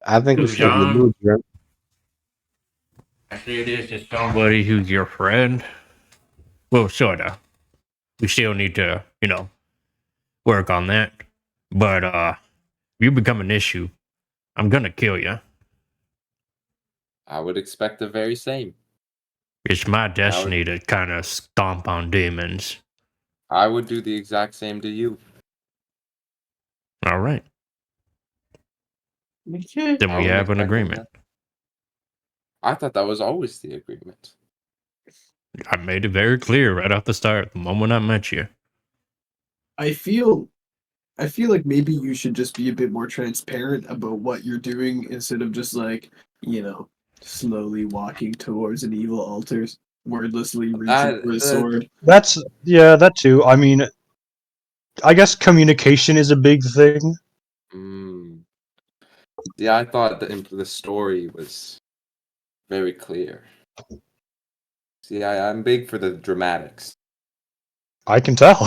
I think we should John? remove them. Actually, it is just somebody who's your friend. Well, sorta. We still need to, work on that. But if you become an issue, I'm gonna kill you. I would expect the very same. It's my destiny to kind of stomp on demons. I would do the exact same to you. All right. Then I we wasn't have an expecting agreement. that. I thought that was always the agreement. I made it very clear right off the start, the moment I met you. I feel like maybe you should just be a bit more transparent about what you're doing instead of just like, slowly walking towards an evil altar, wordlessly reaching for a sword. That too. I mean, I guess communication is a big thing. Yeah, I thought the story was very clear. See, I'm big for the dramatics. I can tell.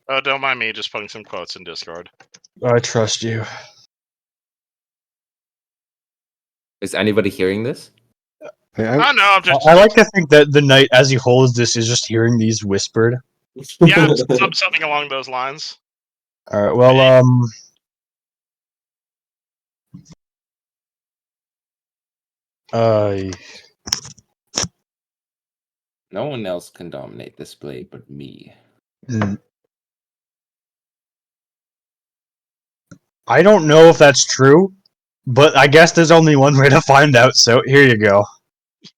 Oh, don't mind me, just putting some quotes in Discord. I trust you. Is anybody hearing this? Oh, no, I'm just... I like to think that the knight, as he holds this, is just hearing these whispered. Yeah, something along those lines. All right. Well, No one else can dominate this blade but me. I don't know if that's true, but I guess there's only one way to find out. So here you go.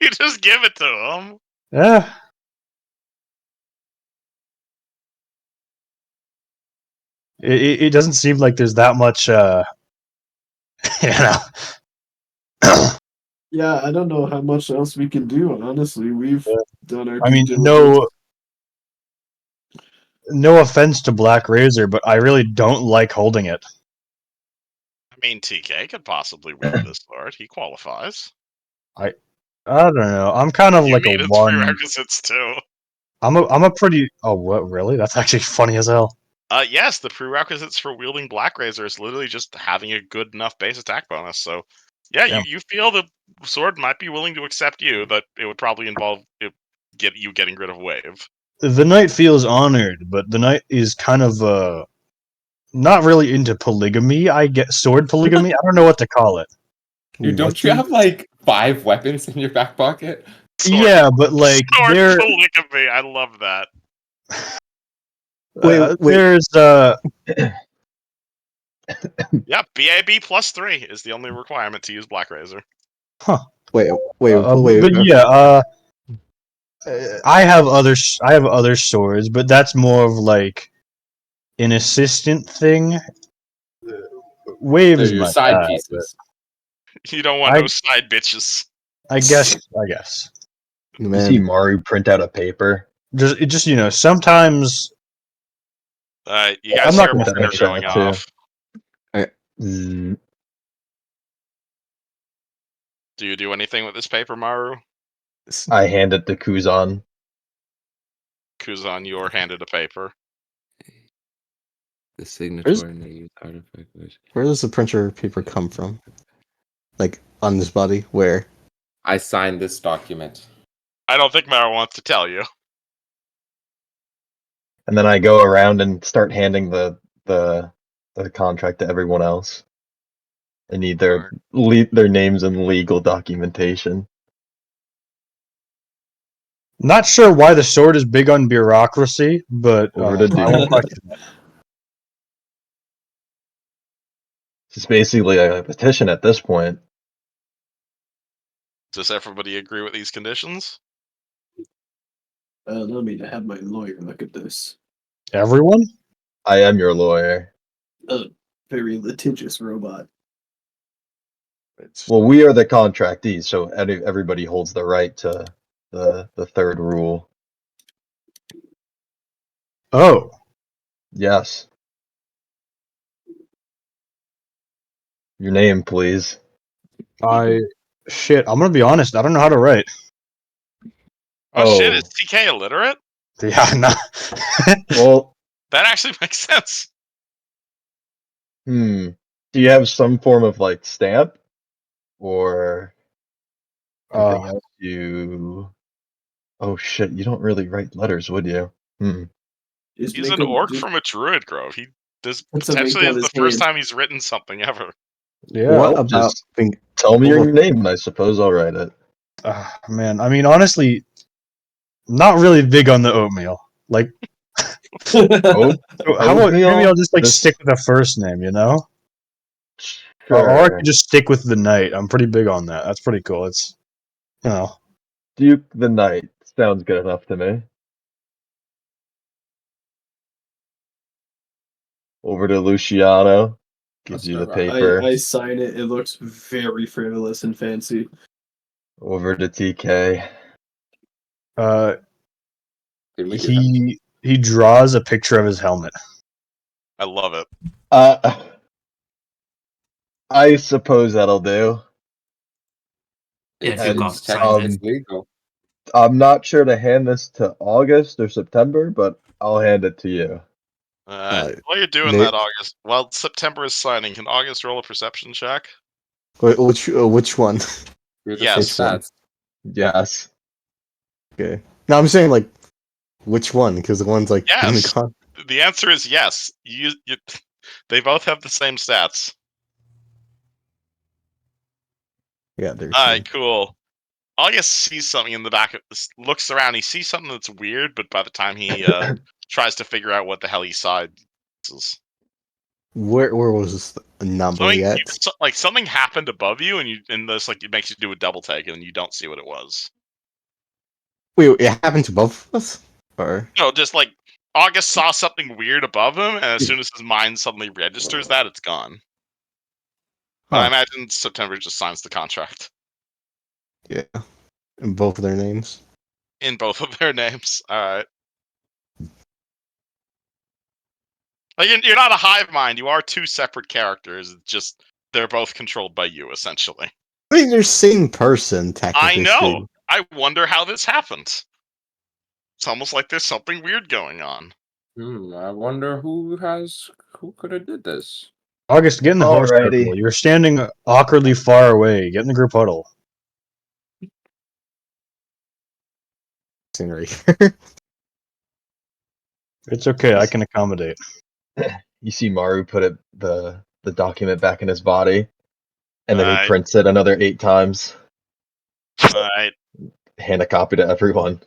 You just give it to him. Yeah. It doesn't seem like there's that much, Yeah, I don't know how much else we can do. Honestly, we've done our. I mean, due diligence. no offense to Black Razor, but I really don't like holding it. I mean, TK could possibly wield this sword. He qualifies. I don't know. I'm kind of You like meet a its one. prerequisites too. I'm a pretty. Oh, what? Really? That's actually funny as hell. Yes, the prerequisites for wielding Black Razor is literally just having a good enough base attack bonus. So, yeah, Damn. you feel the sword might be willing to accept you, but it would probably involve you getting rid of Wave. The knight feels honored, but the knight is kind of not really into polygamy. I get sword polygamy. I don't know what to call it. Dude, don't you have like 5 weapons in your back pocket? Yeah, but like sword there. polygamy. I love that. Wait. There's Yeah, BAB +3 is the only requirement to use Black Razor. Huh. Wait. But yeah, I have other swords, but that's more of like an assistant thing. Wave They're is your my side guy, pieces. You don't want I- no side bitches. I guess. You see Man, Maru print out a paper. Just sometimes You guys I'm hear not a gonna printer finish going that, too. off. Zzz. Do you do anything with this paper, Maru? I hand it to Kuzan. Kuzan, you're handed a paper. The signature and the use artifact. where does the printer paper come from? Like on this body? Where? I signed this document. I don't think Maru wants to tell you. And then I go around and start handing the contract to everyone else. I need their names and legal documentation. not sure why the sword is big on bureaucracy, but Over to I won't Duke. question it. It's basically a petition at this point. Does everybody agree with these conditions? Let me have my lawyer look at this. Everyone? I am your lawyer. Very litigious robot. Well, we are the contractees, so everybody holds the right to the third rule. Oh, Yes. Your name, please. shit. I'm gonna be honest. I don't know how to write. Oh, shit, Oh. is TK illiterate? Yeah, no. Well, That actually makes sense. do you have some form of like stamp or anything else you? Oh shit, you don't really write letters, would you? Just He's make an him- orc just from a druid grove. This Puts a potentially link is on the his first hand. time he's written something ever. Yeah. What Well, about just tell me your name, and I suppose I'll write it. Man, I mean, honestly, not really big on the oatmeal. Like, Oh, how about maybe Oatmeal? I'll just like This- stick with the first name, you know? Or I Sure. could just stick with the knight. I'm pretty big on that. That's pretty cool. It's, you know, Duke the Knight sounds good enough to me. Over to Luciano. Gives you the paper. I sign it. It looks very frivolous and fancy. Over to TK. Did we do that? he draws a picture of his helmet. I love it. I suppose that'll do. Yeah, It's, Duke And, also technically signs it's legal. I'm not sure to hand this to August or September, but I'll hand it to you. While you're doing Nick- that, August, while September is signing, can August roll a perception check? Which one? You're the Yes. same stats. Yes. Okay. No, I'm saying like which one? Because the one's like in the Yes. con. The answer is yes. They both have the same stats. Yeah, they're All right, cool. August sees something in the back of looks around. He sees something that's weird, but by the time he tries to figure out what the hell he saw, Where was this number yet? like something happened above you, and this like it makes you do a double take, and you don't see what it was. Wait, it happened to both of us? Or No, just like August saw something weird above him, and as soon as his mind suddenly registers that, it's gone. Huh. I imagine September just signs the contract yeah, in both of their names. in both of their names. All right. Like you're not a hive mind. You are two separate characters. It's just they're both controlled by you, essentially. I mean, they're same person technically. I know. speaking. I wonder how this happened. It's almost like there's something weird going on. I wonder who could have did this. August, get in the horse Alrighty. circle. You're standing awkwardly far away. Get in the group huddle. Sitting right here. It's okay. I can accommodate. You see Maru put the document back in his body, and then he Alright. prints it another 8 times. All right. Hand a copy to everyone.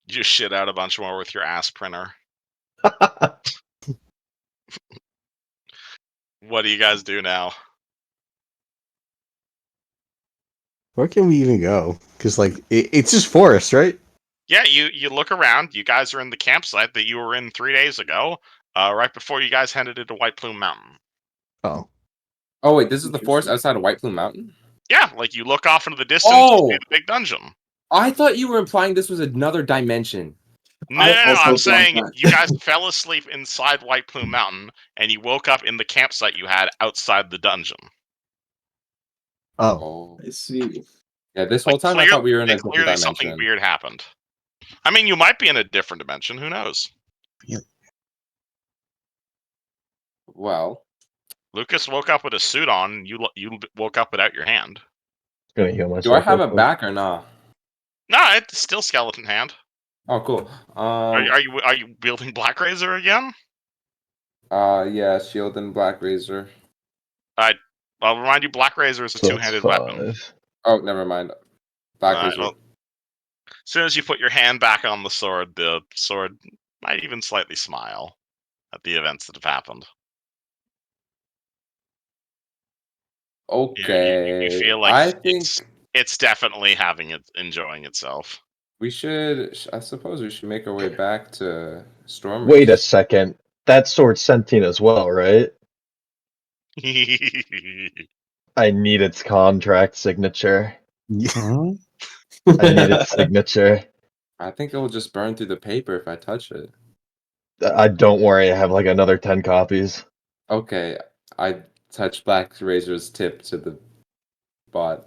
You just shit out a bunch more with your ass printer. What do you guys do now? Where can we even go? Because like it's just forest, right? Yeah, you look around. You guys are in the campsite that you were in 3 days ago, right before you guys headed into White Plume Mountain. Oh, Oh wait, this is the forest outside of White Plume Mountain? Yeah, like you look off into the distance, you see Oh! the big dungeon. I thought you were implying this was another dimension. No, I no, no, also I'm thought saying that. you guys fell asleep inside White Plume Mountain, and you woke up in the campsite you had outside the dungeon. oh, Oh. I see. Yeah, this whole time I thought we were in a different Clearly something dimension. weird happened. I mean, you might be in a different dimension. Who knows? Well, Lucas woke up with a suit on. And you woke up without your hand. Gonna heal myself. do I have real a quick. back or not? No, it's still skeleton hand. Oh, cool. Are you wielding Black Razor again? Yeah, shield and black razor. I'll remind you, Black Razor is a So it's two-handed weapon. 5. Oh, never mind. Black Alright, razor. well, as soon as you put your hand back on the sword might even slightly smile at the events that have happened. Okay. You feel like I think it's definitely enjoying itself. we should. I suppose we should make our way back to Storm. Wait a second. That sword's sentient as well, right? I need its contract signature. Huh? I need its signature. I think it will just burn through the paper if I touch it. Don't worry, I have like another 10 copies. Okay, I touch Black Razor's tip to the bot.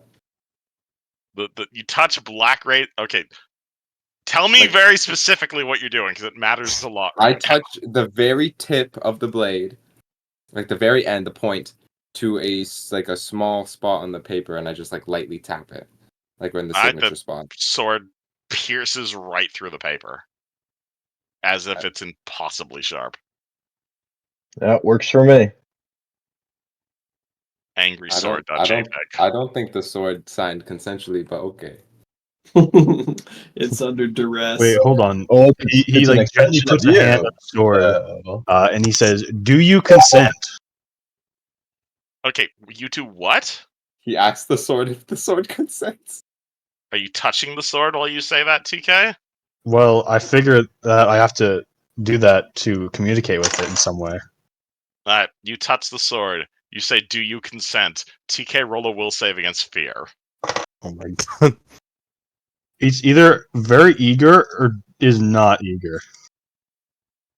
You touch Black Razor. Okay, tell me Like- very specifically what you're doing because it matters a lot. I Right now. touch the very tip of the blade, like the very end, the point, to a small spot on the paper, and I just like lightly tap it, like when the Alright, signature spot. Sword pierces right through the paper, as if it's impossibly sharp. That works for me. Angry I sword. I don't think the sword signed consensually, but okay. It's under duress. Wait, hold on. Oh, He it's an like gently extension puts of a hand you. on the sword, Wow. and he says, "Do you consent?" Okay, you two what? He asks the sword if the sword consents. Are you touching the sword while you say that, TK? Well, I figure that I have to do that to communicate with it in some way. Alright, you touch the sword. You say, "Do you consent?" TK, roll a will save against fear. oh my god. It's either very eager or is not eager.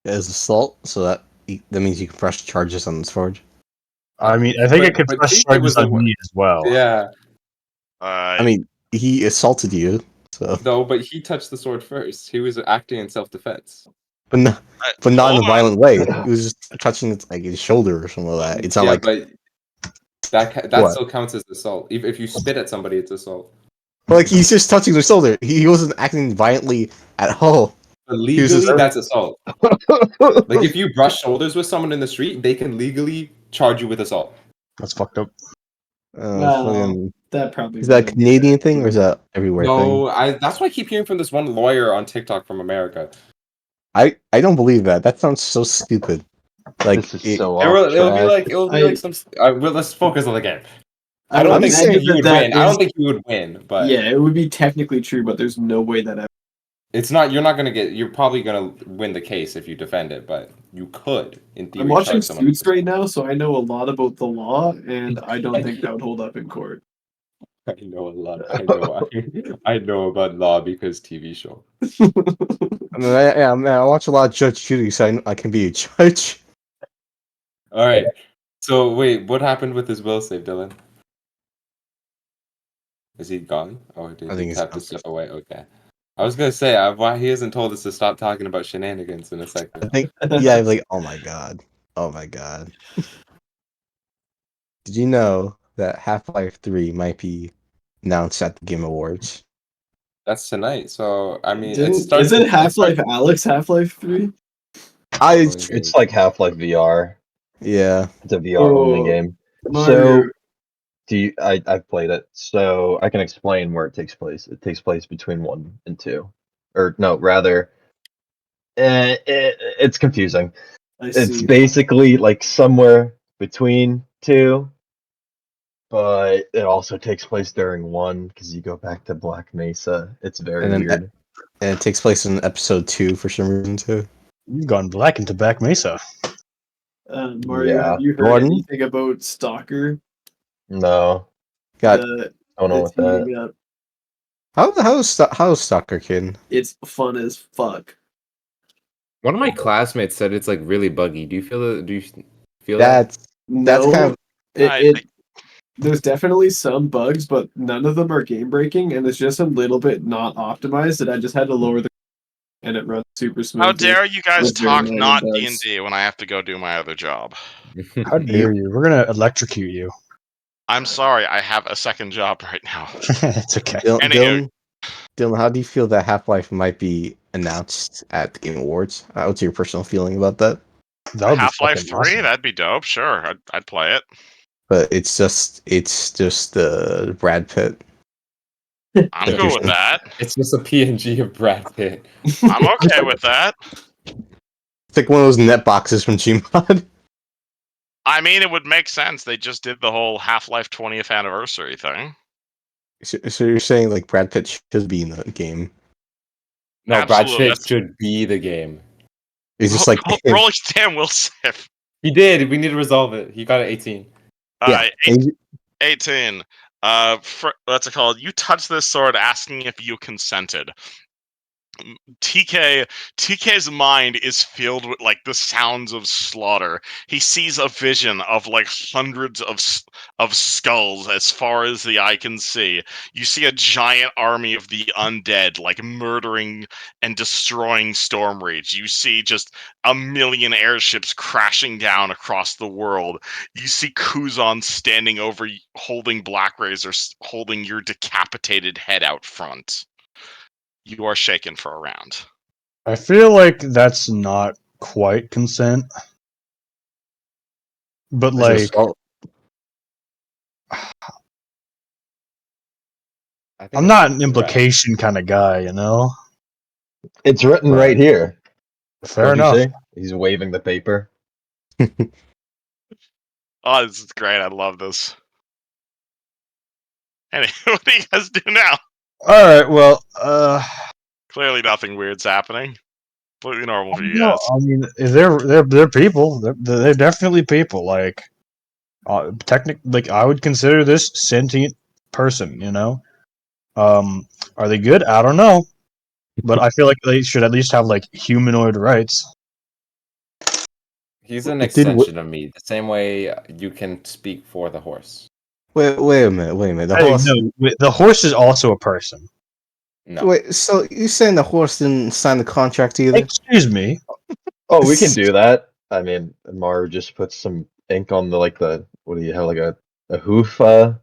As assault, so that means you can press charges on this forge. I mean, I think it could But press TK charges was the on one- me as well. Yeah, I mean, he assaulted you, so no, but he touched the sword first. He was acting in self-defense. but not in a hold on. violent way. He was just touching like his shoulder or something like that. It's not Yeah, like but that What? still counts as assault. If you spit at somebody, it's assault. he's just touching the shoulder. He wasn't acting violently at all. But was legally, just- that's assault. Like if you brush shoulders with someone in the street, they can legally charge you with assault. That's fucked up. Well, fucking- that probably is that a wouldn't be Canadian that thing or is that everywhere thing? No, that's what I keep hearing from this one lawyer on TikTok from America. I don't believe that. That sounds so stupid. Like This is it- so It'll be off like I- some. Well, let's focus on the game. I I don't I'm think just saying you would that win. I is- don't think you would win, but Yeah, it would be technically true, but there's no way that it's not. You're not gonna get. You're probably gonna win the case if you defend it, but you could, in theory, I'm watching charge someone. Suits right now, so I know a lot about the law, and I don't think that would hold up in court. I know a lot. I know about law because TV show. I mean, I watch a lot of Judge Judy, so I can be a judge. All right. So wait, what happened with his will save, Dylan? Is he gone? Oh, did I he think he's have to gone. step away? Okay. I was gonna say why he hasn't told us to stop talking about shenanigans in a I second. think yeah, I'm like, oh my god. Oh my god. Did you know that Half-Life 3 might be announced at the Game Awards? That's tonight. So I mean, Isn't Half-Life Alex Half-Life 3? It's like Half-Life VR. Yeah. It's a VR only Oh, game. Mario. So, I've played it, so I can explain where it takes place. It takes place between 1 and 2, or no, rather, it's confusing. I It's see. basically like somewhere between 2, but it also takes place during 1 because you go back to Black Mesa. It's very And then weird. And it takes place in episode 2 for some reason too. You've gone black into Back Mesa. Mario, Yeah. have you heard Gordon? anything about Stalker? No, God, don't know That's what that. heating up. how's Stalker Kid? It's fun as fuck. One of my classmates said it's like really buggy. Do you feel that? Do you feel that? That's No, kind of there's definitely some bugs, but none of them are game breaking, and it's just a little bit not optimized. And I just had to lower the and it runs super smooth. How dare you guys with very talk minor not bugs. D&D when I have to go do my other job? How dare you? We're gonna electrocute you. I'm sorry, I have a second job right now. It's okay. Anywho. Dylan, how do you feel that Half-Life might be announced at the Game Awards? What's your personal feeling about that? That would be Half-Life fucking 3, awesome. that'd be dope. Sure, I'd play it. But it's just Brad Pitt. I'm good with that. It's just a PNG of Brad Pitt. I'm okay with that. It's like one of those net boxes from Gmod. I mean, it would make sense. They just did the whole Half-Life 20th anniversary thing. So you're saying like Brad Pitt should be in the game? No, Absolutely, Brad Pitt that's- should be the game. It's just like roll your damn will save. He did. We need to resolve it. He got an 18. yeah. 18. What's it called? You touch this sword asking if you consented. TK's mind is filled with like the sounds of slaughter. He sees a vision of like hundreds of skulls as far as the eye can see. You see a giant army of the undead like murdering and destroying Stormreach. You see just a million airships crashing down across the world. You see Kuzan standing over holding Black Razor, holding your decapitated head out front. You are shaken for a round. I feel like that's not quite consent. But like I'm not an implication kind of guy, you know? It's written right here. Fair What'd you enough. say? He's waving the paper. Oh, this is great. I love this. Anyway, what do you guys do now? Alright, well, Clearly nothing weird's happening. Completely normal for you no, guys. I mean, they're people. They're definitely people. Like, like I would consider this sentient person. You know, are they good? I don't know, but I feel like they should at least have like humanoid rights. He's an extension of me, the same way you can speak for the horse. Wait a minute. The horse is also a person. No. Wait, so you saying the horse didn't sign the contract either? Excuse me. Oh, we can do that. I mean, Maru just puts some ink on the what do you have, like a hoof? Like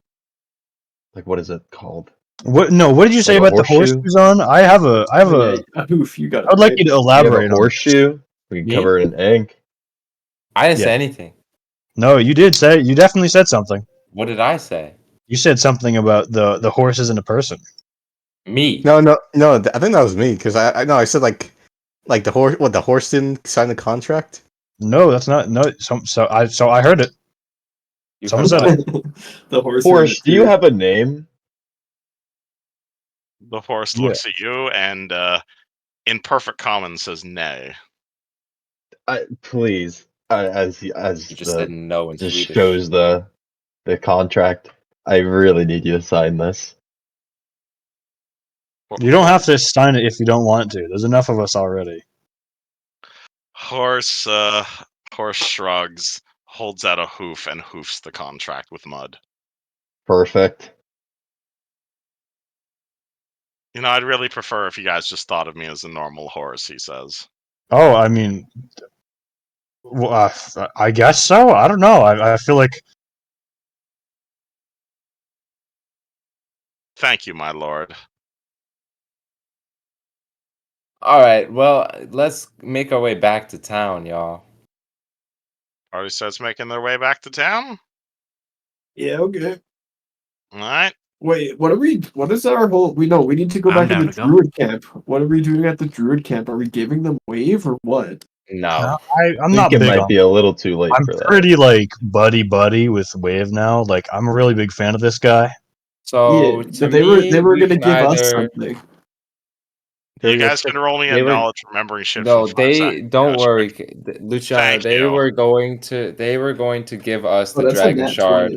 what is it called? What? No. What did you say Like a about the horse, horseshoe? Kuzan? I have a Oof, you got it. I'd like right. you to You have elaborate a on. horseshoe. We can Me? cover it in ink. I didn't Yeah. say anything. No, you did say. You definitely said something. What did I say? You said something about the horse isn't a person. Me. No. I think that was me because I know I said like the horse. What, the horse didn't sign the contract? No, that's not. No. So I heard it. You Someone heard said what? The horse. Horse, do you have a name? The horse looks at you and, in perfect common, says nay. Please, as You just said no in just Swedish. shows the contract. I really need you to sign this. You don't have to sign it if you don't want to. There's enough of us already. Horse shrugs, holds out a hoof, and hoofs the contract with mud. Perfect. You know, I'd really prefer if you guys just thought of me as a normal horse, he says. Oh, I mean, I guess so. I don't know. I feel like Thank you, my lord. All right, well, let's make our way back to town, y'all. Party starts making their way back to town. Yeah. Okay. All right. Wait. What is our whole? We need to go I'm back to down the to go. druid camp. What are we doing at the druid camp? Are we giving them wave or what? No. I'm I not think it big might on. be a little too late I'm for that. pretty like buddy with Wave now. Like I'm a really big fan of this guy. So yeah, to but they were me, going we to can give us either- something. You guys can roll me a they were- knowledge remembering shit. No, from 5 they seconds don't ago. worry, Luciano. Thank They you. were going to give us Oh, the that's a dragon nat shard.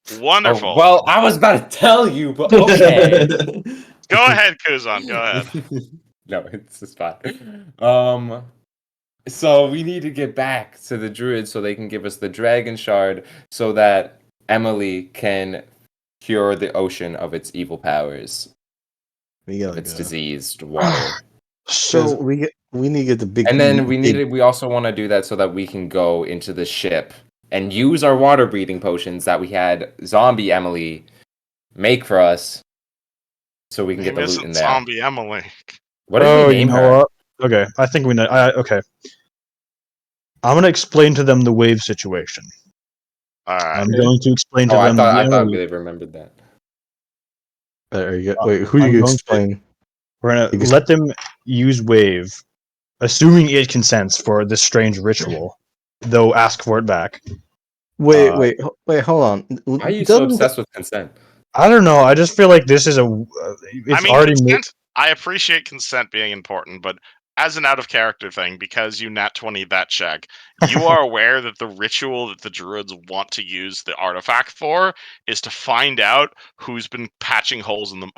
20. Wonderful. Oh, well, I was about to tell you, but okay. Go ahead, Kuzan. Go ahead. No, it's just fine. So we need to get back to the druids so they can give us the dragon shard so that Emily can cure the ocean of its evil powers, We gotta of its go. diseased water. So We need to get the big. And then we also want to do that so that we can go into the ship and use our water breathing potions that we had zombie Emily make for us so we can get Name the loot isn't in there. Zombie Emily. What did Oh, we name you know her? what? Okay, I think we know. Okay, I'm gonna explain to them the wave situation. Alright. I'm going to explain to Oh, them. I the thought enemy. they remembered that. Wait, who do I'm you going to- explain? We're gonna Because- let them use wave, assuming it consents for this strange ritual. Though ask for it back. Wait, Uh, hold on. Why are you so obsessed with consent? I don't know. I just feel like this is a. It's I mean, already. I appreciate consent being important, but as an out of character thing, because you nat 20 that check, you are aware that the ritual that the druids want to use the artifact for is to find out who's been punching holes in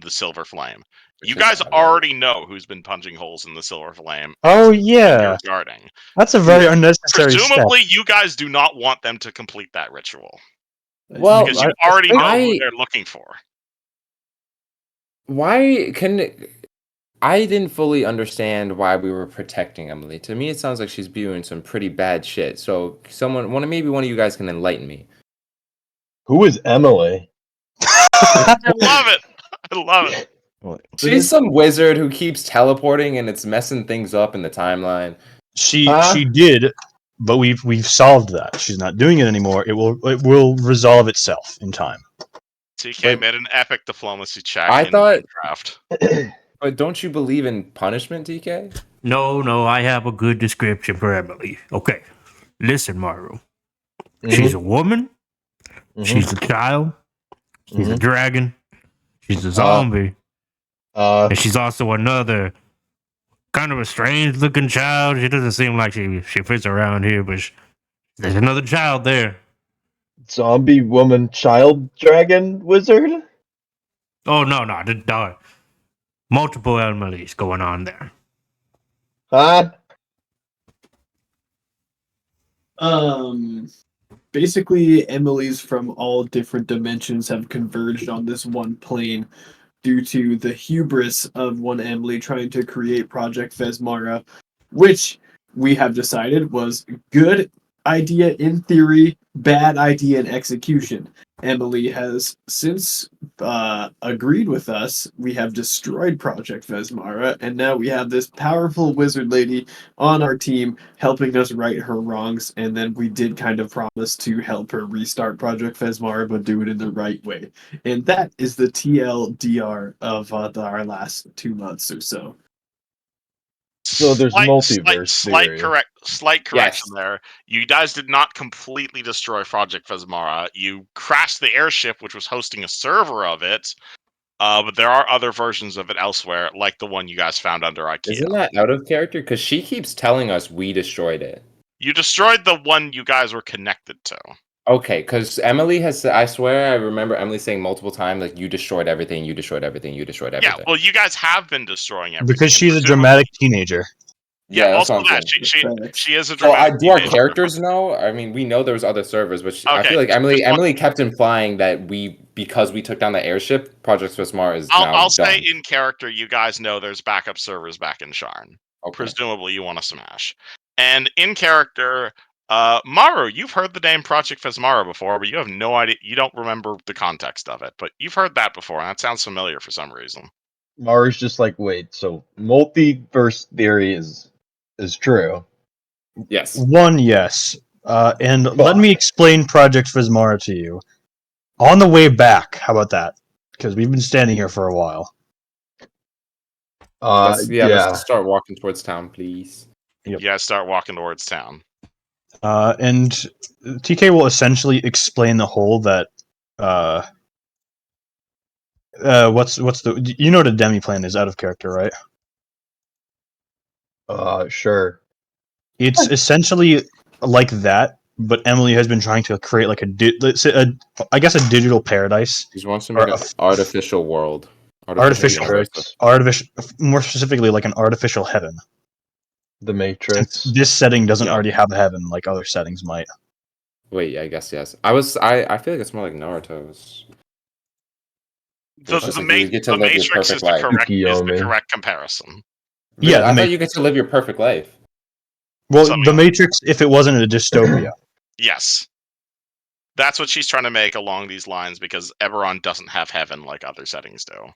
the silver flame. You guys already know who's been punching holes in the silver flame. Oh and yeah, you're guarding. that's a very unnecessary step. Presumably, you guys do not want them to complete that ritual Well, because you already know who I- they're looking for. Why can I didn't fully understand why we were protecting Emily. To me, it sounds like she's doing some pretty bad shit. So, maybe one of you guys can enlighten me. Who is Emily? I love it. I love it. She's some wizard who keeps teleporting and it's messing things up in the timeline. She did, but we've solved that. She's not doing it anymore. It will resolve itself in time. TK made an epic diplomacy check. I in thought- Minecraft. But don't you believe in punishment, TK? No, I have a good description for Emily. Okay, listen, Maru. She's a woman. She's a child. She's a dragon. She's a zombie. And she's also another kind of a strange looking child. She doesn't seem like she fits around here, but there's another child there. Zombie woman child dragon wizard? Oh, no. Multiple Emilys going on there. Huh? Basically, Emily's from all different dimensions have converged on this one plane due to the hubris of one Emily trying to create Project Vesmara, which we have decided was good idea in theory, bad idea in execution. Emily has since agreed with us. We have destroyed Project Vesmara, and now we have this powerful wizard lady on our team helping us right her wrongs. And then we did kind of promise to help her restart Project Vesmara, but do it in the right way. And that is the TLDR of our last 2 months or so. So there's multiverse theory. Slight correction there. You guys did not completely destroy Project Vesmara. You crashed the airship, which was hosting a server of it. But there are other versions of it elsewhere, like the one you guys found under IKEA. Isn't that out of character? Because she keeps telling us we destroyed it. You destroyed the one you guys were connected to. Okay, because Emily has. I swear, I remember Emily saying multiple times, like, "You destroyed everything. You destroyed everything. You destroyed everything." Yeah, well, you guys have been destroying everything. Because she's a dramatic teenager. Yeah, that's also what I'm that saying. she is a So, dramatic. do our teenager. characters know? I mean, we know there was other servers, but I Okay, feel like just Emily kept implying that because we took down the airship, Project Vesmar is now I'll done. say in character, you guys know there's backup servers back in Sharn. Okay. Presumably, you want to smash. And in character, Maru, you've heard the name Project Vesmara before, but you have no idea. You don't remember the context of it, but you've heard that before, and that sounds familiar for some reason. Mara's just like, wait, so multiverse theory is true. Yes. One, yes. And let me explain Project Vesmara to you. On the way back, how about that? Because we've been standing here for a while. Let's start walking towards town, please. Yep. You guys start walking towards town. And TK will essentially explain the whole that what's the you know what a demi plan is out of character, right? Sure. It's essentially like that, but Emily has been trying to create like I guess a digital paradise, He just wants to or make an artificial world. artificial, universe. artificial, more specifically like an artificial heaven. The Matrix. This setting doesn't Yeah. already have a heaven like other settings might. Wait, yeah, I guess yes. I feel like it's more like Naruto's. The, It's just the, like ma- you get to the live your Matrix is perfect the life. Tsukiyomi. correct comparison. Yeah, I the thought you get to live your perfect life. Well, Something the like- Matrix, if it wasn't a dystopia. Yes. That's what she's trying to make along these lines because Eberron doesn't have heaven like other settings do.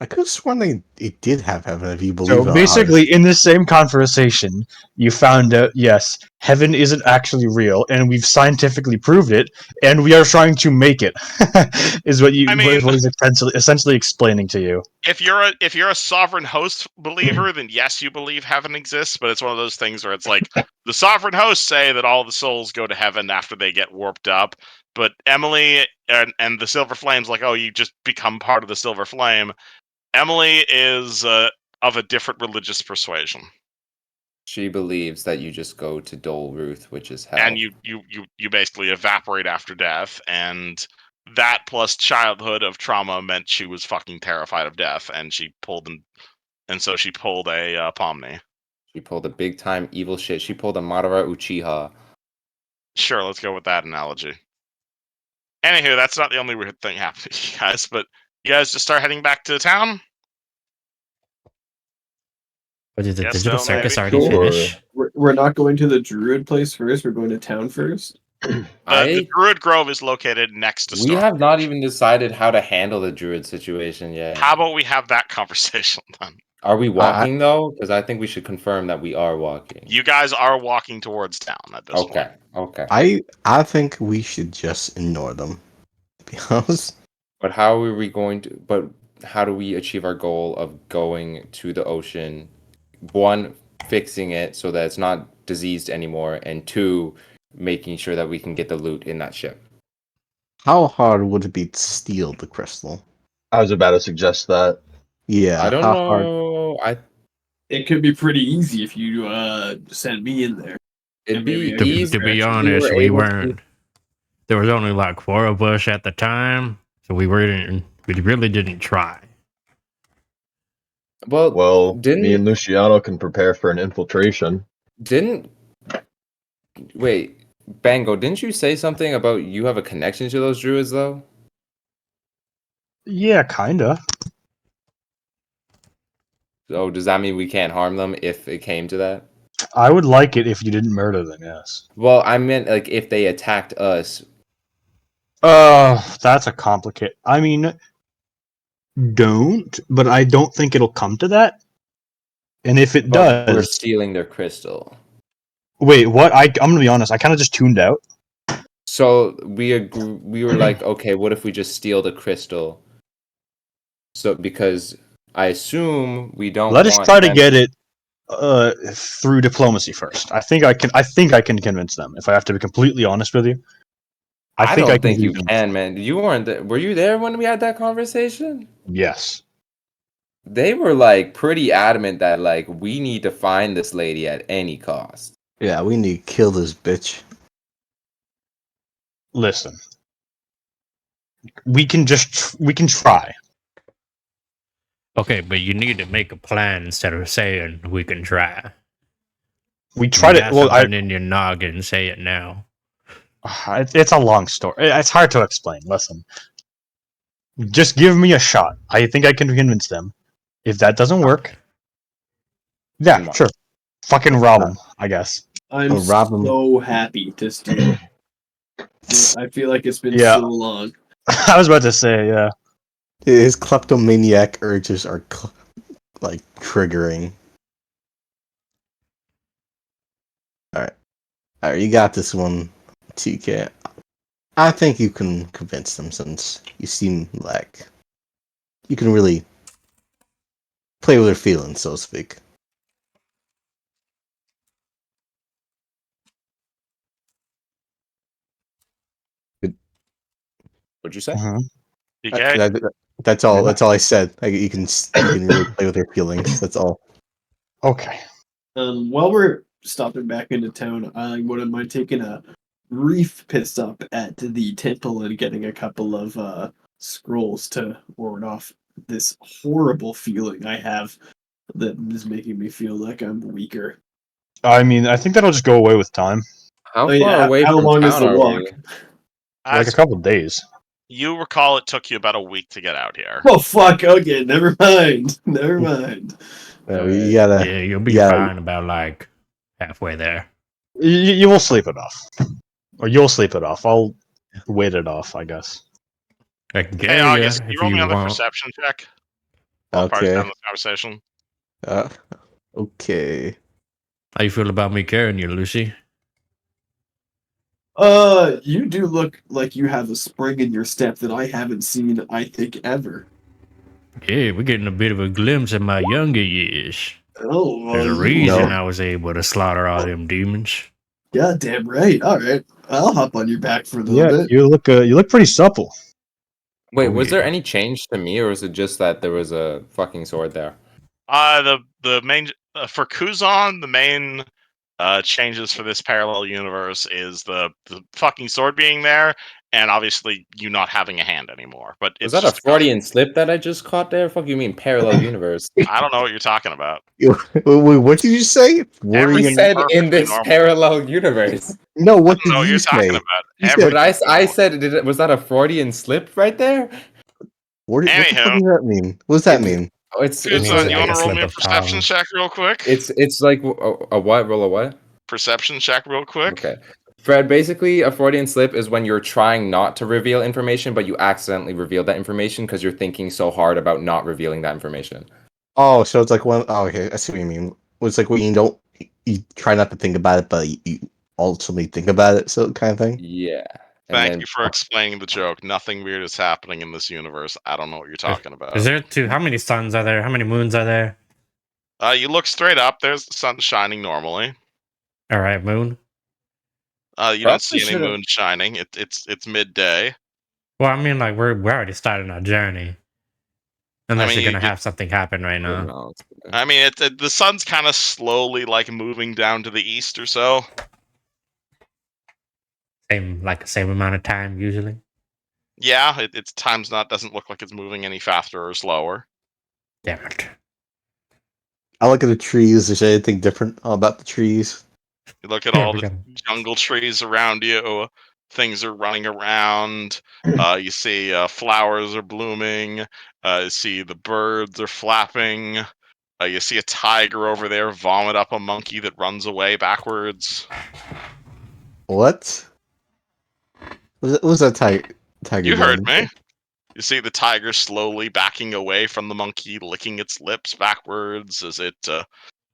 I could have sworn it did have heaven if you believe So it. basically, in this same conversation, you found out, yes, heaven isn't actually real, and we've scientifically proved it, and we are trying to make it. Is what you I mean- what he's essentially explaining to you. If you're a sovereign host believer, then yes, you believe heaven exists, but it's one of those things where it's like the sovereign hosts say that all the souls go to heaven after they get warped up, but Emily and the Silver Flame's like, oh, you just become part of the Silver Flame. Emily is of a different religious persuasion, She believes that you just go to Dol Ruth, which is hell. and you basically evaporate after death, and that plus childhood of trauma meant she was fucking terrified of death, and so she pulled a Pomni. She pulled a big time evil shit. She pulled a Madara Uchiha. Sure, let's go with that analogy. Anywho, that's not the only weird thing happening, guys. But you guys just start heading back to town. But did the Yes, digital so circus maybe. already Sure. finish? We're not going to the druid place first. We're going to town first. The Druid Grove is located next to We Star. have not even decided how to handle the druid situation yet. How about we have that conversation then? Are we walking though? Because I think we should confirm that we are walking. You guys are walking towards town at this point. Okay. I think we should just ignore them. To be honest. But how are we going to? But how do we achieve our goal of going to the ocean? One, fixing it so that it's not diseased anymore, and two, making sure that we can get the loot in that ship. How hard would it be to steal the crystal? I was about to suggest that. Yeah, I don't how hard? know. It could be pretty easy if you send me in there. It'd be maybe I- easy. To be if honest, were we able to- weren't. There was only like 4 of us at the time, so we really didn't try. Well, didn't me and Luciano can prepare for an infiltration. Wait, Bango, didn't you say something about you have a connection to those druids though? Yeah, kinda. So does that mean we can't harm them if it came to that? I would like it if you didn't murder them. Yes. Well, I meant like if they attacked us. That's a complicated. I mean, don't. But I don't think it'll come to that. And if it But we're does, stealing their crystal. wait, what? I'm gonna be honest. I kind of just tuned out. So we were like, okay, what if we just steal the crystal? So because I assume we don't. Let us want try to them- get it through diplomacy first. I think I can convince them. If I have to be completely honest with you, I think don't I can think you convince them. can, man. You weren't. Were you there when we had that conversation? Yes. They were like pretty adamant that like we need to find this lady at any cost. Yeah, we need to kill this bitch. Listen, we can try. Okay, but you need to make a plan instead of saying we can try. We tried You it. got Well, something in your noggin. Say it now. it's a long story. It's hard to explain. Listen, just give me a shot. I think I can convince them. If that doesn't work, yeah, Come on. sure. Fucking rob them, I guess. I'm Oh, rob 'em. so happy to steal. I feel like it's been Yeah. so long. I was about to say, yeah. His kleptomaniac urges are like triggering. All right, you got this one, TK. I think you can convince them since you seem like you can really play with their feelings, so to speak. What'd you say? Mhm. PK? That's all. That's all I said. You can really play with your feelings. That's all. Okay. While we're stopping back into town, I wouldn't mind taking a brief piss up at the temple and getting a couple of scrolls to ward off this horrible feeling I have that is making me feel like I'm weaker. I mean, I think that'll just go away with time. How Oh, far yeah, away how from long is town the are walk? we? Like a As couple days. you recall, it took you about a week to get out here. Oh fuck! Okay, never mind. Never mind. You gotta. Yeah, you'll be yeah. fine about like halfway there. You will sleep it off, or you'll sleep it off. I'll wait it off, I guess. I can Hey, carry you August, can if you roll me you another want. perception check? While Party's Okay. having this conversation. Okay. How you feel about me carrying you, Lucy? You do look like you have a spring in your step that I haven't seen, I think, ever. Yeah, we're getting a bit of a glimpse of my younger years. Oh, well, There's a you reason know. I was able to slaughter all them demons. Goddamn right. All right, I'll hop on your back for a little Yeah, bit. you look pretty supple. Wait, Oh, was there yeah. any change to me, or was it just that there was a fucking sword there? The main for Kuzan, the main changes for this parallel universe is the fucking sword being there, and obviously you not having a hand anymore. But Was it's that a just Freudian slip that I just caught there? Fuck you mean parallel universe? I don't know what you're talking about. Wait, what did you say? I Everything's said in perfectly this normal. parallel universe. No, I what don't know did what you you're talking say? about. You said- But Everything's I normal. said, was that a Freudian slip right there? What the fuck Anyhow. does that mean? What does that mean? Oh, it's means Kuzan, you like want a to roll slip me a of perception tongue. check real quick? it's like a what? Roll a what? Perception check real quick. Okay. Fred, basically, a Freudian slip is when you're trying not to reveal information, but you accidentally reveal that information because you're thinking so hard about not revealing that information. Oh, so it's like one. Oh, okay, I see what you mean. It's like when you try not to think about it, but you ultimately think about it, so kind of thing. Yeah. And Thank then you for explaining the joke. Nothing weird is happening in this universe. I don't know what you're talking about. Is there two? How many suns are there? How many moons are there? You look straight up. There's the sun shining normally. All right, moon. You don't see any moon shining. It's midday. Well, I mean, like we're already starting our journey. Unless mean, you're gonna you- have something happen right now. no, I mean, the sun's kind of slowly like moving down to the east or so. Same amount of time usually. Yeah, its time's doesn't look like it's moving any faster or slower. Damn it. I look at the trees. Is there anything different about the trees? You look at all We the got- jungle trees around you. Things are running around. You see flowers are blooming. You see the birds are flapping. You see a tiger over there vomit up a monkey that runs away backwards. What? What was that tiger? You heard doing? me. You see the tiger slowly backing away from the monkey, licking its lips backwards as it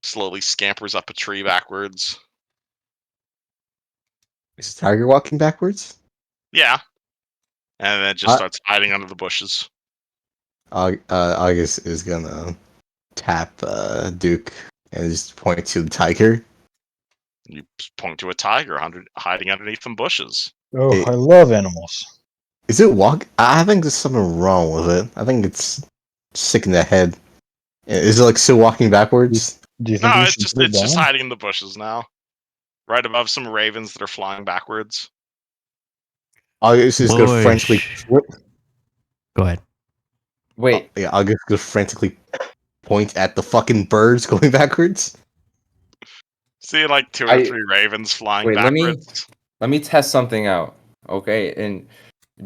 slowly scampers up a tree backwards. Is the tiger walking backwards? Yeah. And then it just starts hiding under the bushes. August is gonna tap Duke and just point to the tiger. You point to a tiger hiding underneath some bushes. Oh, It- I love animals. Is it walk? I think there's something wrong with it. I think it's sick in the head. Is it like still walking backwards? Do you think No, we it's should just put it down? hiding in the bushes now. Right above some ravens that are flying backwards. August is gonna Boy, frantically. Go ahead. Wait, Yeah, August is gonna frantically point at the fucking birds going backwards. See like two or three ravens flying wait, backwards. let me test something out. Okay, and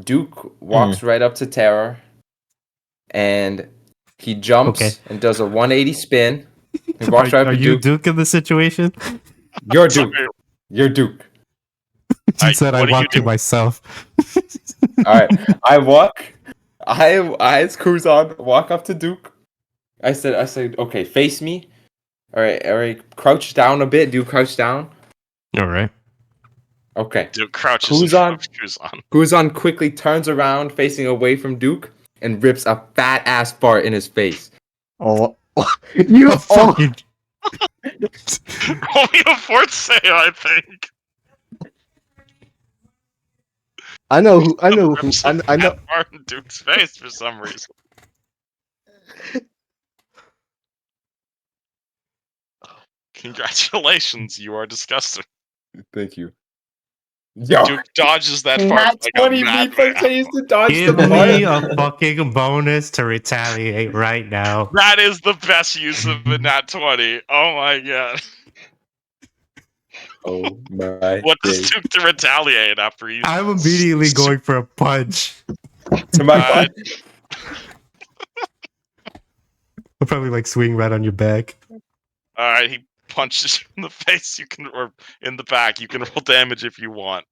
Duke walks right up to Terror, and he jumps Okay. and does a 180 spin. He walks right up Are to you Duke. Duke in this situation? You're Duke. You're Duke. She said what I do you walk to do? myself. All right, I walk. As Kuzan walk up to Duke. I said, okay, face me. All right, crouch down a bit. Duke, crouch down. All right. Okay. Duke crouches in front of Kuzan. Kuzan quickly turns around, facing away from Duke, and rips a fat ass fart in his face. Oh, you! Oh, fuck you. Roll me a fort save, I think. I know who. I know who. Rips I know. Martin Duke's face for some reason. Congratulations, you are disgusting. Thank you. Yo, Duke dodges that part Nat like 20 a madman. reflex. I used to dodge Give the me button. a fucking bonus to retaliate right now. That is the best use of a nat 20. Oh my god. oh my What does days. Duke to retaliate after you? I'm immediately going for a punch. To my Uh, butt. I'll probably like swing right on your back. Alright, he punches you in the face. You can, or in the back. You can roll damage if you want.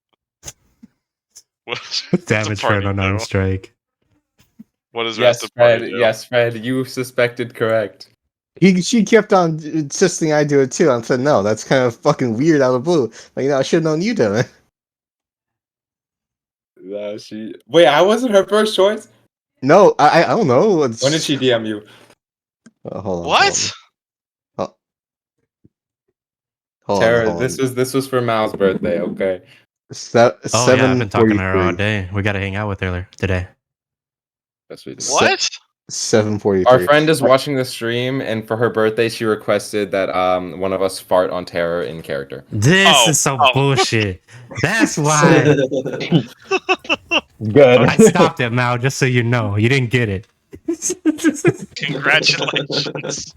What's Damage for an unarmed strike. What does Yes, rest of party Fred. do? Yes, Fred. You suspected correct. She kept on insisting I do it too. I said no. That's kind of fucking weird out of the blue. Like, I should have known you doing it. She. Wait, I wasn't her first choice. No, I don't know. When did she DM you? Hold on. What? Tara, this was for Mal's birthday. Okay. Oh yeah, I've been talking to her all day. We got to hang out with her today. That's what. What? 7:43. Our friend is watching the stream, and for her birthday, she requested that one of us fart on Terror in character. This is some bullshit. That's why Good. I stopped it, Mal. Just so you know, you didn't get it. Congratulations.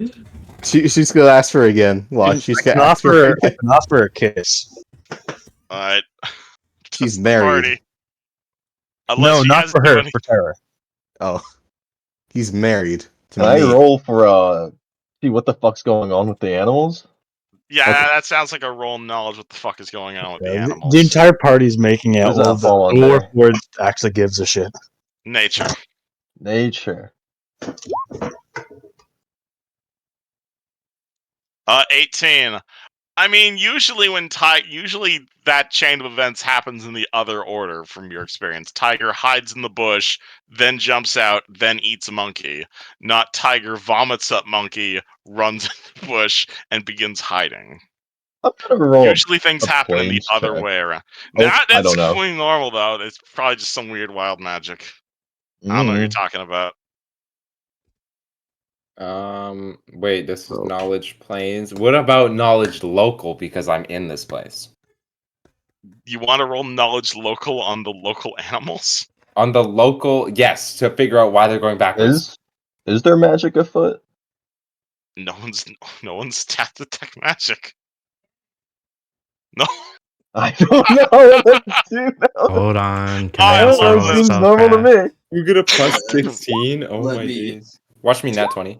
She's gonna ask for it again. Watch, she's gonna ask for it again. offer a kiss. Alright. She's married. Party. Unless No, you not guys for do her. any- For Tara. Oh, he's married to Can I me. roll for see what the fuck's going on with the animals? Yeah, Okay. that sounds like a roll knowledge what the fuck is going on with the animals. The entire party's making out Does that while the fall under- dwarf lord actually gives a shit. Nature. Nature. 18. I mean, usually usually that chain of events happens in the other order from your experience. Tiger hides in the bush, then jumps out, then eats a monkey. Not Tiger vomits up monkey, runs in the bush, and begins hiding. I'm gonna roll. Usually things a happen in the plains other check. way around. Oh, Nah, I that's don't know. completely normal though. It's probably just some weird wild magic. I don't know what you're talking about. Wait, this is knowledge planes. What about knowledge local? Because I'm in this place. You want to roll knowledge local on the local animals? On the local, yes, to figure out why they're going backwards. Is there magic afoot? No one's tapped detect magic. No. I don't know what to do now. Hold on. Can Oh, I I also don't roll know, a it seems spellcraft? normal to me. You get a plus 16? Oh Let my me- days. Watch me nat 20.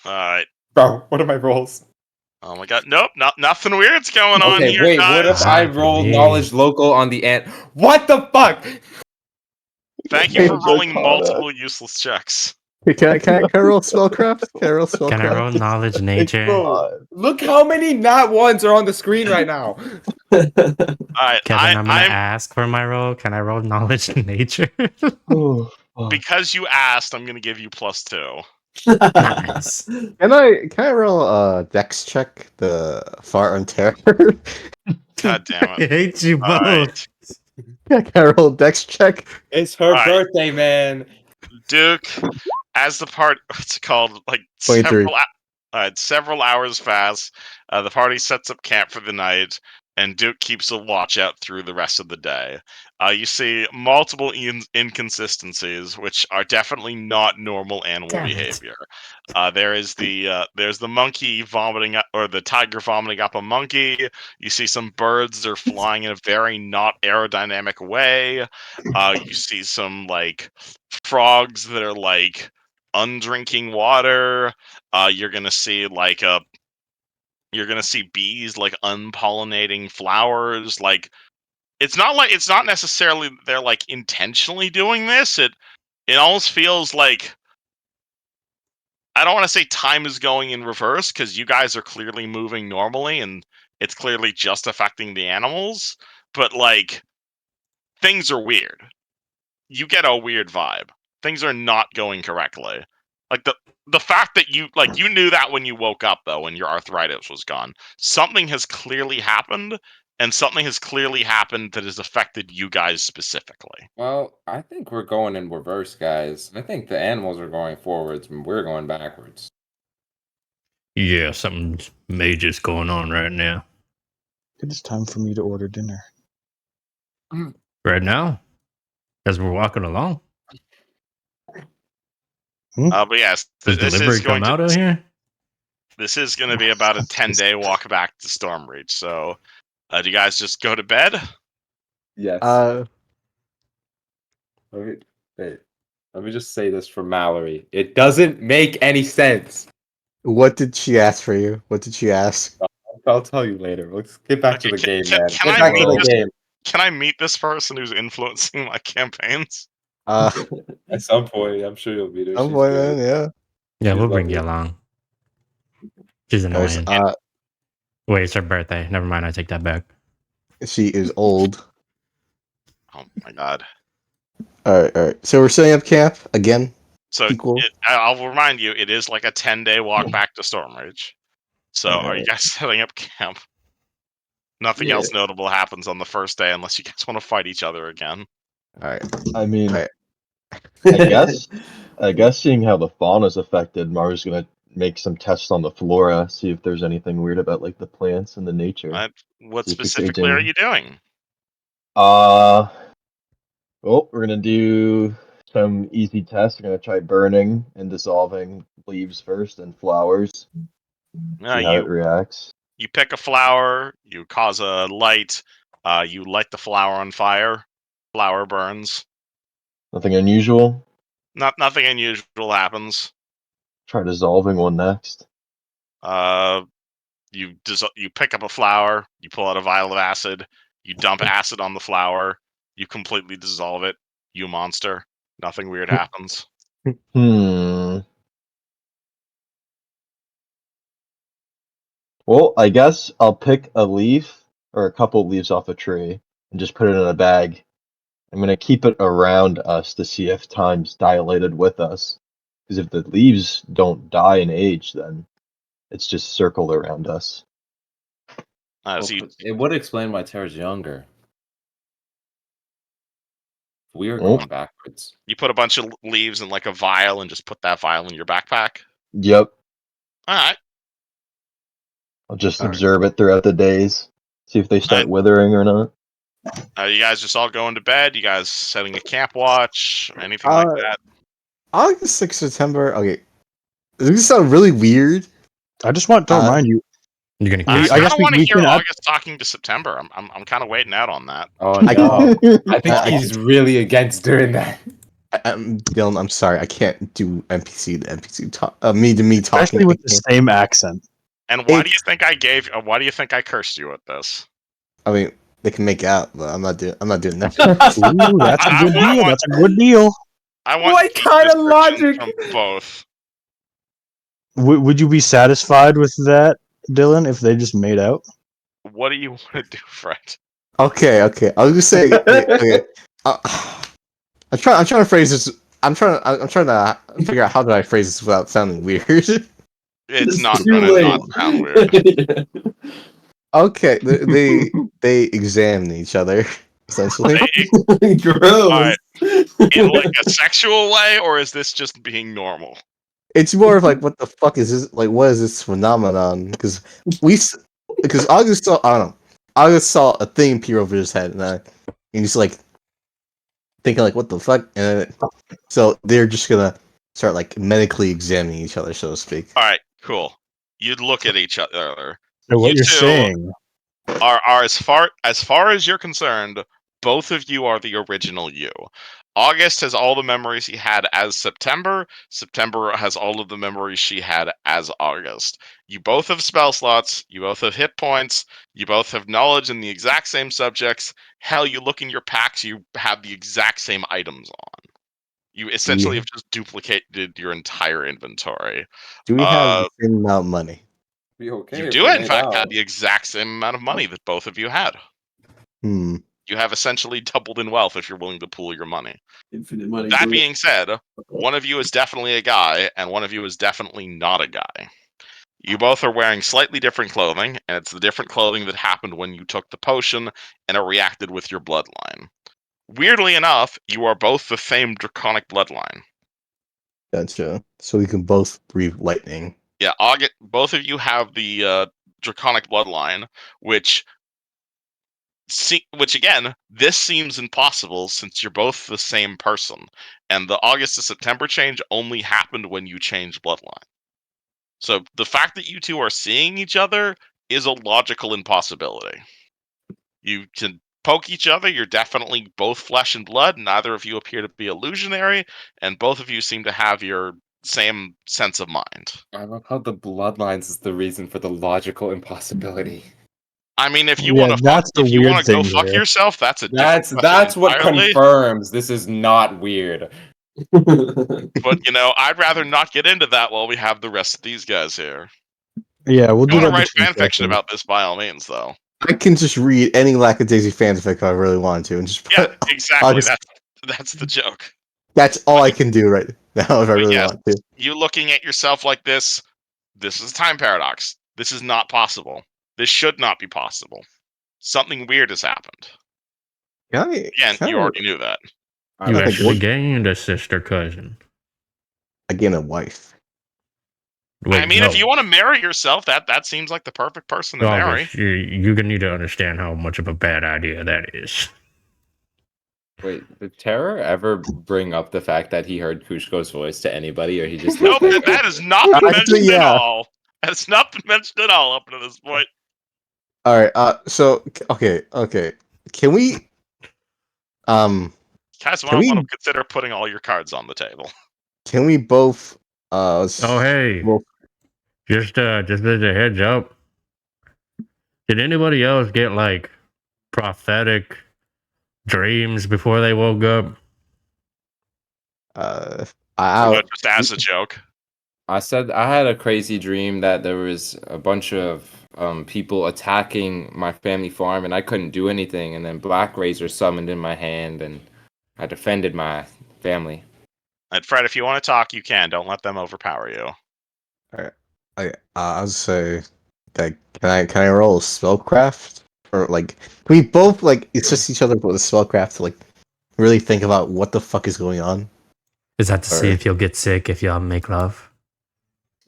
Alright. Bro, what are my rolls? Oh my god. Nope, nothing weird's going on Okay, here, wait, guys. what if I roll knowledge local on the ant? What the fuck? Thank you for Nature rolling Arcana. multiple useless checks. Can I roll spellcraft? Can I roll spellcraft? Can I roll knowledge nature? Bro, look how many nat ones are on the screen right now. Alright, Kevin, I'm gonna I'm ask for my roll. Can I roll knowledge nature? Oh, fuck. because you asked, I'm gonna give you +2. Nice. Can I roll a dex check? The fart on Terror. God damn I it. hate you both. Alright. Can I roll a dex check? It's her Alright. birthday, man. Duke, as the part what's it called? Like 23. several hours pass. The party sets up camp for the night, and Duke keeps a watch out through the rest of the day. You see multiple inconsistencies, which are definitely not normal animal Damn it. behavior. There's the monkey vomiting up, or the tiger vomiting up a monkey. You see some birds that are flying in a very not aerodynamic way. You see some like frogs that are like undrinking water. You're gonna see bees like unpollinating flowers. Like it's not necessarily they're like intentionally doing this. It almost feels like, I don't want to say time is going in reverse, because you guys are clearly moving normally and it's clearly just affecting the animals, but like things are weird. You get a weird vibe. Things are not going correctly. Like the fact that you knew that when you woke up though, when your arthritis was gone. Something has clearly happened, and something has clearly happened that has affected you guys specifically. Well, I think we're going in reverse, guys. I think the animals are going forwards and we're going backwards. Yeah, something major's going on right now. It's time for me to order dinner. Right now, as we're walking along, But yes, does this delivery is going come out of to here? this is going to be about a 10-day walk back to Stormreach. So, do you guys just go to bed? Yes. Wait. Let me just say this for Mallory. It doesn't make any sense. What did she ask for you? What did she ask? I'll tell you later. Let's get back to the game, man. Can Get I back to meet the game. Can I meet this person who's influencing my campaigns? Uh, At some point, I'm sure you'll meet her. some She's point, good. man, yeah. Yeah, She's we'll bring you lovely. along. She's Guys, annoying. Wait, it's her birthday. Never mind, I take that back. she is old. Oh my god. All right. So we're setting up camp again. So Equal. I'll remind you, it is like a 10-day walk back to Stormreach. So are you Alright. guys setting up camp? Nothing else notable happens on the first day unless you guys want to fight each other again. All right. I mean, Right. I guess seeing how the fauna's affected, Mara's gonna make some tests on the flora, see if there's anything weird about like the plants and the nature. What See if it's specifically are aging. you doing? Well, we're gonna do some easy tests. We're gonna try burning and dissolving leaves first and flowers. See how it reacts. You pick a flower, you cause a light, you light the flower on fire, flower burns. Nothing unusual. Nothing unusual happens. Try dissolving one next. You pick up a flower, you pull out a vial of acid, you dump acid on the flower, you completely dissolve it. You monster. Nothing weird happens. Well, I guess I'll pick a leaf or a couple of leaves off a tree and just put it in a bag. I'm gonna keep it around us to see if time's dilated with us. Because if the leaves don't die in age, then it's just circled around us. It would explain why Terra's younger. We are going backwards. You put a bunch of leaves in like a vial and just put that vial in your backpack? Yep. Alright. I'll just observe it throughout the days. See if they start withering or not. You guys just all going to bed? You guys setting a camp watch? Anything like that? August 6th September. Okay. This sounds really weird. I just want to remind you. You're gonna. I guess want to hear August talking to September. I'm kind of waiting out on that. Oh no! I think he's really against doing that. Dylan, I'm sorry, I can't do NPC to NPC talk. Me to me talking, especially with the same accent. And why do you think I gave? Why do you think I cursed you at this? I mean, they can make out, but I'm not doing that. Ooh, that's a good deal. That's a good deal. I want what kind of logic? From both. Would you be satisfied with that, Dylan, if they just made out? What do you want to do, Fred? Okay. I was just saying. Okay. I'm trying to phrase this. I'm trying to figure out how do I phrase this without sounding weird. It's not gonna not sound weird. Okay, they examine each other essentially. Gross. Right. In like a sexual way, or is this just being normal? It's more of like, what the fuck is this? Like, what is this phenomenon? Because August saw, I don't know, August saw a thing peer over his head, and he's like thinking like, what the fuck? And so they're just gonna start like medically examining each other, so to speak. All right, cool. You'd look at each other. So what You you're two saying are as far as you're concerned, both of you are the original you. August has all the memories he had as September. September has all of the memories she had as August. You both have spell slots. You both have hit points. You both have knowledge in the exact same subjects. Hell, you look in your packs, you have the exact same items on. You essentially have just duplicated your entire inventory. Do we have the same amount of money? Be okay. You if do, we in made fact, out. have the exact same amount of money that both of you had. You have essentially doubled in wealth if you're willing to pool your money. Infinite money. That being said, one of you is definitely a guy, and one of you is definitely not a guy. You both are wearing slightly different clothing, and it's the different clothing that happened when you took the potion, and it reacted with your bloodline. Weirdly enough, you are both the same draconic bloodline. Gotcha. So we can both breathe lightning. Yeah, both of you have the draconic bloodline, which again, this seems impossible since you're both the same person, and the August to September change only happened when you changed bloodline. So the fact that you two are seeing each other is a logical impossibility. You can poke each other, you're definitely both flesh and blood, neither of you appear to be illusionary, and both of you seem to have your same sense of mind. I love how the bloodlines is the reason for the logical impossibility. I mean, if you Yeah, want to that's the if you weird want to go thing fuck here. yourself, that's a That's different question what entirely. confirms this is not weird. But I'd rather not get into that while we have the rest of these guys here. Yeah, we'll If do you want that. to write between fan fiction sessions. about this, by all means, though. I can just read any Lackadaisy fanfic if I really want to, and just Yeah, put exactly. August- That's the joke. That's all I can do right now if I really yes, want to. You looking at yourself like this is a time paradox. This is not possible. This should not be possible. Something weird has happened. Again, you already knew that. You like actually what- gained a sister cousin. Again, a wife. Wait, I mean, no. if you want to marry yourself, that seems like the perfect person to marry. August, you're gonna need to understand how much of a bad idea that is. Wait, did Terror ever bring up the fact that he heard Kushko's voice to anybody, or he just Nope, that has not been Actually, mentioned at yeah. all. That's not been mentioned at all up to this point. All right. So okay. Can we? Guys, Can we- want to consider putting all your cards on the table. Can we both? Oh hey, Well, just as a heads up, did anybody else get like prophetic dreams before they woke up? Just as a joke. I said I had a crazy dream that there was a bunch of people attacking my family farm, and I couldn't do anything. And then Black Razor summoned in my hand, and I defended my family. And Fred, if you want to talk, you can. Don't let them overpower you. I'll say that. Can I roll spellcraft or like? Can we both like assist each other with a spellcraft to like really think about what the fuck is going on? Is that to see Or- if you'll get sick if y'all make love?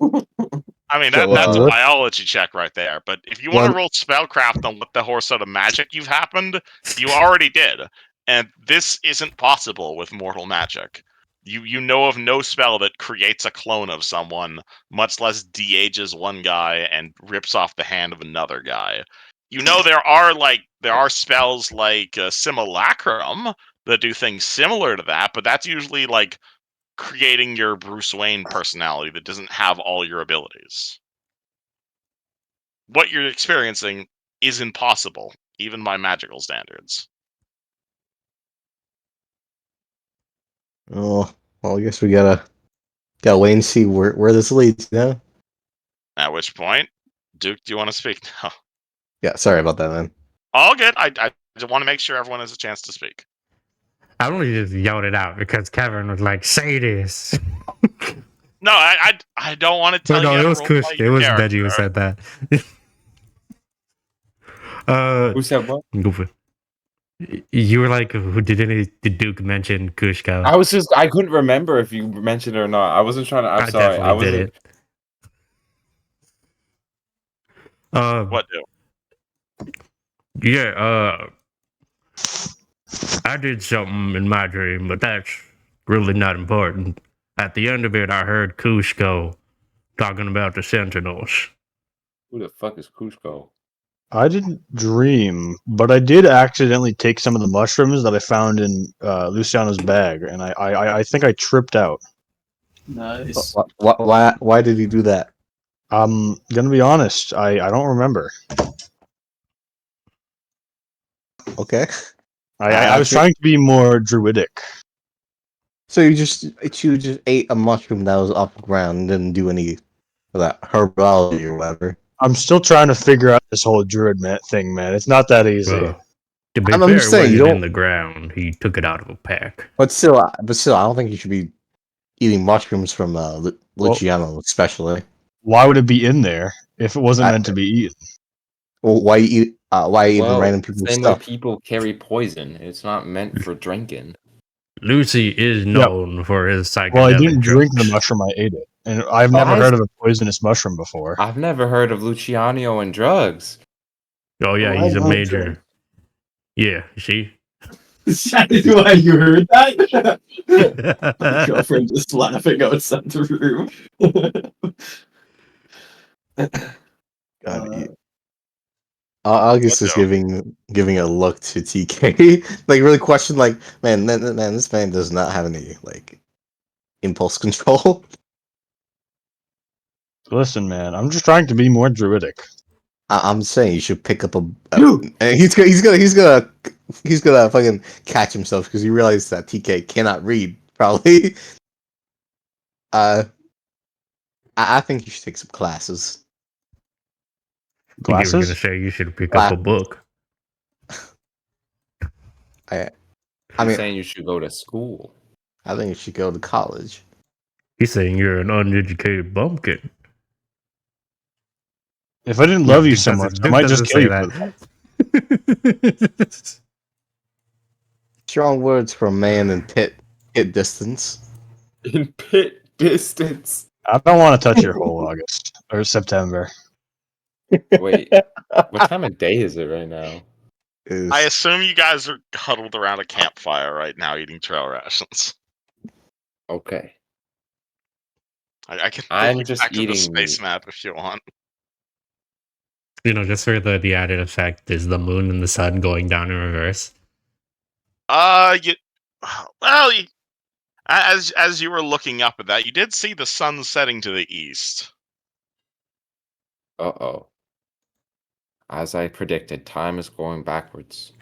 I mean, So, that's a what- biology check right there. But if you want One- to roll spellcraft on what the horse sort of magic you've happened, you already did. And this isn't possible with mortal magic. You know of no spell that creates a clone of someone, much less de-ages one guy and rips off the hand of another guy. You know there are spells like Simulacrum that do things similar to that, but that's usually like creating your Bruce Wayne personality that doesn't have all your abilities. What you're experiencing is impossible, even by magical standards. Oh, well, I guess we gotta wait and see where this leads. You know? At which point, Duke, do you want to speak now? Yeah. Sorry about that, man. All good. I just want to make sure everyone has a chance to speak. I only just yelled it out because Kevin was like, "Say this." No, I don't want to tell No, you. it how was to Kush. roleplay It your was character. Veggie who said that. Who said what? Go for it. You were like, did Duke mention Kushko? I couldn't remember if you mentioned it or not. I wasn't trying to. I'm sorry. I definitely wasn't. did it. What do? Yeah, I did something in my dream, but that's really not important. At the end of it, I heard Kushko talking about the Sentinels. Who the fuck is Kushko? I didn't dream, but I did accidentally take some of the mushrooms that I found in Luciano's bag, and I think I tripped out. Nice. Why did he do that? I'm gonna be honest, I don't remember. Okay. I was trying to be more druidic. So you just ate a mushroom that was off the ground and didn't do any of that herbology or whatever. I'm still trying to figure out this whole druid thing, man. It's not that easy. Well, to be I'm fair, just it saying, you wasn't in don't- the ground. He took it out of a pack. But still, I don't think you should be eating mushrooms from Luciano, especially. why would it be in there if it wasn't meant to be eaten? Well, why eat? Why eat Well, random people's same way stuff? people carry poison. It's not meant for drinking. Lucy is known for his psychedelic Well, I didn't drink the drugs. mushroom. I ate it, and I've Well, never I- heard of a poisonous mushroom before. I've never heard of Luciano and drugs. Oh yeah, Oh, he's I a love major. drugs. Yeah, you see. Why you heard that? My girlfriend just laughing outside the room. God, August is What giving a look to TK, like really question, like, man, this man does not have any like impulse control. Listen, man, I'm just trying to be more druidic. I'm saying you should pick up a. And he's gonna fucking catch himself because he realized that TK cannot read. Probably. I think you should take some classes. You were gonna Glasses? say you should pick up a book. I I'm mean, saying you should go to school. I think you should go to college. He's saying you're an uneducated bumpkin. If I didn't love you so much, I might just kill you. For that. Strong words for a man in pit distance. In pit distance. I don't want to touch your whole August or September. Wait, what time of day is it right now? I assume you guys are huddled around a campfire right now eating trail rations. Okay. I can I'm take you just back to the eating space meat. map if you want. You know, just for the added effect is the moon and the sun going down in reverse. You, well, you, as you were looking up at that, you did see the sun setting to the east. Uh-oh. As I predicted, time is going backwards.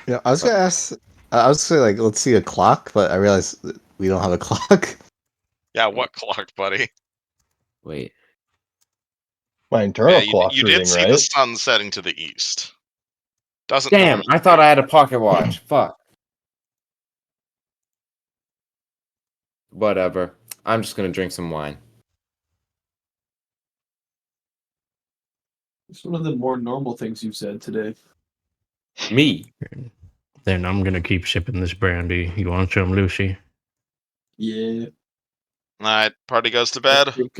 Yeah, I was gonna ask. I was gonna say, like, let's see a clock, but I realized that we don't have a clock. Yeah, what clock, buddy? Wait. My internal Yeah, clock's you did reading, see right? the sun setting to the east. Doesn't Damn, normally I thought I had a pocket watch. Fuck. Whatever. I'm just gonna drink some wine. It's one of the more normal things you've said today. Me? Then I'm gonna keep shipping this brandy. You want some, Lucy? Yeah. Alright, party goes to I bed. think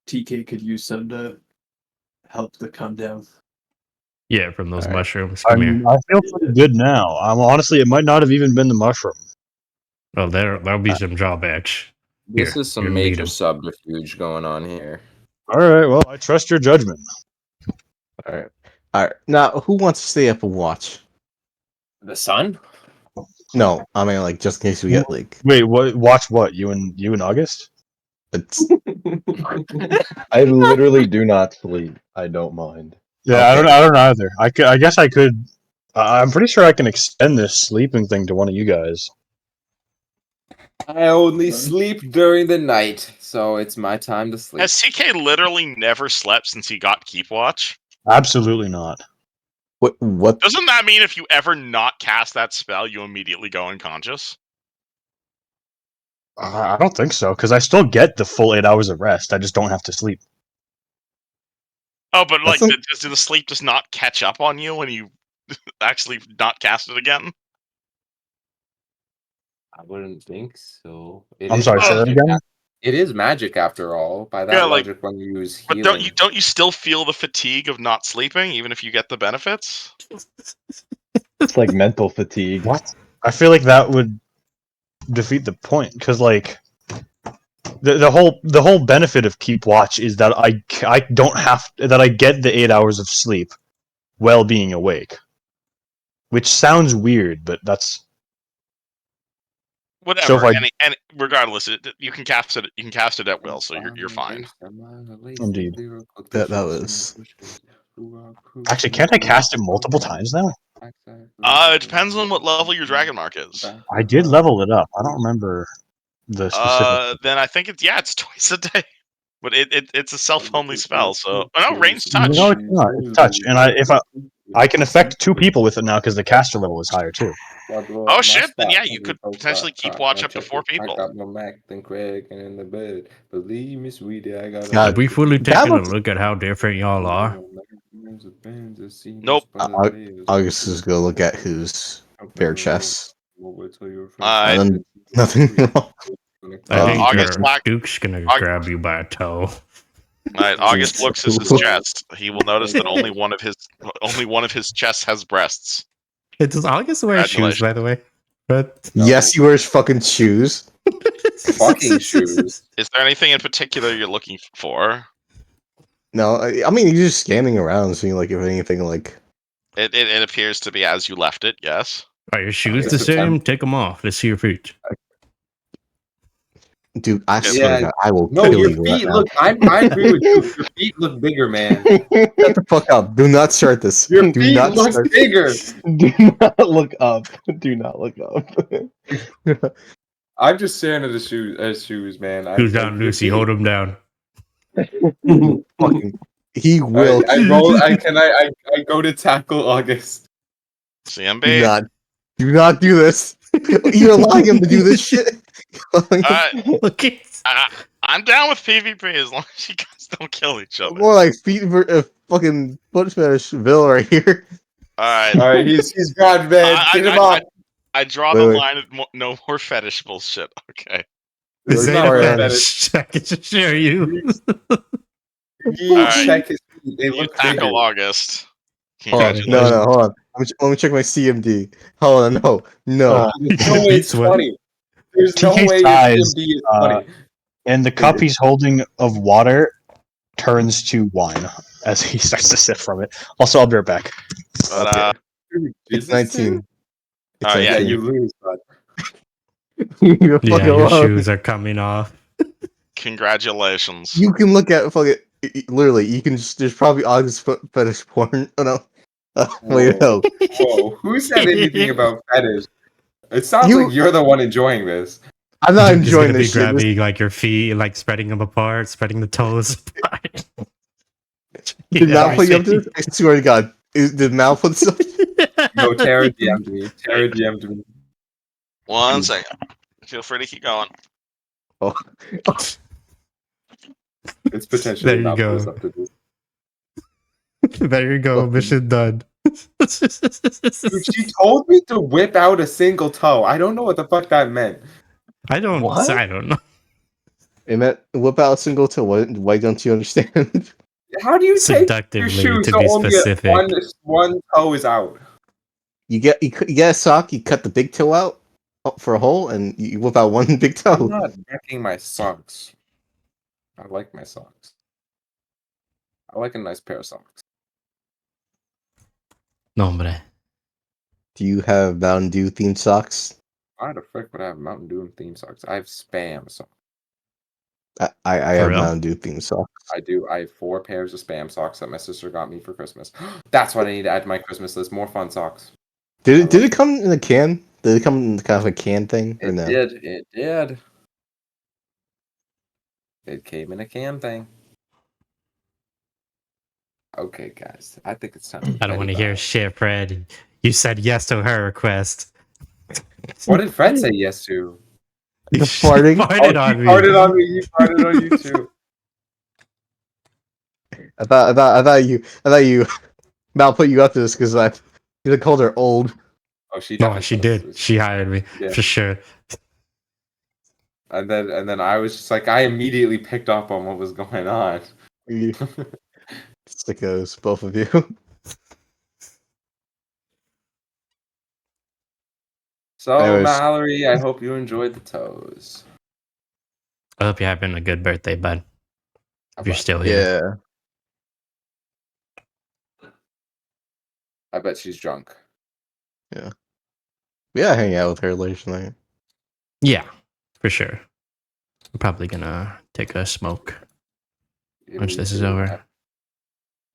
TK could use some to help the come down. Yeah, from those All right. mushrooms. Come here. I feel pretty good now. Honestly, it might not have even been the mushroom. Oh, there'll be some drawbacks. This Here, is some you'll need major 'em. subterfuge going on here. All right, well, I trust your judgment. All right. Now, who wants to stay up and watch? The sun? No, I mean, like, just in case we get like. Wait, what? Watch what? You and August? It's, I literally do not sleep. I don't mind. Yeah, I don't either. I guess I could. I'm pretty sure I can extend this sleeping thing to one of you guys. I only sleep during the night, so it's my time to sleep. Has TK literally never slept since he got Keep Watch? Absolutely not. what? Doesn't that mean if you ever not cast that spell, you immediately go unconscious? I don't think so, because I still get the full 8 hours of rest. I just don't have to sleep. Oh, but like, That's does the sleep just not catch up on you when you actually not cast it again? I wouldn't think so. I'm sorry, say that again? It is magic after all. By that Yeah, like- logic, when you use But healing. don't you still feel the fatigue of not sleeping, even if you get the benefits? It's like mental fatigue. What? I feel like that would defeat the point, because like the whole benefit of Keep Watch is that I don't have that I get the 8 hours of sleep while being awake, which sounds weird, but that's Whatever. So if I- and regardless, you can cast it. You can cast it at will, so you're fine. Indeed. That was. Actually, can't I cast it multiple times now? It depends on what level your Dragon Mark is. I did level it up. I don't remember the specific. Then I think it's twice a day. But it's a self-only spell, so no ranged touch. No, it's not. It's touch, and I can affect 2 people with it now because the caster level is higher too. Oh shit! Then yeah, you could potentially keep watch up to 4 people. I got more Mac than Craig and in the bed. Believe me, sweetie, I got. Have we fully that taken a looks- look at how different y'all are? Nope. August is gonna look at whose bare chest. I- And then nothing wrong. I think August Black- Duke's gonna grab you by a toe. Alright, August looks at his chest. He will notice that only one of his chests has breasts. Does August wear shoes, by the way? But Yes, he wears fucking shoes. Fucking shoes. Is there anything in particular you're looking for? No, I mean he's just scanning around, seeing like if anything like. It appears to be as you left it. Yes. Are your shoes It's the a same? Take them off. Let's see your feet. Dude, I Yeah. swear to God, I will No, kill your you feet right look. I agree with you. Your feet look bigger, man. now. Shut the fuck up. Do not start this. Your Do feet not look start. bigger. Do not look up. Do not look up. I'm just staring at the shoes, man. Who's down, Lucy? Hold him down. Fucking, he will. I roll. I go to tackle August. CMB. Do not do this. You're allowing him to do this shit. Look at I'm down with PvP as long as you guys don't kill each other. More like feet fucking foot fetish Bill right here. Alright. All right, he's grabbed, man. Get him up. I draw Wait, the wait. line of no more fetish bullshit. Okay. This It's ain't not a right. fetish. I can just show you. You Alright. check his feet. They You look tackle bigger. August. Hold on. Congratulations. No, hold on. Let me check my CMD. Hold on, no. There's no way it's Beats one. funny. There's no TK way your size, CMB is uh, funny. And the cup he's holding of water turns to wine as he starts to sip from it. Also, I'll be right back. But, Dude, It's is this 19. it? It's Oh, yeah, Yeah, 19. you lose, bud. You're Yeah, fucking your alone. shoes are coming off. congratulations. You can look at fucking literally. You can just. There's probably August fetish porn. Oh no. Wait, no. Whoa, who said anything about fetish? It sounds You- like you're the one enjoying this. I'm not Duke is enjoying gonna be this shit. grabbing like your feet, like spreading them apart, spreading the toes apart. Did Mal put you up to this? I swear to God. Did Mal put this up? No, Tara DM'd me. Tara DM'd me. 1 second. Feel free to keep going. Oh. It's potentially There you not go. what's up to do. There you go. Mission done. Dude, she told me to whip out a single toe. I don't know what the fuck that meant. I don't. What? I don't know. It meant whip out a single toe. Why don't you understand? How do you take your Seductively, shoes to so be only specific. one toe is out? You get a sock. You cut the big toe out for a hole, and you whip out one big I'm toe. not wrecking my socks. I like my socks. I like a nice pair of socks. No, hombre. Do you have Mountain Dew themed socks? Why the frick would I have Mountain Dew and theme socks? I have Spam socks. I have real? Mountain Dew themed socks. I do. I have 4 pairs of Spam socks that my sister got me for Christmas. That's what I need to add to my Christmas list. More fun socks. Did it come in a can? Did it come in kind of a can thing or It no? did. It did. It came in a can thing. Okay, guys. I think it's time. I don't want to hear shit, Fred. You said yes to her request. What did Fred say yes to? The farting? Farted Oh, on he me. farted on me. He farted on you too. I thought you Mal put you up to this because you called her old. Oh, she. No, definitely she put us did. through. She hired me Yeah. for sure. And then I was just like, I immediately picked up on what was going on. You sickos, both of you. So Anyways. Mallory, I hope you enjoyed the toes. I hope you're having a good birthday, bud. If you're still here. Yeah. I bet she's drunk. Yeah, hang out with her later tonight. Yeah, for sure. I'm probably gonna take a smoke once this is over.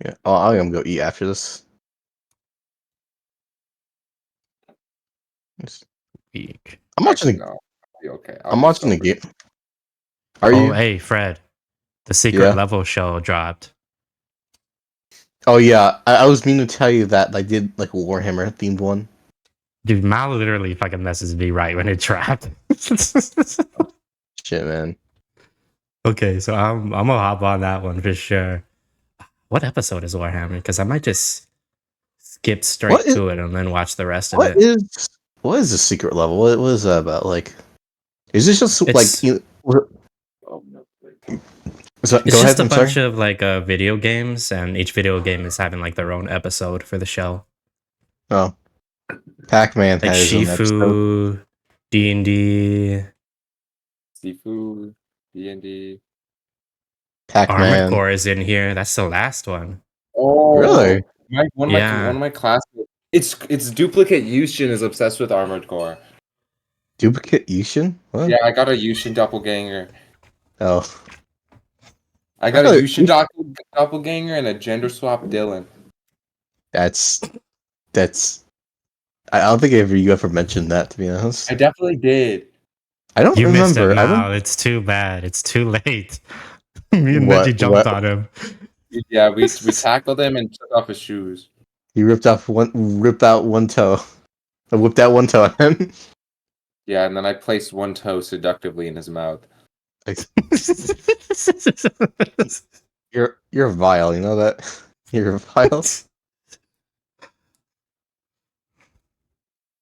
Yeah. Oh, I'm gonna go eat after this. Week. I'm watching Actually, the no, I'll be okay. I'm watching the game. Are Oh, you? hey, Fred. The secret Yeah. level show dropped. Oh yeah, I was meaning to tell you that I did like a Warhammer themed one. Dude, Mal literally fucking messes me right when it trapped. Shit, man. Okay, so I'm gonna hop on that one for sure. What episode is Warhammer? Because I might just skip straight What is- to it and then watch the rest of What it. is the secret level? What is that about? Like, is this just It's- like you? Oh, no. So, It's go just ahead. a I'm bunch sorry. of like video games, and each video game is having like their own episode for the show. Oh, Pac-Man Like has an episode. Shifu, D&D, Seafood, D&D. Armored Pac-Man. Core is in here. That's the last one. Oh, Really? One Yeah. of my classmates. It's duplicate Yushin is obsessed with Armored Core. Duplicate Yushin? What? Yeah, I got a Yushin doppelganger. Oh, I got a thought Yushin doppelganger and a gender swap Dylan. that's. I don't think you ever mentioned that, to be honest. I definitely did. I don't You missed remember. it, I don't. Mal. It's too bad. It's too late. Me and What- Neji jumped what? on him. Yeah, we tackled him and took off his shoes. You ripped out one toe. I whipped out one toe on him. Yeah, and then I placed one toe seductively in his mouth. You're vile. You know that. You're vile.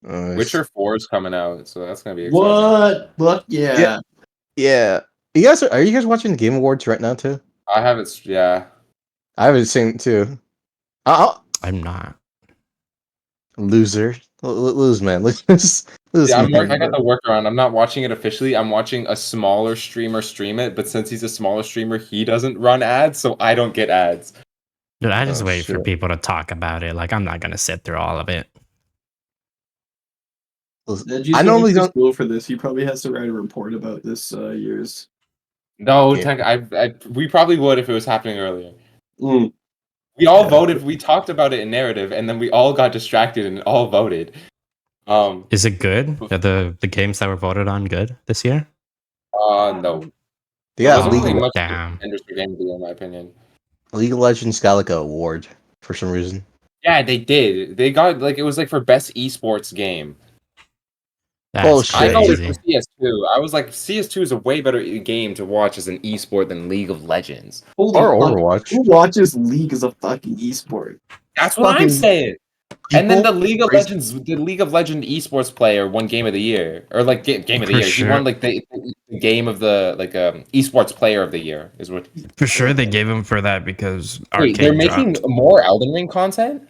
Witcher 4 is coming out, so that's gonna be exciting. What? Fuck yeah. Yeah. You guys are you guys watching the Game Awards right now too? I haven't. Yeah, I haven't seen it too. I'm not. Loser. Lose, man. Lose. yeah. I man. got the workaround. I'm not watching it officially. I'm watching a smaller streamer stream it, but since he's a smaller streamer, he doesn't run ads, so I don't get ads. Dude, I just Oh, wait for shit. people to talk about it. Like, I'm not gonna sit through all of it. Neji's I normally going to don't. school for this. He probably has to write a report about this year's. No, Yeah. we probably would if it was happening earlier. Mm. We all Yeah. voted. We talked about it in narrative, and then we all got distracted and all voted. Is it good? Are the games that were voted on good this year? No. Yeah, Wasn't really League, much Damn. industry game in my opinion. League of Legends got like a award for some reason. Yeah, they did. They got like it was like for best esports game. That's Bullshit. I voted for crazy. CS2. I was like, CS2 is a way better game to watch as an esport than League of Legends. Holy Or fuck. Overwatch. Who watches League as a fucking esport? That's what Fucking I'm saying. And then the people League of crazy. Legends, the League of Legends esports player won Game of the Year, or like Game of the For Year. sure. He won like the game of the esports player of the year is what. For sure, they gave him for that because Wait, Arcade they're making dropped. more Elden Ring content.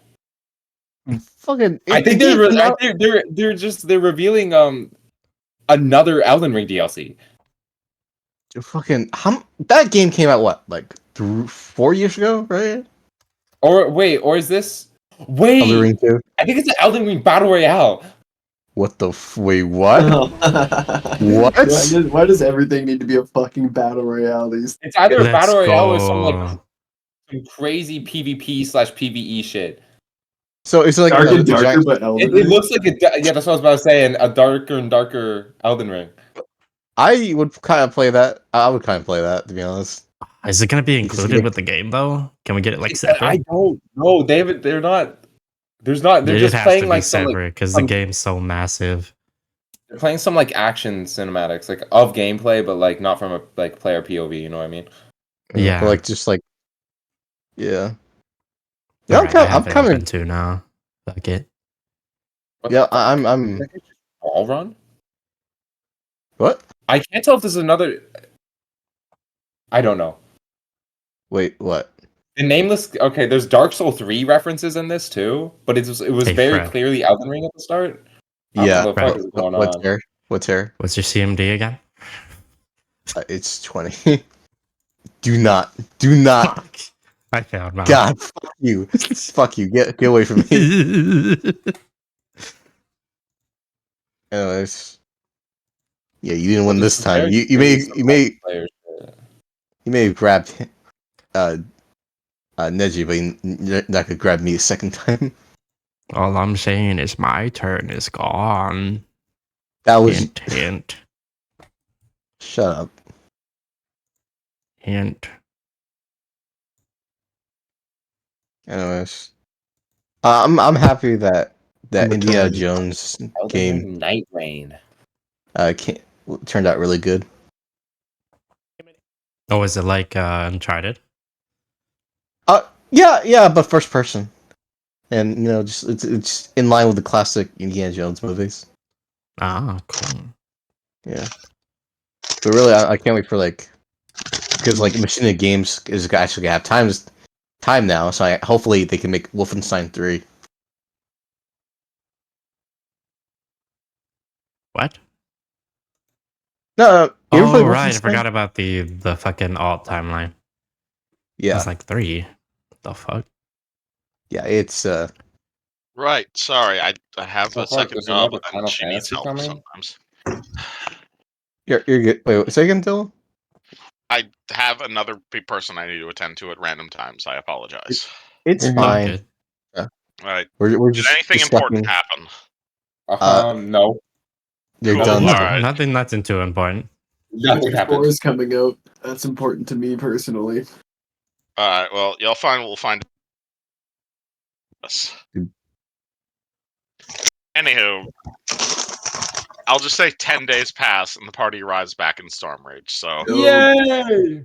Fucking. I think they're revealing another Elden Ring DLC. Fucking. That game came out what, like 4 years ago, right? Or wait, or is this? Elden Wait, Ring 2. I think it's an Elden Ring Battle Royale. What the wait? What? What? Why does everything need to be a fucking battle royale? These It's either a Let's Battle Royale or some go. some crazy PvP/PvE shit. So it's like darker another and darker, giant- but Elden It Ring. looks like yeah, that's what I was about to say, and a darker and darker Elden Ring. I would kind of play that. I would kind of play that, to be honest. Is it gonna be Just included make- with the game though? Can we get it like I separate? don't know. They're not. There's not. They're It just has playing to be like some like separate because the some- game's so massive. they're playing some like action cinematics, like of gameplay, but like not from a like player POV. You know what I mean? Yeah. But like just like. Yeah. Yeah, Yeah, I'm coming. to now. Fuck it. What Yeah, the fuck? I'm. I think it's just Wall Run. What? I can't tell if this is another. I don't know. Wait, what? The nameless. Okay, there's Dark Souls 3 references in this too, but it was Hey, very Fred. clearly Elden Ring at the start. I don't Yeah. know what the fuck is going What's on. here? What's here? What's your CMD again? It's 20. Do not. Fuck. I failed, man. God, fuck you. Fuck you. Get away from me. Anyways. Yeah, you didn't win this is time. very You clearly some may multiplayer shit. you may have grabbed Neji, but you're not gonna grab me a second time. All I'm saying is my turn is gone. That was Hint, hint, shut up. hint. Anyways, I'm happy that I'm Indiana returned. Jones Elden game Ring Night Rain. turned out really good. Oh, is it like Uncharted? Yeah, but first person, and just it's in line with the classic Indiana Jones movies. Ah, cool. Yeah, but really, I can't wait for because Machina Games is actually gonna have time now, so hopefully they can make Wolfenstein 3. What? No, you ever Oh, played right. I Wolfenstein? forgot about the fucking alt timeline. Yeah, It's like 3. What the fuck? yeah, it's Right. Sorry, I have So a far, second there's job, another and Final she needs Fantasy help coming. sometimes. you're good. Wait, say again, Dylan? I have another person I need to attend to at random times. I apologize. It's Mhm. Oh, fine. good. All right. We're Did just anything discussing. important happen? No, You're Cool. done. All Nothing, right. nothing too important. nothing Four happened. is coming out. That's important to me personally. All right. Well, we'll find us. Anywho, I'll just say 10 days pass and the party arrives back in Stormrage. So Yay!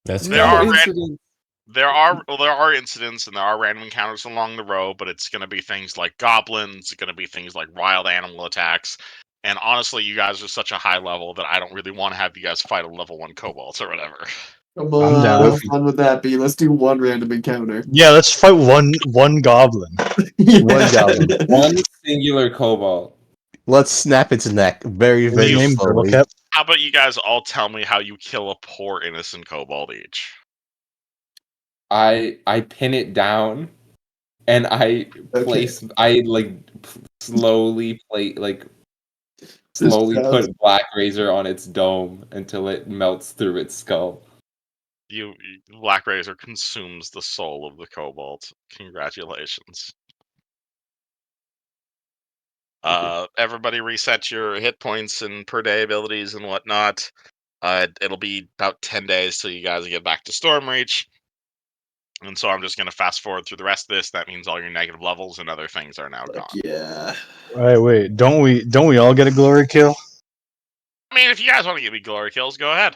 That's There cool. are incidents. there are incidents and there are random encounters along the road, but it's going to be things like goblins. It's going to be things like wild animal attacks. And honestly, you guys are such a high level that I don't really want to have you guys fight a level 1 kobold or whatever. Come I'm on, down. how fun would that be? Let's do one random encounter. Yeah, let's fight one goblin. One goblin. One singular cobalt. Let's snap its neck very, What was very your name? slowly. Burlcap? How about you guys all tell me how you kill a poor innocent kobold each? I pin it down, and I place. I slowly slowly sounds- put Black Razor on its dome until it melts through its skull. Black Razor consumes the soul of the kobold. Congratulations. Everybody reset your hit points and per day abilities and whatnot. It'll be about 10 days till you guys get back to Stormreach. And so I'm just going to fast forward through the rest of this. That means all your negative levels and other things are now gone. Yeah. Wait. Don't we all get a glory kill? I mean, if you guys want to give me glory kills, go ahead.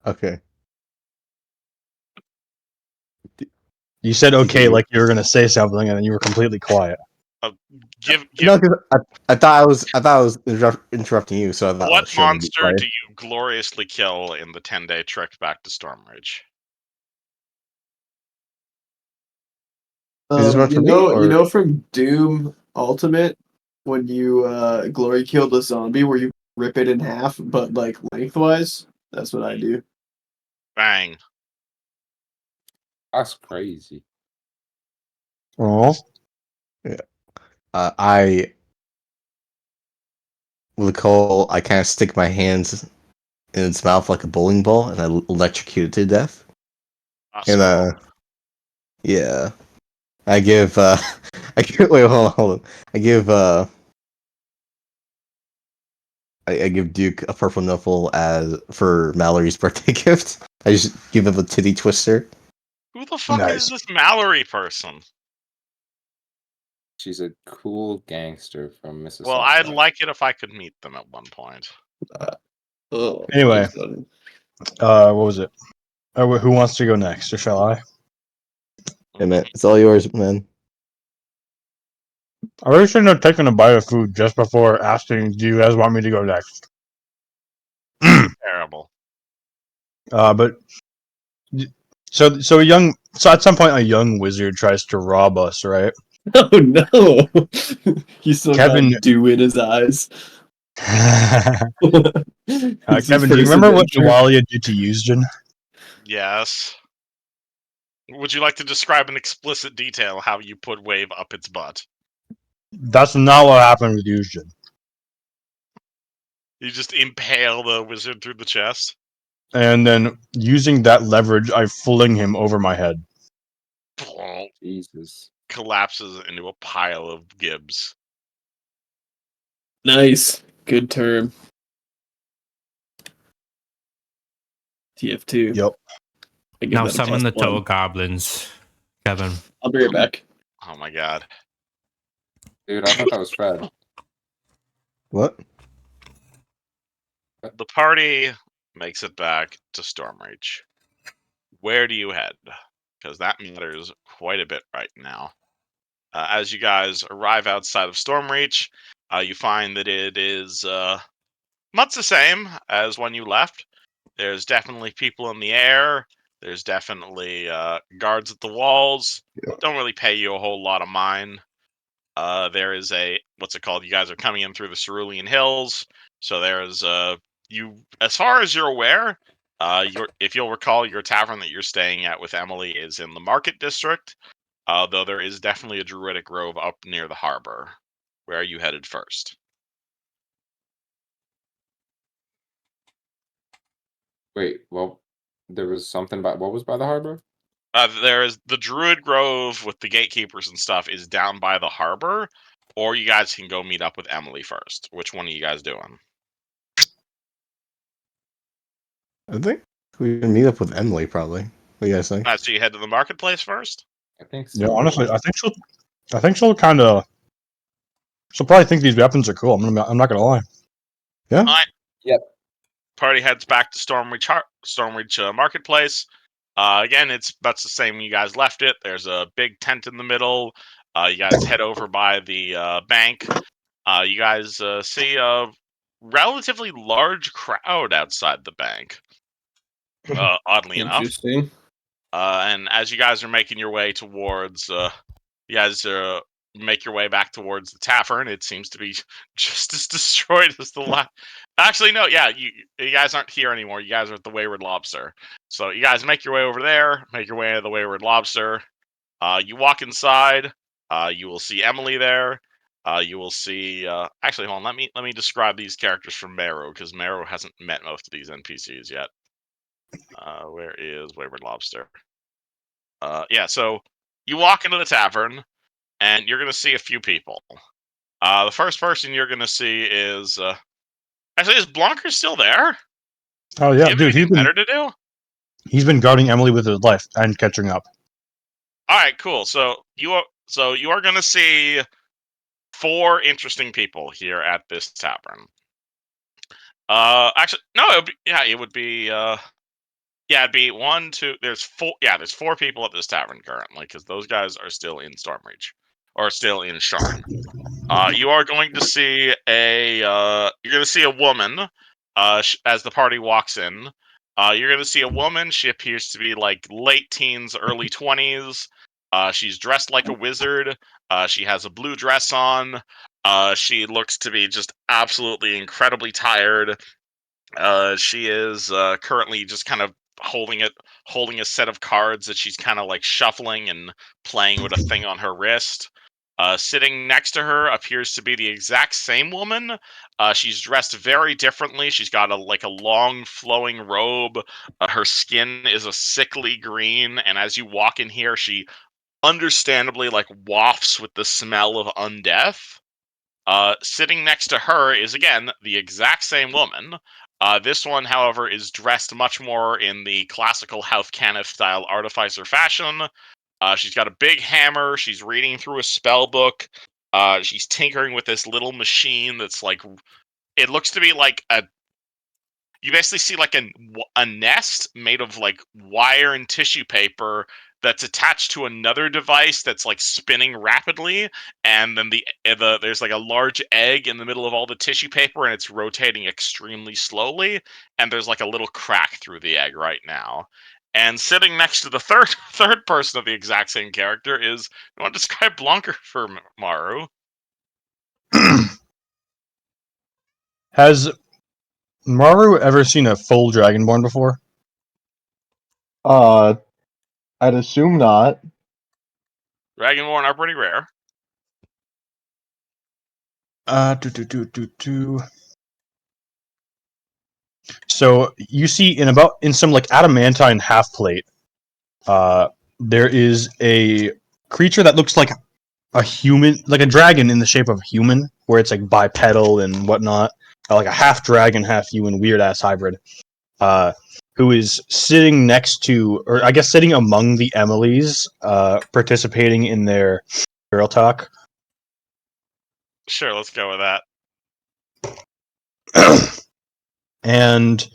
Okay. You said okay, like you were gonna say something, and then you were completely quiet. Give No, 'cause I thought I was interrupting you, so I thought I what was trying to be monster quiet. do you gloriously kill in the 10-day trek back to Stormreach? Is this one for you me, know, or- you know from Doom Ultimate when you glory kill the zombie where you rip it in half, but like lengthwise. That's what I do. Bang. That's crazy. Oh, I with Cole, I kind of stick my hands in its mouth like a bowling ball, and I electrocute it to death. Awesome. And yeah, I give wait, hold on. I give I give Duke a purple nipple for Mallory's birthday gift. I just give him a titty twister. Who the fuck Nice. is this Mallory person? She's a cool gangster from Mississauga. Well, I'd like it if I could meet them at one point. Oh, Anyway. What was it? Who wants to go next, or shall I? Hey man, it's all yours, man. I really shouldn't have taken a bite of food just before asking, "Do you guys want me to go next?" Terrible. But so at some point a young wizard tries to rob us, right? Oh no! He still Kevin- got dew in his eyes. Kevin, It's his do you first remember what adventure. Nawalia did to Eugen? Yes. Would you like to describe in explicit detail how you put Wave up its butt? That's not what happened with Eugen. You just impale the wizard through the chest? And then using that leverage, I fling him over my head. Jesus. Collapses into a pile of gibs. Nice. Good term. TF2. Yep. I give Now that a summon the +1. total goblins, Kevin. I'll be right back. Oh my god. Dude, I thought that was Fred. What? The party makes it back to Stormreach. Where do you head? Because that matters quite a bit right now. As you guys arrive outside of Stormreach, you find that it is much the same as when you left. There's definitely people in the air. There's definitely guards at the walls. Don't really pay you a whole lot of mind. There is what's it called? You guys are coming in through the Cerulean Hills, so there's as far as you're aware, if you'll recall, your tavern that you're staying at with Emily is in the Market District, though there is definitely a Druidic Grove up near the harbor. Where are you headed first? Wait, well, there was something about what was by the harbor? There is the Druid Grove with the gatekeepers and stuff is down by the harbor, or you guys can go meet up with Emily first. Which one are you guys doing? I think we can meet up with Emily probably. What do you guys think? So you head to the marketplace first? I think so. Yeah, honestly, I think she'll kind of. She'll probably think these weapons are cool. I'm not gonna lie. Yeah. Alright. Yep. Party heads back to Stormreach Marketplace. Again, it's that's the same when you guys left it. There's a big tent in the middle. You guys head over by the bank. You guys see a relatively large crowd outside the bank. Oddly enough. Interesting. And as you guys are making your way towards, you guys make your way back towards the tavern. It seems to be just as destroyed as the last. Actually, no, yeah, you guys aren't here anymore. You guys are at the Wayward Lobster. So you guys make your way over there. Make your way to the Wayward Lobster. You walk inside. You will see Emily there. You will see. Actually, hold on. Let me describe these characters from Meru, because Meru hasn't met most of these NPCs yet. Where is Wayward Lobster? Yeah, so you walk into the tavern, and you're going to see a few people. The first person you're going to see is... actually, is Blanker still there? Oh yeah, Have dude. anything better to do? He's been guarding Emily with his life and catching up. All right, cool. So you are going to see 4 interesting people here at this tavern. Actually, no, it would be... Yeah, it'd be 1, 2. There's 4. Yeah, there's 4 people at this tavern currently, because those guys are still in Stormreach, or still in Sharn. You are going to see a woman. As the party walks in, you're going to see a woman. She appears to be like late teens, early 20s. She's dressed like a wizard. She has a blue dress on. She looks to be just absolutely incredibly tired. She is currently just kind of holding a set of cards that she's kind of like shuffling and playing with a thing on her wrist. Sitting next to her appears to be the exact same woman. She's dressed very differently. She's got a long flowing robe. Her skin is a sickly green, and as you walk in here, she understandably wafts with the smell of undeath. Sitting next to her is again the exact same woman. This one, however, is dressed much more in the classical Houth Caniff style artificer fashion. She's got a big hammer. She's reading through a spell book. She's tinkering with this little machine that's it looks to be you basically see a nest made of wire and tissue paper that's attached to another device that's spinning rapidly, and then there's a large egg in the middle of all the tissue paper, and it's rotating extremely slowly, and there's a little crack through the egg right now. And sitting next to the third person of the exact same character is, you want to describe Blanker for Maru? Has Maru ever seen a full Dragonborn before? I'd assume not. Dragonborn are pretty rare. So you see in some adamantine half plate, there is a creature that looks like a human, like a dragon in the shape of a human, where it's bipedal and whatnot, like a half dragon, half human, weird ass hybrid. Her who is sitting next to, or I guess sitting among the Emilys, participating in their girl talk. Sure, let's go with that. And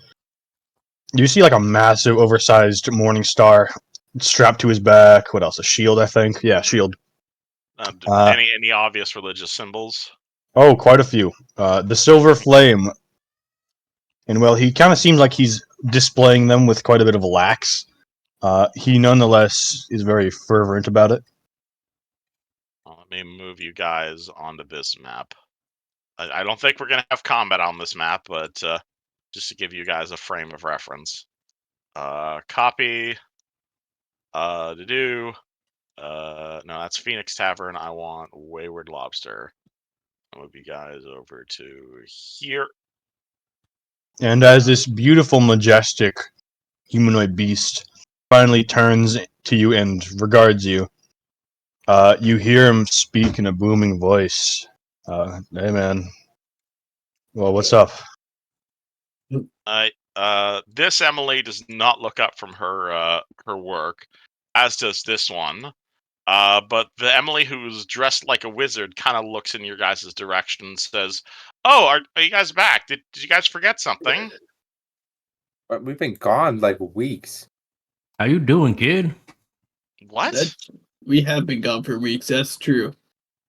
you see like a massive, oversized Morning Star strapped to his back. What else? A shield, I think. Yeah, shield. Any obvious religious symbols? Oh, quite a few. The Silver Flame. And well, he kind of seems like he's displaying them with quite a bit of lax. He nonetheless is very fervent about it. Let me move you guys onto this map. I don't think we're going to have combat on this map, but just to give you guys a frame of reference. Copy. No, that's Phoenix Tavern. I want Wayward Lobster. I'll move you guys over to here. And as this beautiful, majestic humanoid beast finally turns to you and regards you, you hear him speak in a booming voice. Hey, man. Well, what's up? This Emily does not look up from her work, as does this one. But the Emily who's dressed like a wizard kind of looks in your guys' direction and says, "Oh, are you guys back? Did you guys forget something?" But we've been gone like weeks. How you doing, kid? What? We have been gone for weeks, that's true.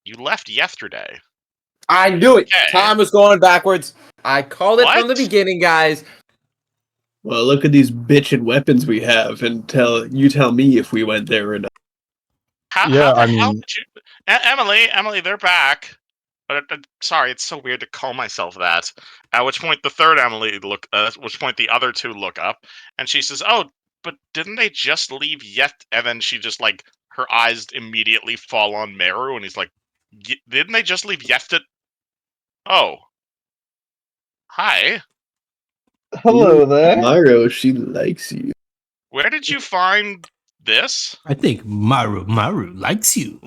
You left yesterday. I knew it. Okay. Time was going backwards. I called it from the What? beginning, guys. Well, look at these bitchin' weapons we have, and tell me if we went there or not. How Yeah, the I hell mean- did you... Emily, they're back. Sorry, it's so weird to call myself that. At which point the third Emily which point the other two look up, and she says, "Oh, but didn't they just leave yet?" And then she just like her eyes immediately fall on Meru, and he's like, "Didn't they just leave Yefted?" Oh, hi. Hello there. Myro, she likes you. Where did you find this? I think Maru likes you.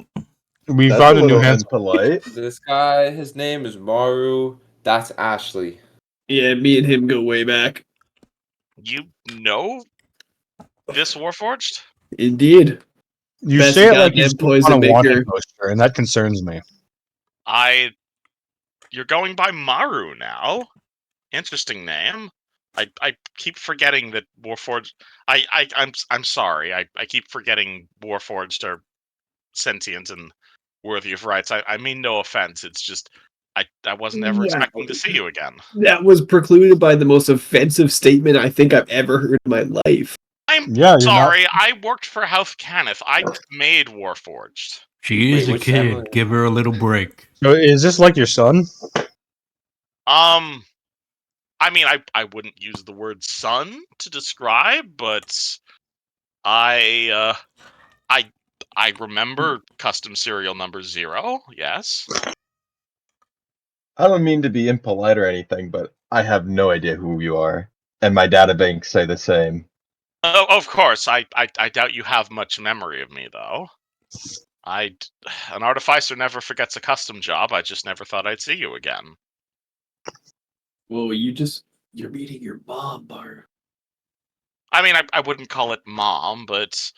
We That's found a a new little hand. impolite. This guy, his name is Maru. That's Ashley. Yeah, me and him go way back. You know this Warforged? Indeed. You Best say it like goddamn he's poison on a wanted maker. poster, and that concerns me. You're going by Maru now. Interesting name. I keep forgetting that Warforged. I'm sorry. I keep forgetting Warforged are sentient and worthy of rights. I mean no offense. It's just I wasn't ever Yeah. expecting to see you again. That was precluded by the most offensive statement I think I've ever heard in my life. I'm Yeah, you're sorry. I worked for House Cannith. I made Warforged. She is Wait, a which kid. Emily? Give her a little break. So is this like your son? I mean, I wouldn't use the word son to describe, but I remember custom serial number 0. Yes. I don't mean to be impolite or anything, but I have no idea who you are. And my databanks say the same. Oh, of course. I doubt you have much memory of me, though. An artificer never forgets a custom job. I just never thought I'd see you again. Well, you're meeting your mom, Bar. I mean, I wouldn't call it mom, but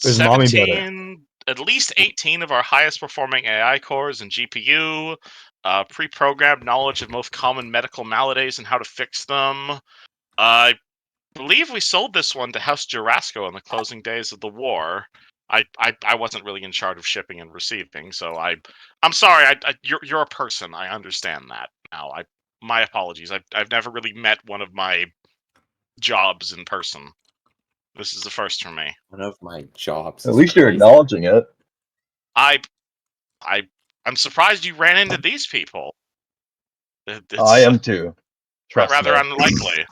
Is mommy better? 17, at least 18 of our highest performing AI cores and GPU, pre-programmed knowledge of most common medical maladies and how to fix them. I believe we sold this one to House Jurasco in the closing days of the war. I wasn't really in charge of shipping and receiving, so I'm sorry. You're a person. I understand that now. My apologies. I've never really met one of my jobs in person. This is the first for me. One of my jobs. At is least you're crazy. acknowledging it. I'm surprised you ran into these people. It's I am too. Trust rather me. unlikely.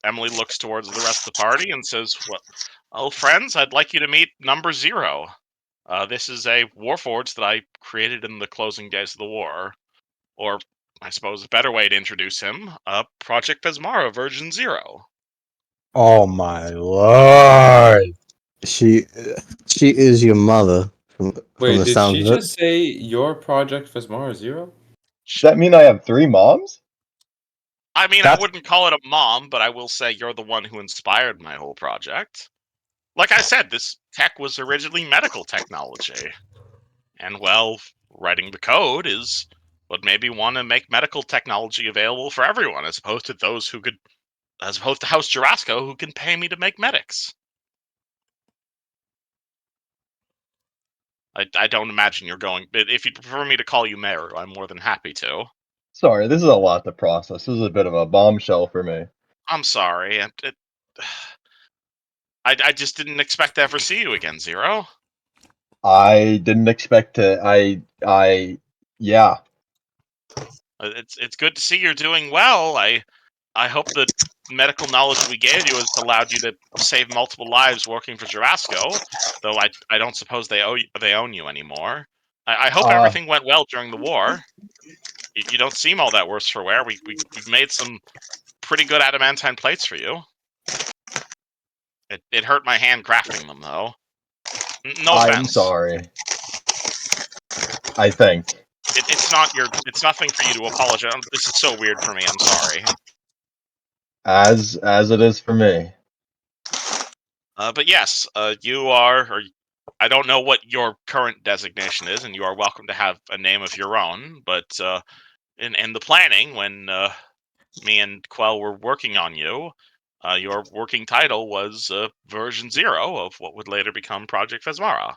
Emily looks towards the rest of the party and says, "Well, friends, I'd like you to meet number 0. This is a Warforged that I created in the closing days of the war. Or, I suppose, a better way to introduce him, Project Pesmara version 0. Oh my lord! She is your mother. From Wait, the did sound she of it. just say your Project Phasmara 0? Does that mean I have 3 moms? I mean, That's- I wouldn't call it a mom, but I will say you're the one who inspired my whole project. Like I said, this tech was originally medical technology. And, well, writing the code is what made me want to make medical technology available for everyone, as opposed to House Jurasco, who can pay me to make medics. I don't imagine you're going. But if you prefer me to call you Meru, I'm more than happy to. Sorry, this is a lot to process. This is a bit of a bombshell for me. I'm sorry. I just didn't expect to ever see you again, Zero. I didn't expect to. Yeah. It's good to see you're doing well. I hope the medical knowledge we gave you has allowed you to save multiple lives working for Jurasco, though I don't suppose they own you anymore. I hope everything went well during the war. You don't seem all that worse for wear. We've made some pretty good adamantine plates for you. It hurt my hand crafting them, though. No offense. I'm sorry. I think. It's nothing for you to apologize. This is so weird for me. I'm sorry. As it is for me. But yes, you are, or I don't know what your current designation is, and you are welcome to have a name of your own. But in the planning, when me and Quell were working on you, your working title was version 0 of what would later become Project Fesmara.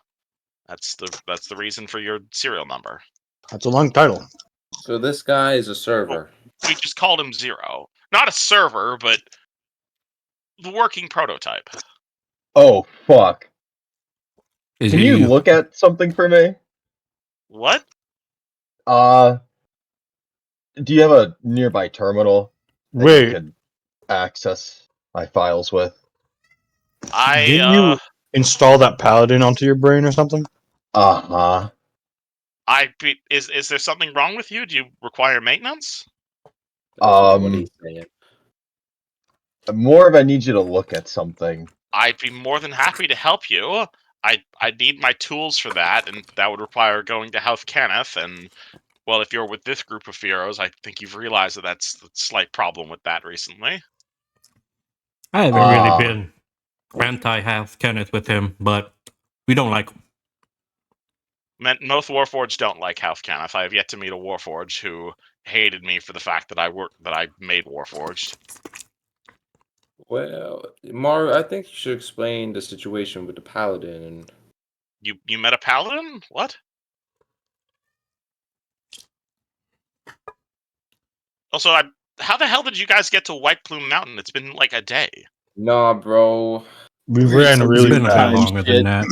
That's the reason for your serial number. That's a long title. So this guy is a server. We just called him 0. Not a server, but the working prototype. Oh, fuck. Is Can you look at something for me? What? Do you have a nearby terminal that Wait. you could access my files with? Didn't you install that paladin onto your brain or something? Uh-huh. Is there something wrong with you? Do you require maintenance? That's not what he's saying. More of I need you to look at something. I'd be more than happy to help you. I need my tools for that, and that would require going to House Kenneth. And well, if you're with this group of heroes, I think you've realized that that's a slight problem with that recently. I haven't really been anti-Half Kenneth with him, but we don't like him. Most Warforged don't like House Kenneth. I have yet to meet a Warforged who hated me for the fact that I made Warforged. Well, Maru, I think you should explain the situation with the paladin. And You met a paladin? What? Also, how the hell did you guys get to White Plume Mountain? It's been like a day. Nah, bro. We ran It's really been a bit fast. longer than that.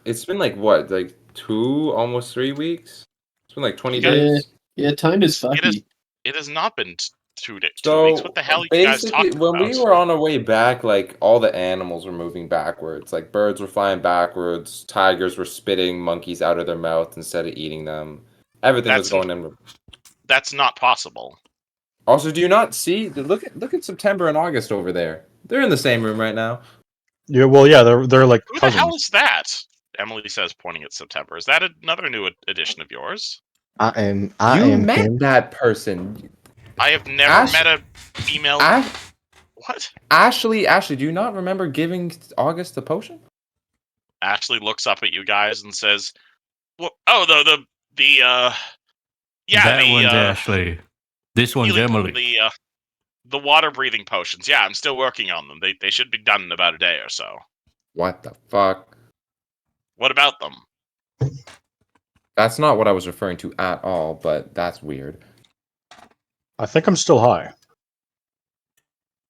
It's been like what, like 2, almost 3 weeks. It's been like 20 Yeah. days. Yeah, time is fucky. It has not been 2 weeks. So What the hell are you guys basically, talking when about? we were on our way back, like all the animals were moving backwards. Like birds were flying backwards, tigers were spitting monkeys out of their mouth instead of eating them. Everything was going in. That's not possible. Also, do you not see? Look at September and August over there. They're in the same room right now. Yeah, well, yeah, they're like Who cousins. the hell is that? Emily says, pointing at September. Is that another new edition of yours? I am met him. that person. I have never met a female. What? Ashley, do you not remember giving August the potion? Ashley looks up at you guys and says, "Well, oh, That one's Ashley. This one's Emily. The water breathing potions. Yeah, I'm still working on them. They should be done in about a day or so. What the fuck? What about them? That's not what I was referring to at all, but that's weird. I think I'm still high.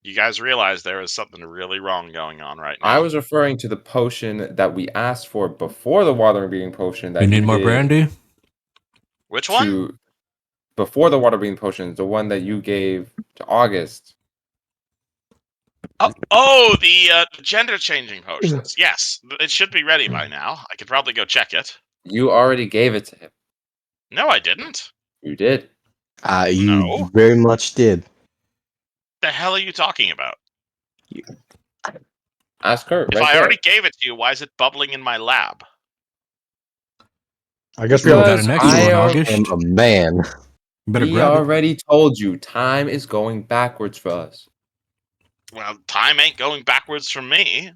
You guys realize there is something really wrong going on right now. I was referring to the potion that we asked for before the water breathing potion. That You need more did brandy? Which one? Before the water breathing potion, the one that you gave to August. Oh, the gender changing potions. Yes, it should be ready by now. I could probably go check it. You already gave it to him. No, I didn't. You did. You very much did. The hell are you talking about? Ask her. If I already gave it to you, why is it bubbling in my lab? I guess we got have an extra one, August. I am a man. Better We grab it. already told you time is going backwards for us. Well, time ain't going backwards for me.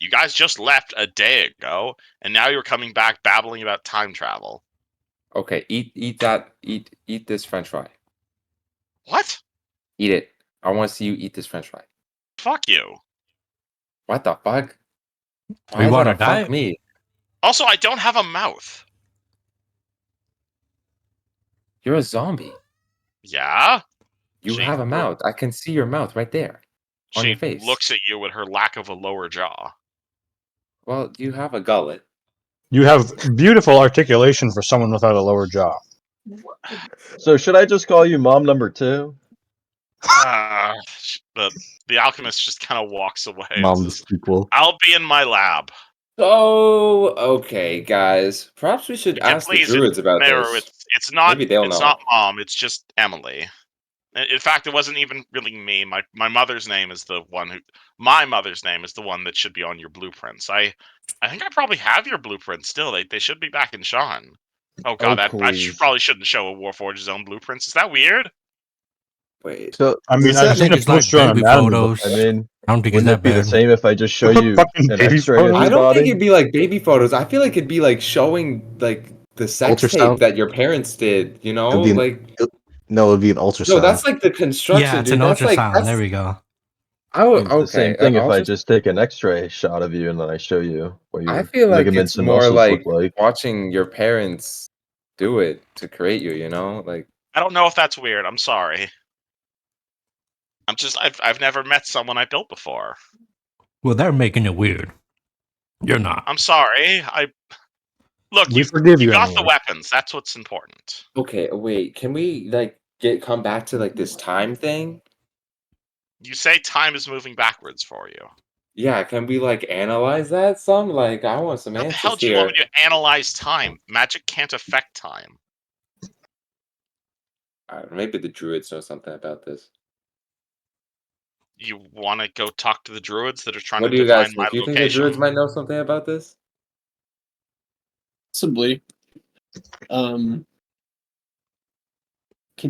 You guys just left a day ago, and now you're coming back babbling about time travel. Okay, eat this French fry. What? Eat it. I want to see you eat this French fry. Fuck you. What the fuck? Why We is that wanna a fuck die? me? Also, I don't have a mouth. You're a zombie. Yeah? You She have a loo- mouth. I can see your mouth right there on She your face. looks at you with her lack of a lower jaw. Well, you have a gullet. You have beautiful articulation for someone without a lower jaw. So should I just call you mom number 2? The alchemist just kind of walks away. and Mom the says, sequel. I'll be in my lab. So, okay, guys. Perhaps we should Yeah, ask the please, druids about Mayor, this. it's not Maybe they'll it's know. not Mom. It's just Emily. In fact, it wasn't even really me. My mother's name is the one who. My mother's name is the one that should be on your blueprints. I think I probably have your blueprints still. They should be back in Sean. Oh god, Oh, I please. probably shouldn't show a Warforge's own blueprints. Is that weird? Wait. So I mean, does I've that seen make a it's like poster on baby anatomy photos. book. I mean, I don't think it's wouldn't that it be the bad. same if I just show you Fucking an baby X-ray of photos? your I don't body? think it'd be like baby photos. I feel like it'd be like showing like the sex Ultrasound? tape that your parents did, you know? It'd be Like no, it'd be an ultrasound. no, that's like the construction, Yeah, it's dude. an That's like ultrasound. There we go. It's the same thing if I also, just take an X-ray shot of you and then I show you what I your feel like ligaments it's and more muscles like look like. watching your parents do it to create you, you know? Like I don't know if that's weird. I'm sorry. I've never met someone I built before. Well, they're making it weird. You're not. I'm sorry. Look, We you forgive you got the anyway. weapons. That's what's important. okay, wait, can we like come back to like this time thing? You say time is moving backwards for you. Yeah, can we like analyze that some? Like I want some How the hell answers do you want here. me to analyze time? Magic can't affect time. Maybe the druids know something about this. You want to go talk to the druids that are trying What to do you guys divine my think? Do you think the location? druids might know something about this? Possibly. Can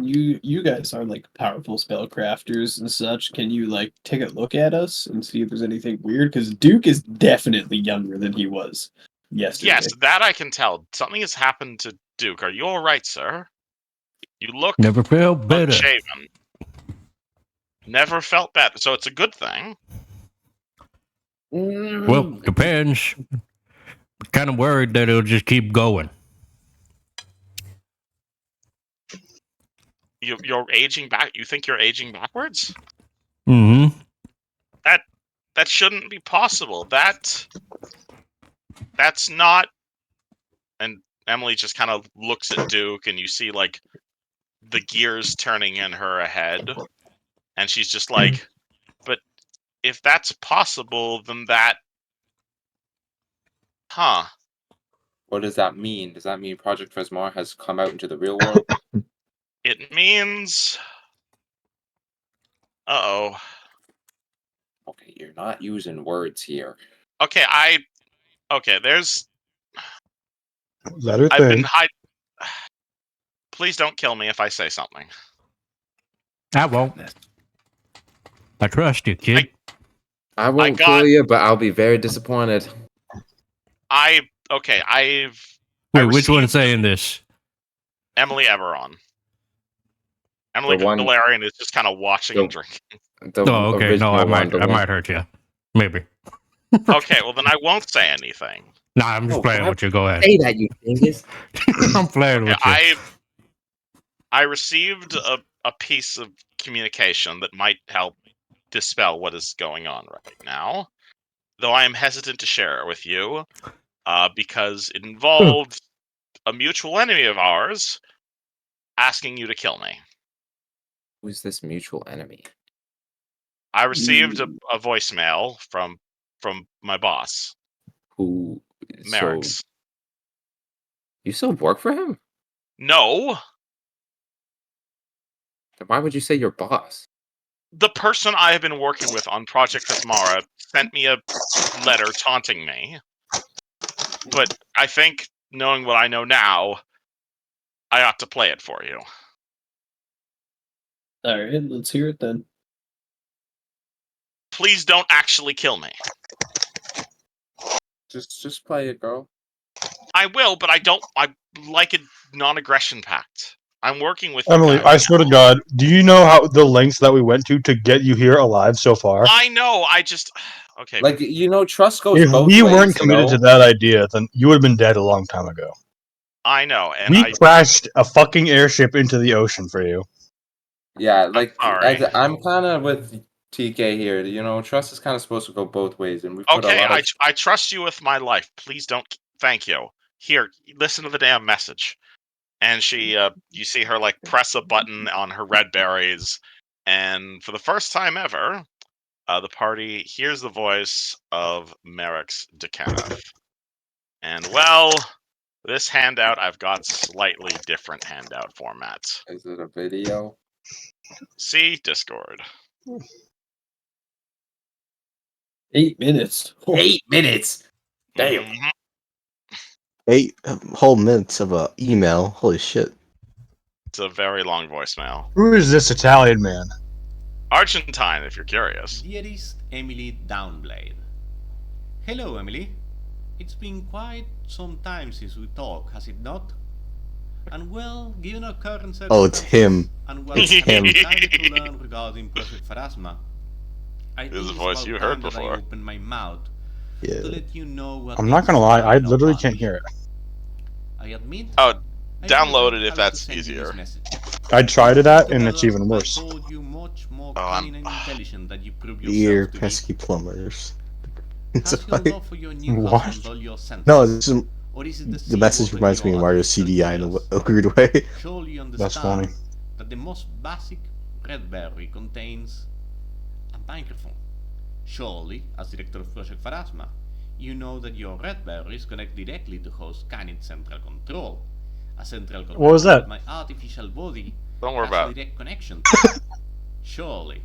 you guys are like powerful spellcrafters and such. Can you like take a look at us and see if there's anything weird? Because Duke is definitely younger than he was yesterday. Yes, that I can tell. Something has happened to Duke. Are you all right, sir? You look Never felt better. unshaven. Never felt better, so it's a good thing. Well, depends. Kind of worried that it'll just keep going. You're aging back. You think you're aging backwards? Mm-hmm. That shouldn't be possible. That's not. And Emily just kind of looks at Duke, and you see like the gears turning in her head, and she's just like, "But if that's possible, then that, huh?" What does that mean? Does that mean Project Fresmar has come out into the real world? It means. Uh-oh. Okay, you're not using words here. Okay, there's. Is that her I've thing? been Please don't kill me if I say something. I won't. I trust you, kid. I won't got- kill you, but I'll be very disappointed. I've Wait, which one's saying this? Emily Everon. Emily The one- Valerian is just kind of watching and drinking. The Oh, okay. No, original I one, the one- might hurt you. Maybe. Okay, well then I won't say anything. Nah, I'm just Oh, playing God. with you. Go ahead. Say that, you dingus. I'm playing with you. I received a piece of communication that might help dispel what is going on right now, though I am hesitant to share it with you, because it involved a mutual enemy of ours asking you to kill me. Who's this mutual enemy? I received a voicemail from my boss, Who? Merrick's. So you still work for him? No, Then why would you say your boss? the person I have been working with on Project Prismara sent me a letter taunting me. But I think, knowing what I know now, I ought to play it for you. Alright, let's hear it then. Please don't actually kill me. Just play it, girl. I will, but I like a non-aggression pact. I'm working with you Emily, guys I now. swear to God, do you know how the lengths that we went to get you here alive so far? I know. I just okay. Like, trust goes If both we ways. weren't committed to that idea, then you would have been dead a long time ago. I know, and We crashed a fucking airship into the ocean for you. Yeah, like sorry. I'm kind of with TK here. Trust is kind of supposed to go both ways, and we put Okay, a lot of. I trust you with my life. Please don't. Thank you. Here, listen to the damn message. And she, you see her like press a button on her red berries, and for the first time ever, the party hears the voice of Merrick's Decanoff. And well, this handout I've got slightly different handout formats. Is it a video? See Discord. 8 minutes. 8 minutes. Damn. Mhm. 8 whole minutes of a email. Holy shit. It's a very long voicemail. Who is this Italian man? Argentine, if you're curious. Dearest Emily Downblade. Hello, Emily. It's been quite some time since we talked, has it not? And well, given our current circumstances, Oh, it's him. and what It's I'm him. trying to learn regarding Project Pharasma, I This is think a voice it's you about heard time that before. I open my mouth Yeah. to let you know what I'm not gonna lie, I literally can't hear it. I admit. Oh, I download didn't it if have to that's send you this easier. message. I tried that, and Together, it's even I worse. told you much more Oh, cunning and intelligent than you prove Dear yourself to be. pesky plumbers. It's Has your like, love for your new What? husband dulled your senses? no, this is, Or is it the message seawater reminds me your of Mario artificial CDI in tears? a weird way. Surely you That's funny. understand that the most basic red berry contains a microphone. Surely, as director of Project Pharasma, you know that your red berries connect directly to host Canid central control. A central control What was that? my artificial body Don't worry has about a it. direct connection to. Surely,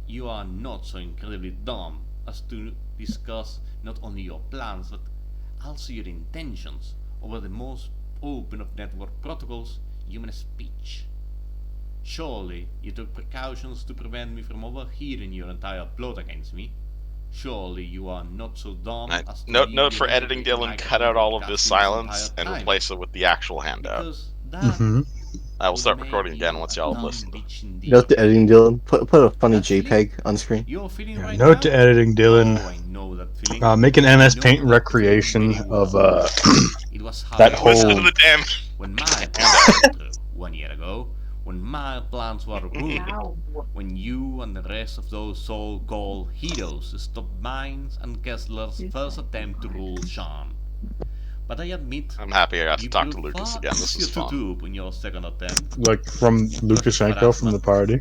you are not so incredibly dumb as to discuss not only your plans but also your intentions over the most open of network protocols, human speech. Surely you took precautions to prevent me from overhearing your entire plot against me. Surely you are not so dumb as to leave Note your for editing, dedicated Dylan, cut microphone out all of this broadcasting silence entire and time, replace it with the actual handout. because that Mm-hmm. I will would start make recording you again once a y'all dumb listen. bitch indeed. Note to editing, Dylan. Put a funny That feeling JPEG on screen. you're feeling Yeah, right note to now? editing, Dylan. Oh, I know that feeling. Make an I MS know Paint that recreation feeling very of well. It was how that I whole- Listen to felt the damn. when my plans went through 1 year ago, when my plans were ruined, when you and the rest of those so-called heroes stopped mine and Kessler's first attempt to rule Sean. But I admit, I'm happy I got to you talk to proved Lucas far again. This easier is to fun. dupe in your second attempt. like from Lukashenko from the party.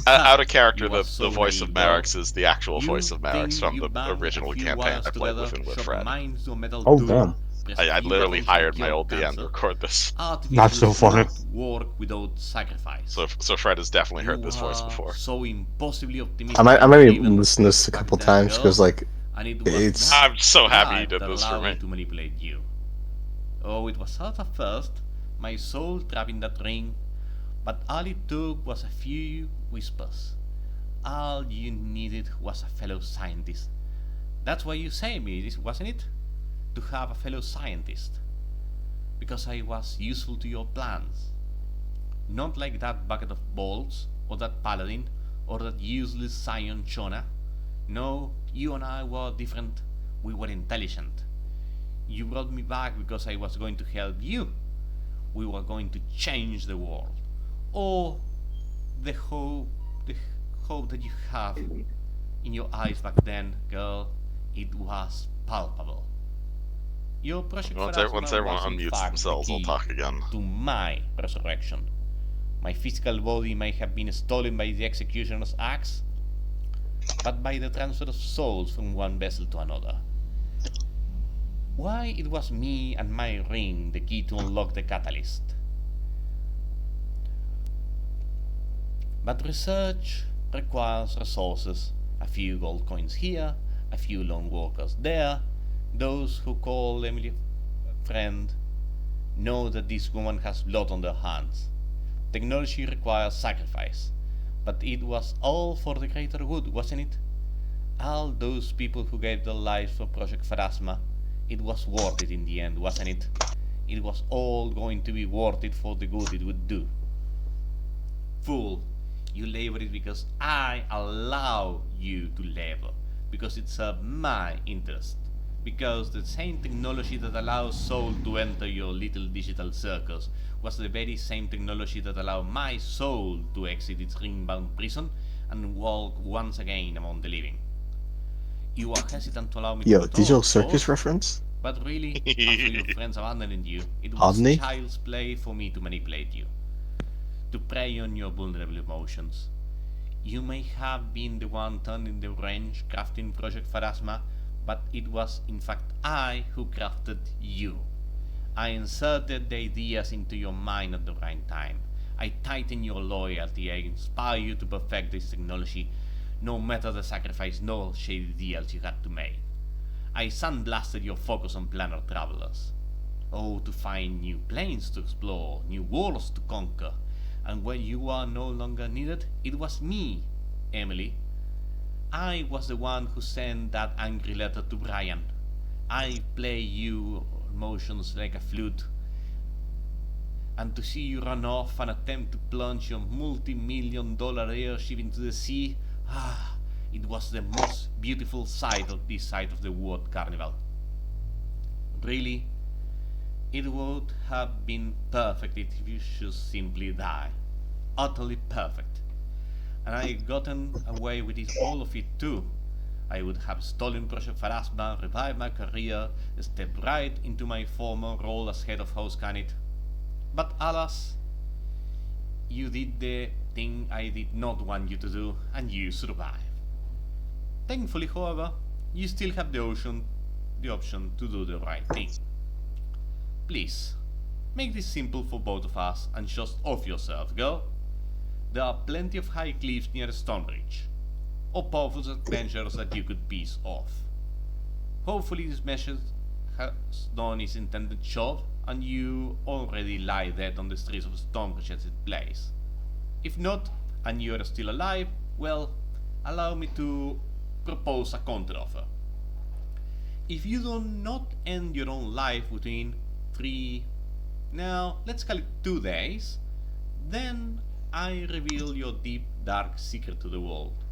Out of character, You are the so voice of naive, girl. Merrick's is the actual voice of Merrick's think from you the bang original a few campaign wires I played together, with and with shove Fred. mines to a metal Oh, door, damn. press I a few literally buttons hired to my cure old DM to cancer. record this. Not Artificial so funny. does not work without sacrifice. So Fred has definitely heard You this voice are before. So impossibly optimistic I might and even driven listen to this a back couple then, times girl, because like and it was it's- that I'm so happy you drive did that this for allowed me. me to manipulate you. Oh, it was hard at first, my soul trapped in that ring, but all it took was a few whispers. All you needed was a fellow scientist. That's why you saved me, wasn't it? To have a fellow scientist. Because I was useful to your plans. Not like that bucket of bolts, or that paladin, or that useless Scion Shona. No, you and I were different. We were intelligent. You brought me back because I was going to help you. We were going to change the world. Or the hope that you have in your eyes back then, girl, it was palpable. Your project Once Pharasma everyone was in unmutes fact the themselves, I'll key talk again. to my resurrection. My physical body may have been stolen by the executioner's axe, but by the transfer of souls from one vessel to another. Why it was me and my ring the key to unlock the catalyst. But research requires resources, a few gold coins here, a few lone workers there. Those who call Emily friend know that this woman has blood on their hands. Technology requires sacrifice, But it was all for the greater good, wasn't it? All those people who gave their lives for Project Phantasma, it was worth it in the end, wasn't it? It was all going to be worth it for the good it would do. Fool, you labor it because I allow you to labor, because it served my interest, because the same technology that allows soul to enter your little digital circus was the very same technology that allowed my soul to exit its ring-bound prison and walk once again among the living. You are hesitant to allow me Yo, to talk, digital of circus course, reference? but really, after your friends abandoning you, it was Pardon me? child's play for me to manipulate you, to prey on your vulnerable emotions. You may have been the one turning the wrench crafting Project Phantasma, but it was in fact I who crafted you. I inserted the ideas into your mind at the right time. I tightened your loyalty. I inspired you to perfect this technology, no matter the sacrifice nor shady deals you had to make. I sandblasted your focus on planar travelers. Oh, to find new planes to explore, new worlds to conquer. And when you are no longer needed, it was me, Emily. I was the one who sent that angry letter to Brian. I play you emotions like a flute. And to see you run off and attempt to plunge your multi-million-dollar airship into the sea, it was the most beautiful sight of this side of the World Carnival. Really, it would have been perfect if you should simply die. Utterly perfect. And I had gotten away with it, all of it too. I would have stolen Project Phantasma, revived my career, stepped right into my former role as head of House Canit. But alas, you did the thing I did not want you to do, and you survived. Thankfully, however, you still have the option to do the right thing. Please, make this simple for both of us and just off yourself, girl. There are plenty of high cliffs near Stonebridge, or powerful adventures that you could piece off. Hopefully this message has done its intended job, and you already lie dead on the streets of Stonebridge as it plays. If not, and you are still alive, well, allow me to propose a counteroffer. If you do not end your own life within 2 days, then I reveal your deep, dark secret to the world,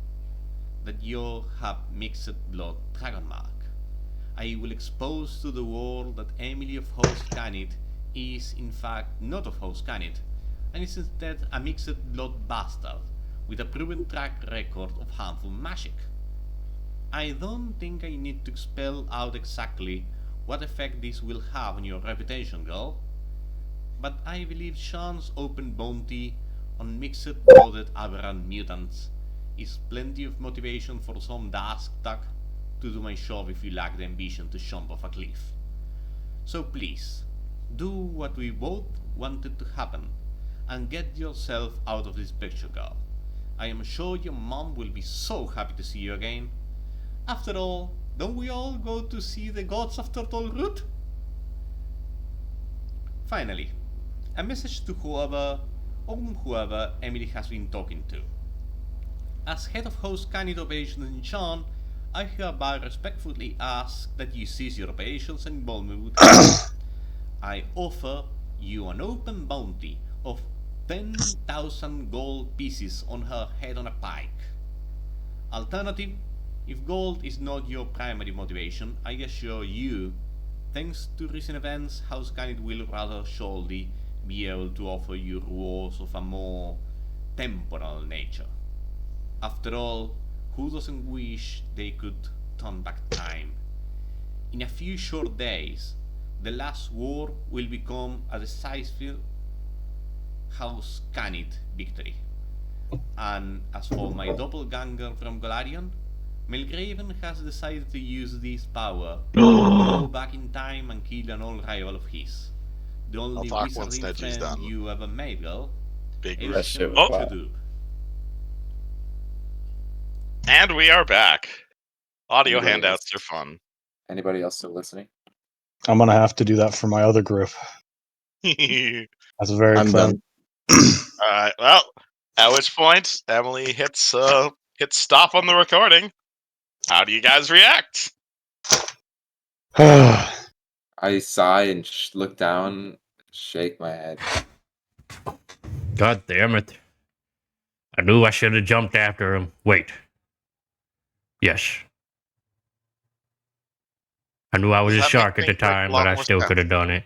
that you have mixed blood dragon mark. I will expose to the world that Emily of House Canit is in fact not of House Canit, and is instead a mixed blood bastard with a proven track record of harmful magic. I don't think I need to spell out exactly what effect this will have on your reputation, girl, but I believe Sean's open bounty on mixed-blooded aberrant mutants is plenty of motivation for some daft duck to do my job if you lack the ambition to jump off a cliff. So please, do what we both wanted to happen, and get yourself out of this picture, girl. I am sure your mom will be so happy to see you again. After all, don't we all go to see the gods of Turtle Root? Finally, a message to whoever Emily has been talking to. As head of House Canid Operations in Sean, I hereby respectfully ask that you cease your operations and involvement with her. I offer you an open bounty of 10,000 gold pieces on her head on a pike. Alternative, if gold is not your primary motivation, I assure you, thanks to recent events, House Canid will rather surely be able to offer you rewards of a more temporal nature. After all, who doesn't wish they could turn back time? In a few short days, the last war will become a decisive House Canid victory. And as for my doppelganger from Golarion, Melgraven has decided to use this power to go back in time and kill an old rival of his. The only talk once wizarding Neji's friend done. you ever made, girl. Big Is That shit was Oh. fire. Shadoob. And we are back. Audio Anybody handouts else? are fun. Anybody else still listening? I'm gonna have to do that for my other group. That's very I'm fun. done. Alright, well, At which point, Emily hits stop on the recording. How do you guys react? I sigh and look down, shake my head. God damn it. I knew I should have jumped after him. Wait. Yes. I knew I was a Does that shark make at the things make a time, lot but I more still sense? could have done it.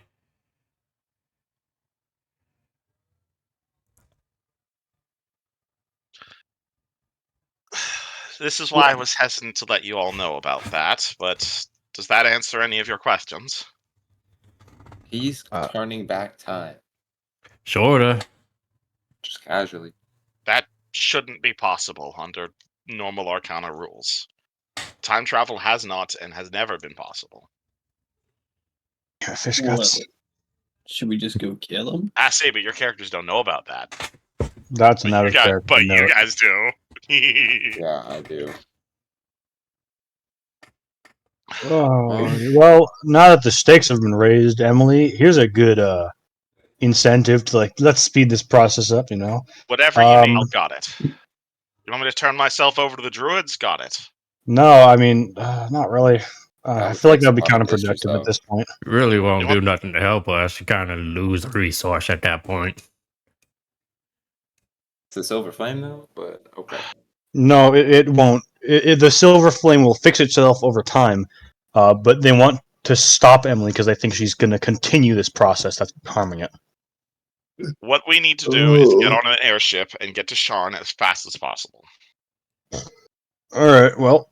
This is why I was hesitant to let you all know about that, but does that answer any of your questions? He's turning back time, Sorta. just casually. That shouldn't be possible under normal Arcana rules. Time travel has not and has never been possible. Fish Well, guts. should we just go kill him? I see, but your characters don't know about that. That's an But out you of guys, character but you note. guys do. Yeah, I do. Oh, well, now that the stakes have been raised, Emily, here's a good incentive to let's speed this process up. Whatever you need, got it. You want me to turn myself over to the druids? Got it. No, I mean, not really. I feel like that'd be counterproductive at this point. Really won't do nothing to help us. You kind of lose the resource at that point. It's a silver flame though, but okay. No, it won't. The silver flame will fix itself over time, but they want to stop Emily because they think she's going to continue this process that's harming it. What we need to do is get on an airship and get to Sharn as fast as possible. All right, well,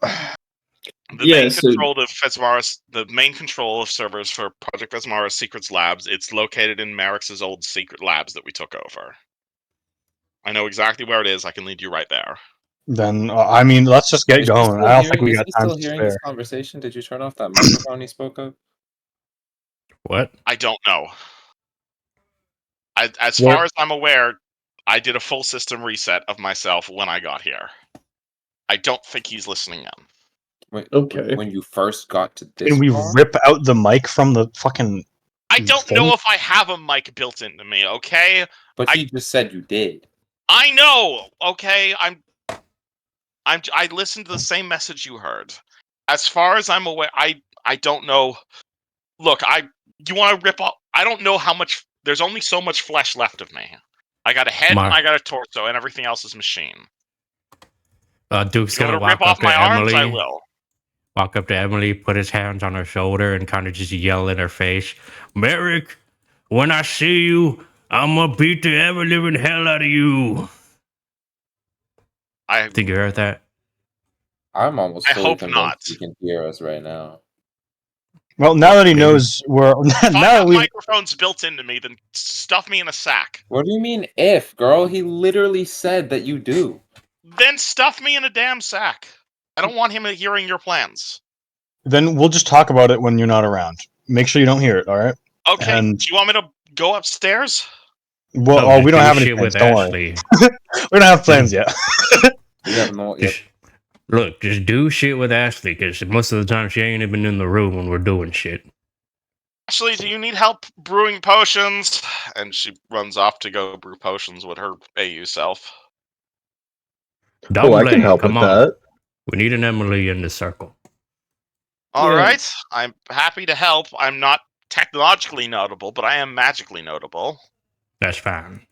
The main control of servers for Project Vesmara's Secrets Labs, it's located in Merrick's old secret labs that we took over. I know exactly where it is. I can lead you right there. then I mean, let's just get going. I don't think we got time to hearing spare. this conversation? Did you turn off that microphone he spoke of? What? I don't know. As far as I'm aware, I did a full system reset of myself when I got here. I don't think he's listening in. Wait, Okay. When you first got to this, Can we rip out the mic from the fucking? I don't know if I have a mic built into me. Okay, but he just said you did. I know. Okay, I listened to the same message you heard. As far as I'm aware, I don't know. Look, you want to rip off? I don't know how much. There's only so much flesh left of me. I got a head, and I got a torso, and everything else is machine. Duke's You gonna want to rip walk off up to my arms? Emily. I will. Walk up to Emily, put his hands on her shoulder, and kind of just yell in her face, "Merrick, when I see you, I'm gonna beat the ever living hell out of you." I think you heard that. I'm almost I fully hope convinced not. he can hear us right now. Well, now that he knows we're If I now have we microphones built into me, then stuff me in a sack. What do you mean if, girl? He literally said that you do. Then stuff me in a damn sack. I don't want him hearing your plans. then we'll just talk about it when you're not around. Make sure you don't hear it. All right. Okay. And Do you want me to go upstairs? well, No, we don't just have do any shit plans. with Don't Ashley. worry. We don't have plans yet. We have no. Yep. Look, just do shit with Ashley, because most of the time she ain't even in the room when we're doing shit. Ashley, do you need help brewing potions? And she runs off to go brew potions with her AU self. Double I can help come with on. that. We need an Emily in the circle. All Yeah. right, I'm happy to help. I'm not technologically notable, but I am magically notable. That's fine.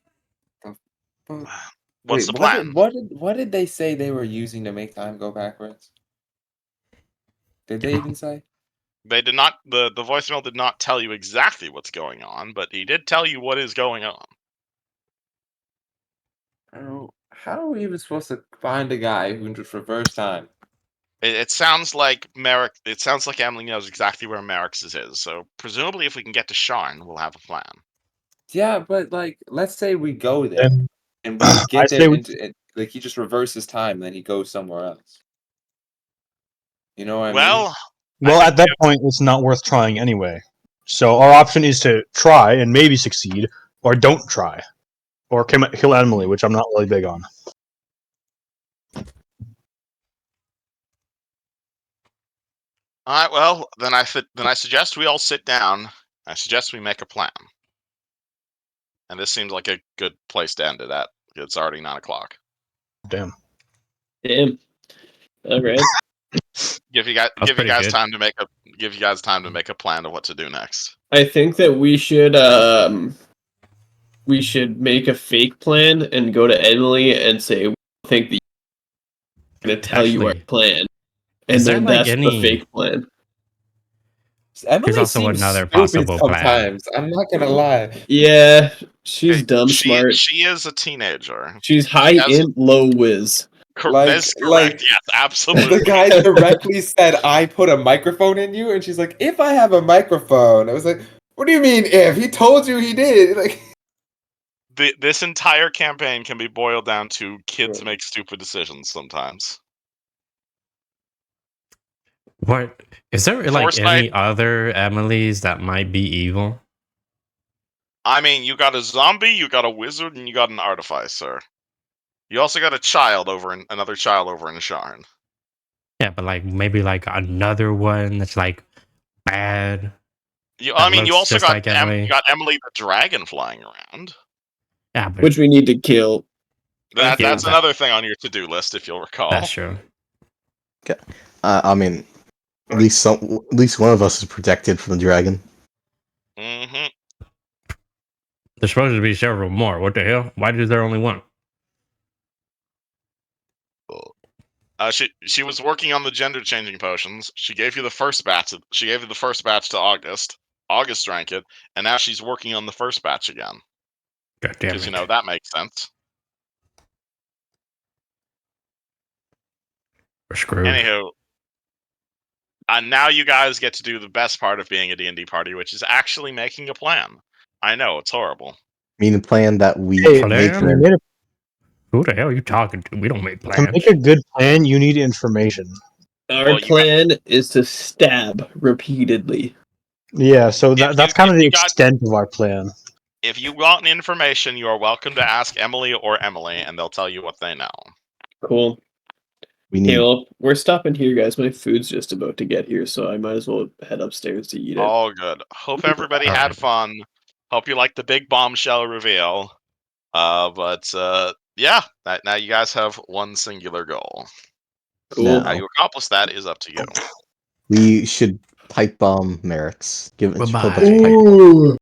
What's the plan? What did they say they were using to make time go backwards? Did they even say? They did not. The voicemail did not tell you exactly what's going on, but he did tell you what is going on. How are we even supposed to find a guy who can just reverse time? It sounds like Merrick. It sounds like Emily knows exactly where Merrick's is. So presumably, if we can get to Sharn, we'll have a plan. Yeah, but let's say we go there and we I get say there, we- he just reverses time, then he goes somewhere else. You know what I mean? Well, at that point, it's not worth trying anyway. So our option is to try and maybe succeed, or don't try, or kill Emily, which I'm not really big on. All right. Well, then I suggest we all sit down. I suggest we make a plan. And this seems like a good place to end it at, It's already 9 o'clock. Damn. Damn. All right. Give you That's guys pretty good. time to make a plan of what to do next. I think that we should make a fake plan and go to Emily and say we think that you're gonna tell you our Actually, plan, and is there, then like, that's the any- fake plan. Emily also seems another stupid possible plan. sometimes. I'm not gonna lie. Yeah, she's Okay, dumb smart. She is a teenager. She's high has- int, low whiz. That's correct. Yes, absolutely. The guy directly said, "I put a microphone in you," and she's like, "If I have a microphone," I was like, "What do you mean if? He told you he did." Like, This entire campaign can be boiled down to kids Right. make stupid decisions sometimes. What is there like Foresight- any other Emilys that might be evil? I mean, you got a zombie, you got a wizard, and you got an artificer. You also got another child over in Sharn. Yeah, but like maybe like another one that's like bad. You That also looks just got like Emily. you got Emily the dragon flying around. Yeah, but Which we need to kill. That's that- another thing on your to-do list, if you'll recall. that's true. I mean, at least one of us is protected from the dragon. hmm There's supposed to be several more. What the hell? Why is there only one? She was working on the gender changing potions. She gave you the first batch. She gave you the first batch to August. August drank it, and now she's working on the first batch again. God damn Because it. that makes sense. We're screwed. Anywho, now you guys get to do the best part of being a D&D party, which is actually making a plan. I know it's horrible. Mean the plan that we Hey, make plan? To them- make a- Who the hell are you talking to? We don't make to plans. make a good plan, you need information. Our Well, you plan is to stab repeatedly. Yeah, so If that's you- kind of if the you got- extent of our plan. If you want information, you are welcome to ask Emily or Emily, and they'll tell you what they know. Cool. We Okay, need. well, we're stopping here, guys. My food's just about to get here, so I might as well head upstairs to eat it. All good. Hope everybody had Alright. fun. Hope you liked the big bombshell reveal. Yeah, now you guys have one singular goal. Cool. How you accomplish that is up to you. We should pipe bomb Merrick's. Give it. Bye-bye. Put a bunch of pipe Ooh.